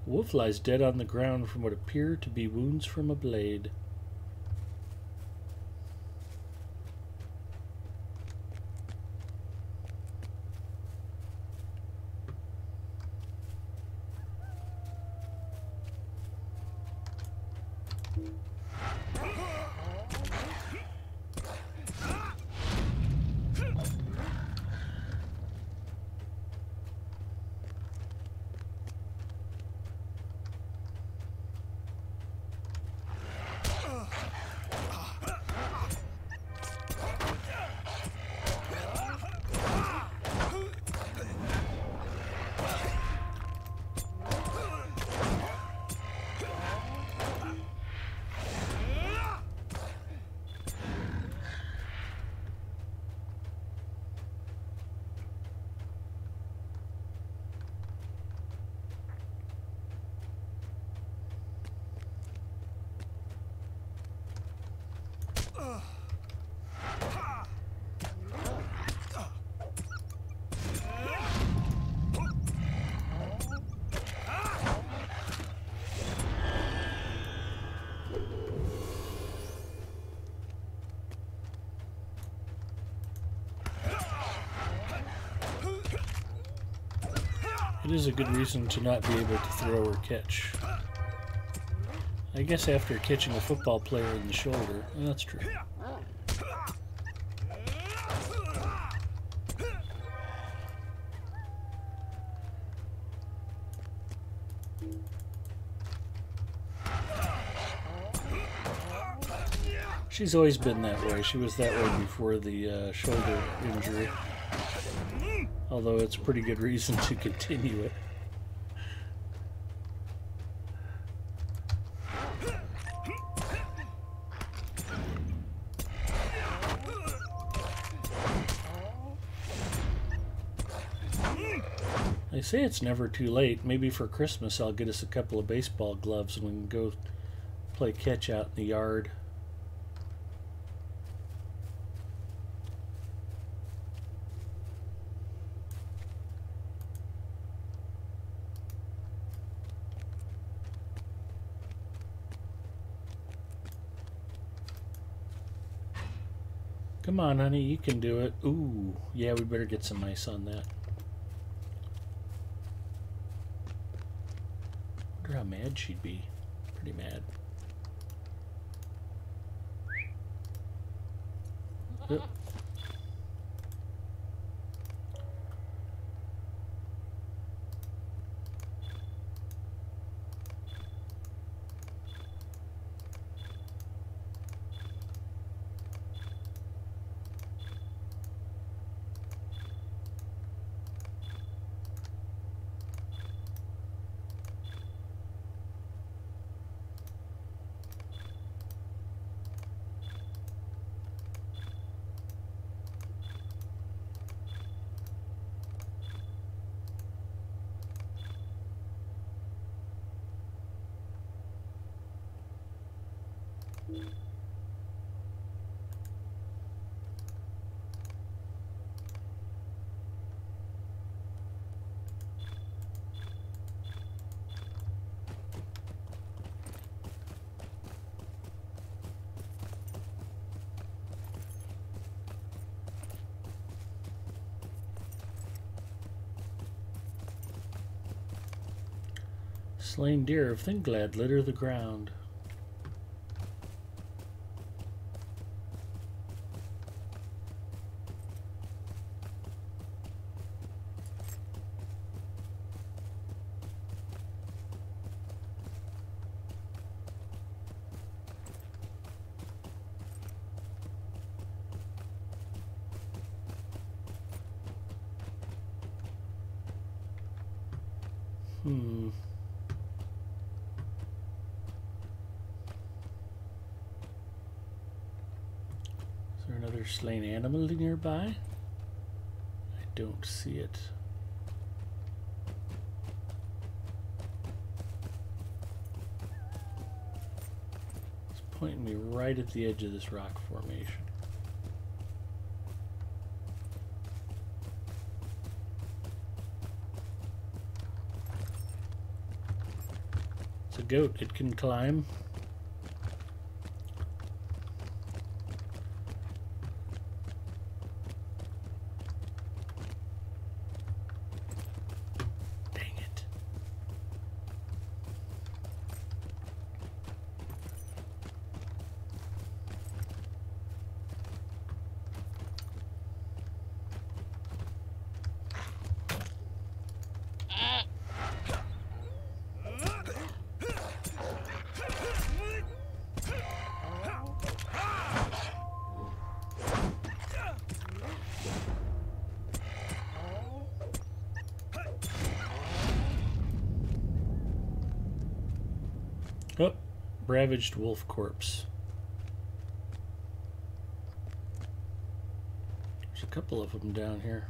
B: Wolf lies dead on the ground from what appear to be wounds from a blade. It is a good reason to not be able to throw or catch. I guess after catching a football player in the shoulder, that's true. She's always been that way. She was that way before the shoulder injury. Although it's a pretty good reason to continue it. They say it's never too late. Maybe for Christmas I'll get us a couple of baseball gloves and we can go play catch out in the yard. Come on, honey, you can do it. Ooh, yeah, we better get some ice on that. Wonder how mad she'd be. Pretty mad. Yep. Slain deer of Thingglad litter the ground. Is there another slain animal nearby? I don't see it. It's pointing me right at the edge of this rock formation. It's a goat. It can climb. Oh, ravaged wolf corpse. There's a couple of them down here.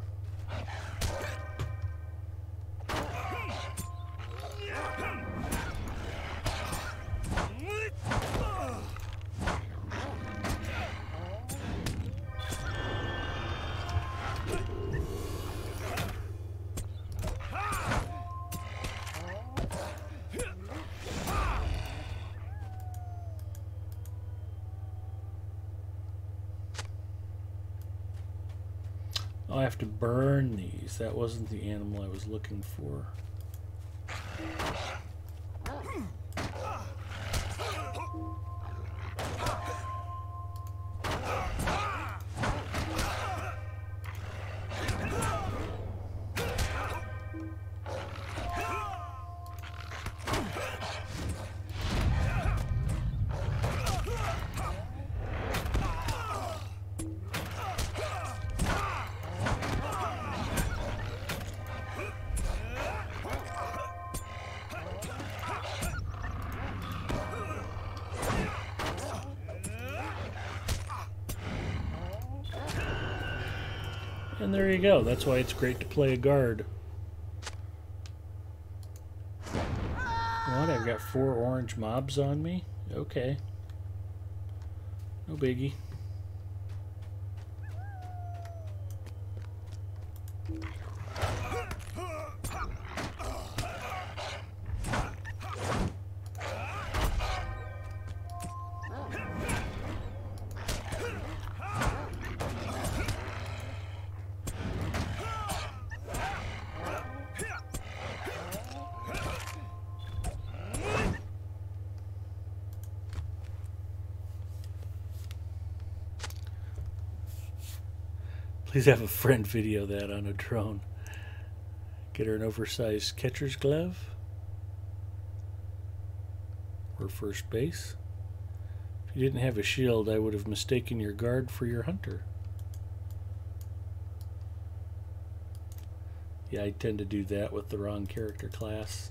B: I have to burn these. That wasn't the animal I was looking for. And there you go. That's why it's great to play a guard. What? I've got 4 orange mobs on me? Okay. No biggie. Please have a friend video that on a drone. Get her an oversized catcher's glove. Or first base. If you didn't have a shield, I would have mistaken your guard for your hunter. Yeah, I tend to do that with the wrong character class.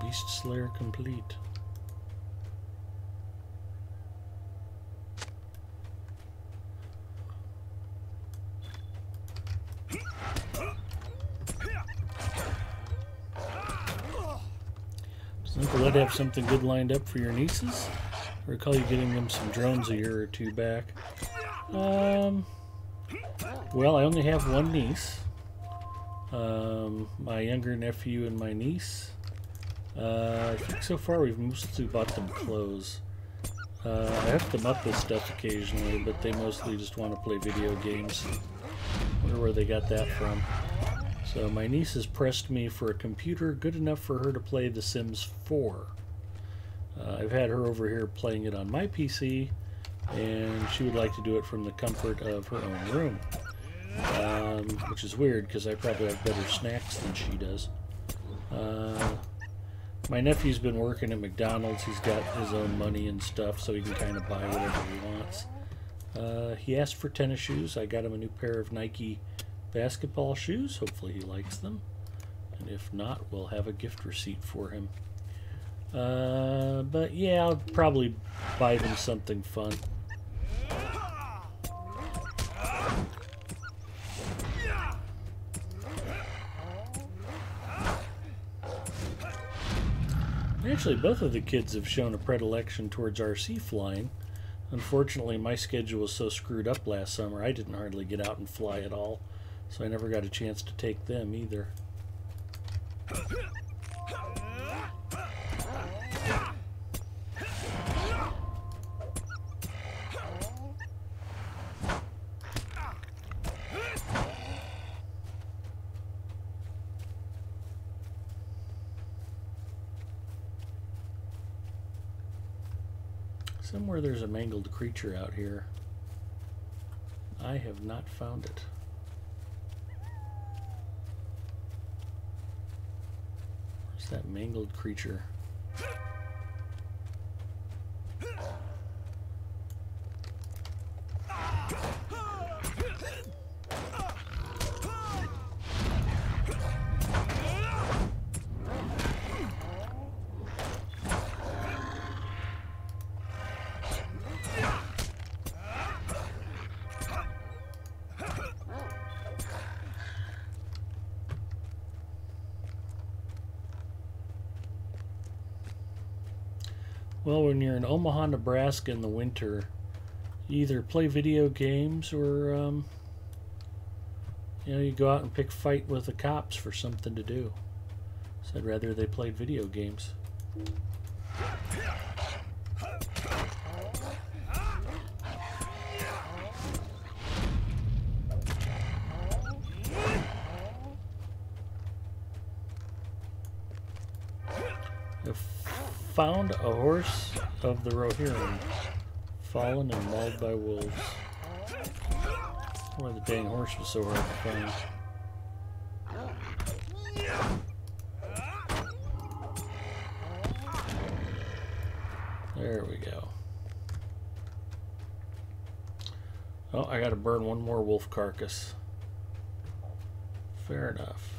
B: Beast Slayer complete. Does Uncle Ed have something good lined up for your nieces? I recall you getting them some drones a year or two back. Well, I only have one niece. My younger nephew and my niece. I think so far we've mostly bought them clothes. I hook them up with stuff occasionally, but they mostly just want to play video games. Wonder where they got that from. So my niece has pressed me for a computer good enough for her to play The Sims 4. I've had her over here playing it on my PC, and she would like to do it from the comfort of her own room. Which is weird, because I probably have better snacks than she does. My nephew's been working at McDonald's. He's got his own money and stuff, so he can kind of buy whatever he wants. He asked for tennis shoes. I got him a new pair of Nike basketball shoes. Hopefully he likes them. And if not, we'll have a gift receipt for him. But yeah, I'll probably buy them something fun. Actually, both of the kids have shown a predilection towards RC flying. Unfortunately, my schedule was so screwed up last summer, I didn't hardly get out and fly at all, so I never got a chance to take them either. Somewhere there's a mangled creature out here. I have not found it. Where's that mangled creature? Well, when you're in Omaha, Nebraska in the winter, you either play video games or, you go out and pick fight with the cops for something to do. So I'd rather they played video games. Found a horse of the Rohirrim, fallen and mauled by wolves. Why the dang horse was so hard to find. There we go. Oh, I gotta burn one more wolf carcass. Fair enough.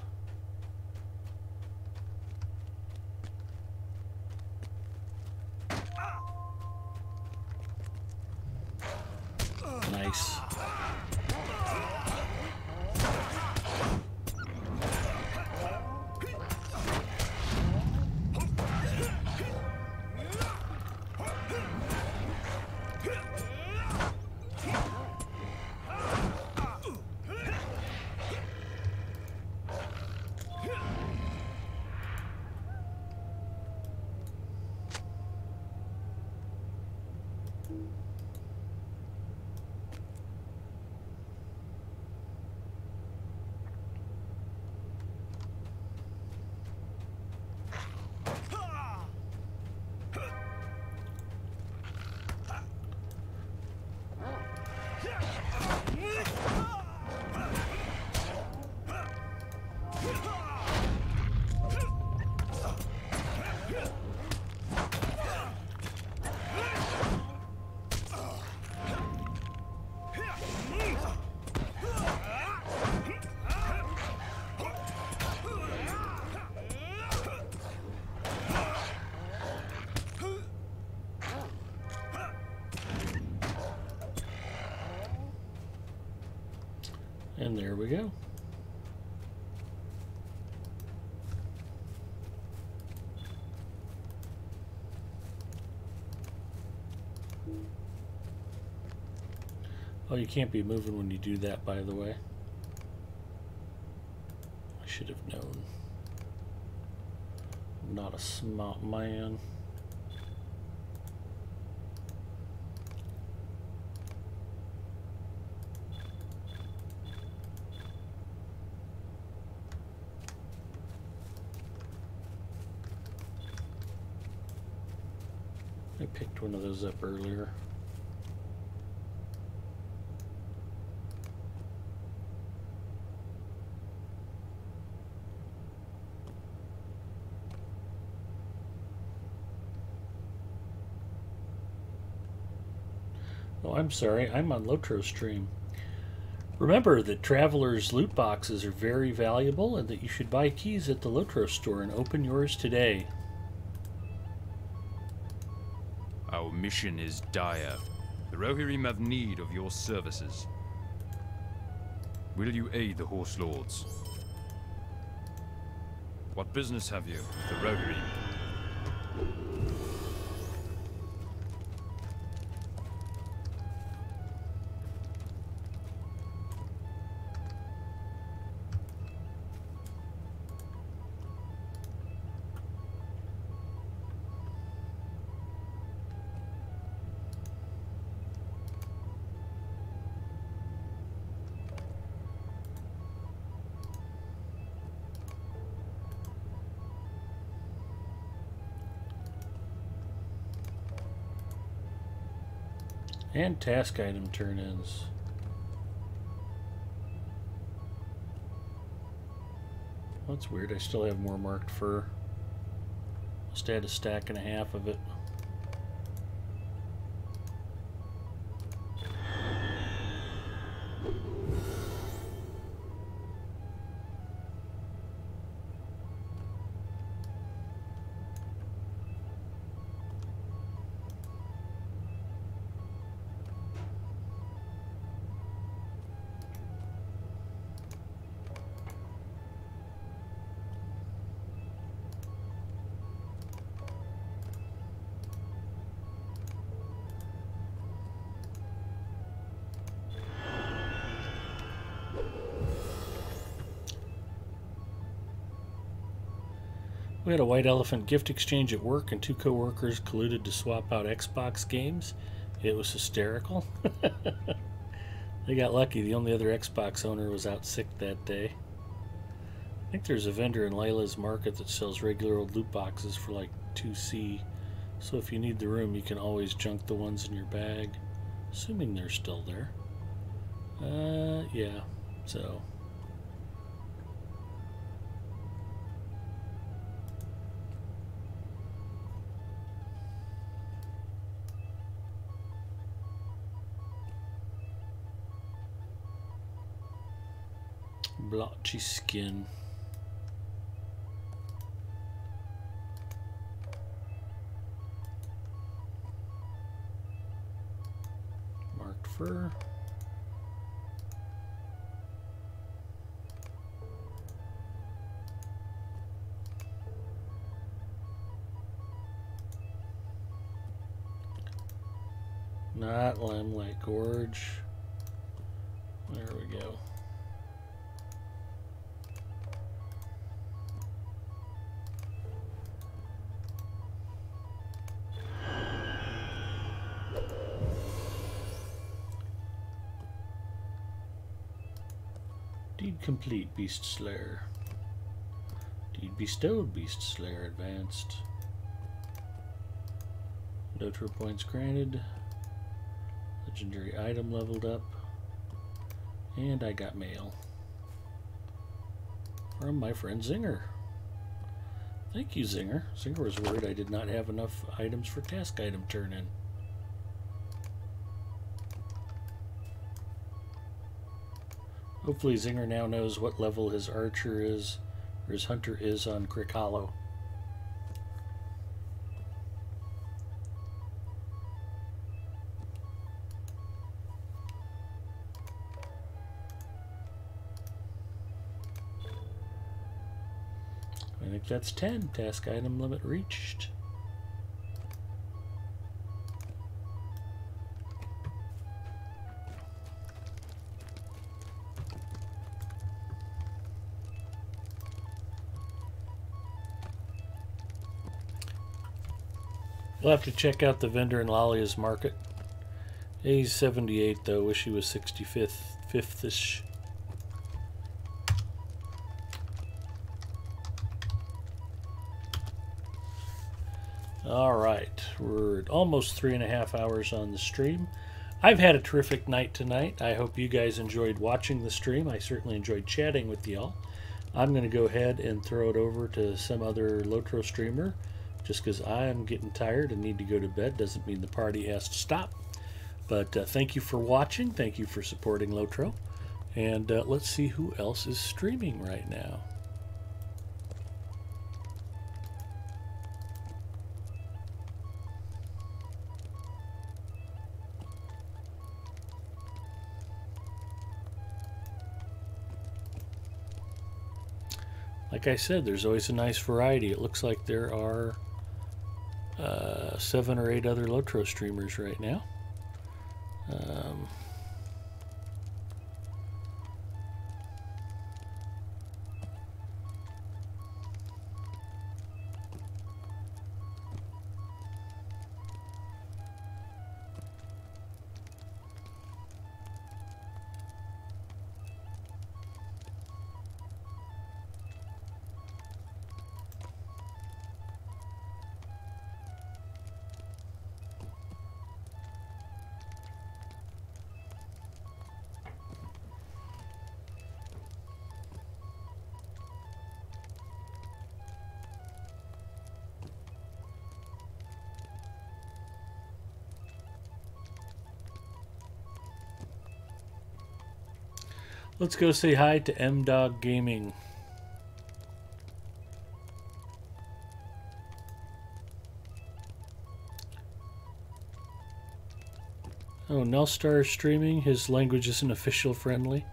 B: Nice. And there we go. Oh, you can't be moving when you do that, by the way. I should have known. I'm not a smart man. I picked one of those up earlier. Oh, I'm sorry, I'm on Lotro stream. Remember that travelers' loot boxes are very valuable and that you should buy keys at the Lotro store and open yours today.
C: Our mission is dire. The Rohirrim have need of your services. Will you aid the Horse Lords? What business have you with the Rohirrim?
B: And task item turn-ins. That's weird. I still have more marked fur. Must add a stack and a half of it. We had a white elephant gift exchange at work, and two co-workers colluded to swap out Xbox games. It was hysterical. They got lucky. The only other Xbox owner was out sick that day. I think there's a vendor in Layla's Market that sells regular old loot boxes for like 2C. So if you need the room, you can always junk the ones in your bag. Assuming they're still there. Yeah. So... blotchy skin. Marked fur. Not Limelight Gorge. There we go. Deed complete, Beast Slayer. Deed bestowed, Beast Slayer advanced. Lotro points granted. Legendary item leveled up. And I got mail. From my friend Zinger. Thank you, Zinger. Zinger was worried I did not have enough items for task item turn-in. Hopefully Zinger now knows what level his archer is, or his hunter is on Crick Hollow. I think that's 10. Task item limit reached. We'll have to check out the vendor in Lalia's Market. He's 78 though. Wish he was 65th, 5th-ish. Alright, we're almost 3.5 hours on the stream. I've had a terrific night tonight. I hope you guys enjoyed watching the stream. I certainly enjoyed chatting with y'all. I'm going to go ahead and throw it over to some other Lotro streamer. Just because I am getting tired and need to go to bed doesn't mean the party has to stop. But thank you for watching. Thank you for supporting Lotro. And let's see who else is streaming right now. Like I said, there's always a nice variety. It looks like there are 7 or 8 other Lotro streamers right now. Let's go say hi to M-Dog Gaming. Oh, Nelstar is streaming. His language isn't official friendly.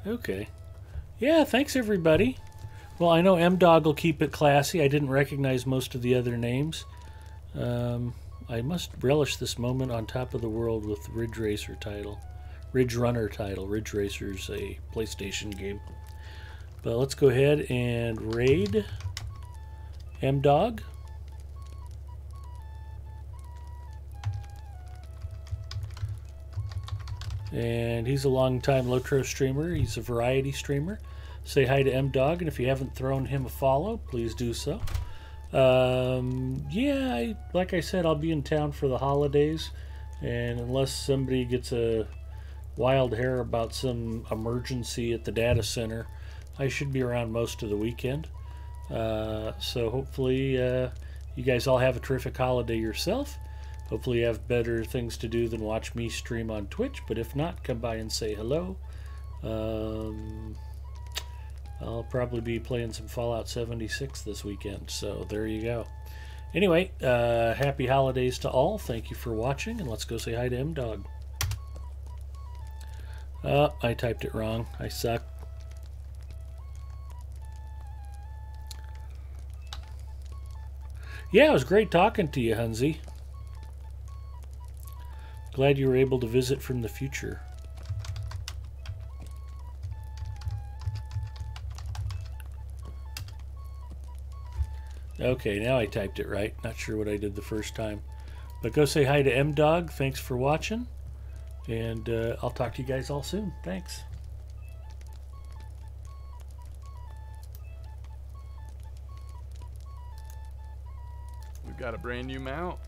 B: Okay. Yeah, thanks everybody. Well, I know M-Dog will keep it classy. I didn't recognize most of the other names. I must relish this moment on top of the world with Ridge Racer title. Ridge Runner title. Ridge Racer's a PlayStation game. But let's go ahead and raid M-Dog. And he's a long-time Lotro streamer. He's a variety streamer. Say hi to M-Dog, and if you haven't thrown him a follow, please do so. Yeah, like I said, I'll be in town for the holidays, and unless somebody gets a wild hair about some emergency at the data center, I should be around most of the weekend. So hopefully you guys all have a terrific holiday yourself. Hopefully you have better things to do than watch me stream on Twitch, but if not, come by and say hello. I'll probably be playing some Fallout 76 this weekend, so there you go. Anyway, happy holidays to all. Thank you for watching, and let's go say hi to M-Dog. Oh, I typed it wrong. I suck. Yeah, it was great talking to you, Hunzy. Glad you were able to visit from the future. Okay, now I typed it right. Not sure what I did the first time. But go say hi to M-Dog. Thanks for watching. And I'll talk to you guys all soon. Thanks.
F: We've got a brand new mount.